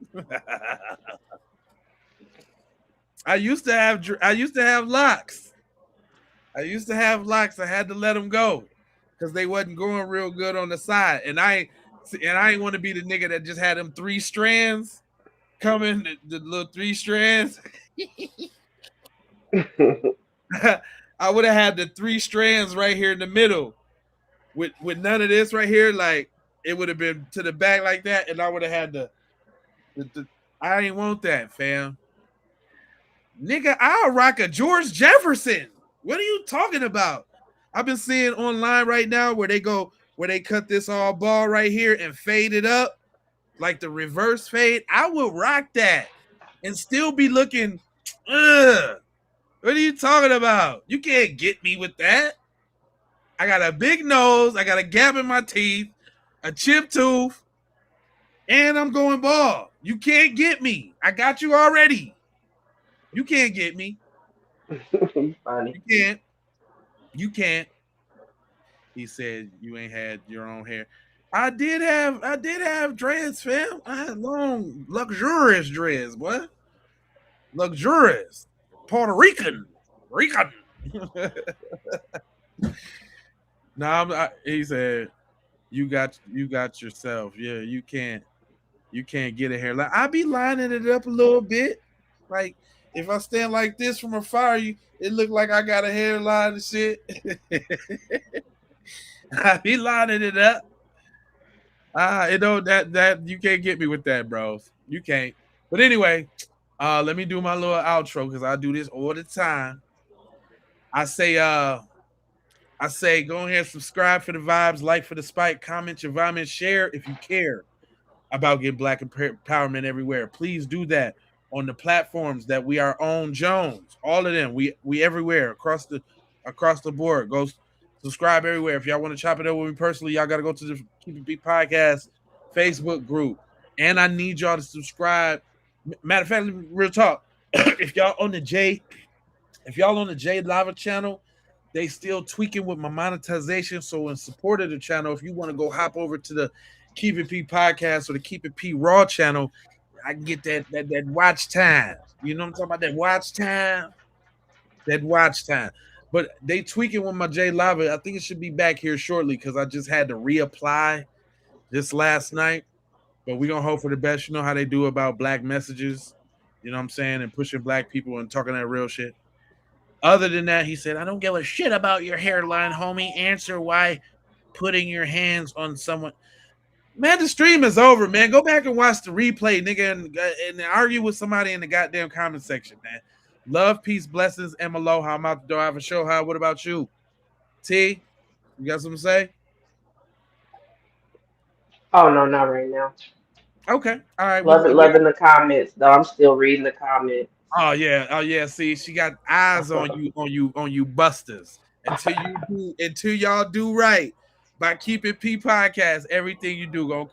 A: I used to have locks. I had to let them go because they wasn't growing real good on the side. And I ain't want to be the nigga that just had them 3 strands coming, the little 3 strands. I would have had the 3 strands right here in the middle with none of this right here. Like it would have been to the back like that, and I would have had the I ain't want that, fam. Nigga, I'll rock a George Jefferson. What are you talking about? I've been seeing online right now where they cut this all ball right here and fade it up like the reverse fade. I will rock that and still be looking. What are you talking about? You can't get me with that. I got a big nose. I got a gap in my teeth, a chipped tooth, and I'm going bald. You can't get me. I got you already. You can't get me.
B: Funny.
A: You can't. He said you ain't had your own hair. I did have dreads, fam. I had long, luxurious dreads, boy. Luxurious. Puerto Rican. He said you got yourself. Yeah, you can't get a hairline. I be lining it up a little bit. Like if I stand like this from afar, it look like I got a hairline and shit. I be lining it up. That you can't get me with that, bros. You can't. But anyway, let me do my little outro because I do this all the time. I say go ahead and subscribe for the vibes, like for the spike, comment your vomit, share if you care about getting black empowerment everywhere. Please do that on the platforms that we are on Jones. All of them. We everywhere across the board. Go subscribe everywhere. If y'all want to chop it up with me personally, y'all got to go to the Keep It Beat Podcast Facebook group. And I need y'all to subscribe. Matter of fact, real talk. If y'all on the J Lava channel, they still tweaking with my monetization. So in support of the channel, if you want to go hop over to the Keep It P Podcast or the Keep It P Raw channel, I can get that watch time. You know what I'm talking about? That watch time. That watch time. But they tweaking with my J Lava. I think it should be back here shortly because I just had to reapply this last night. But we're gonna hope for the best. You know how they do about black messages, you know what I'm saying, and pushing black people and talking that real shit. Other than that, he said, I don't give a shit about your hairline, homie. Answer why putting your hands on someone. Man, the stream is over, man. Go back and watch the replay, nigga, and argue with somebody in the goddamn comment section, man. Love, peace, blessings, and aloha. I'm out the door. I have a show. How? What about you? T, you got something to say?
B: Oh no, not right now.
A: Okay. All right.
B: Loving the comments though. I'm still reading the comments.
A: Oh yeah. See, she got eyes on you busters. Until y'all do right by Keep It P Podcast, everything you do gonna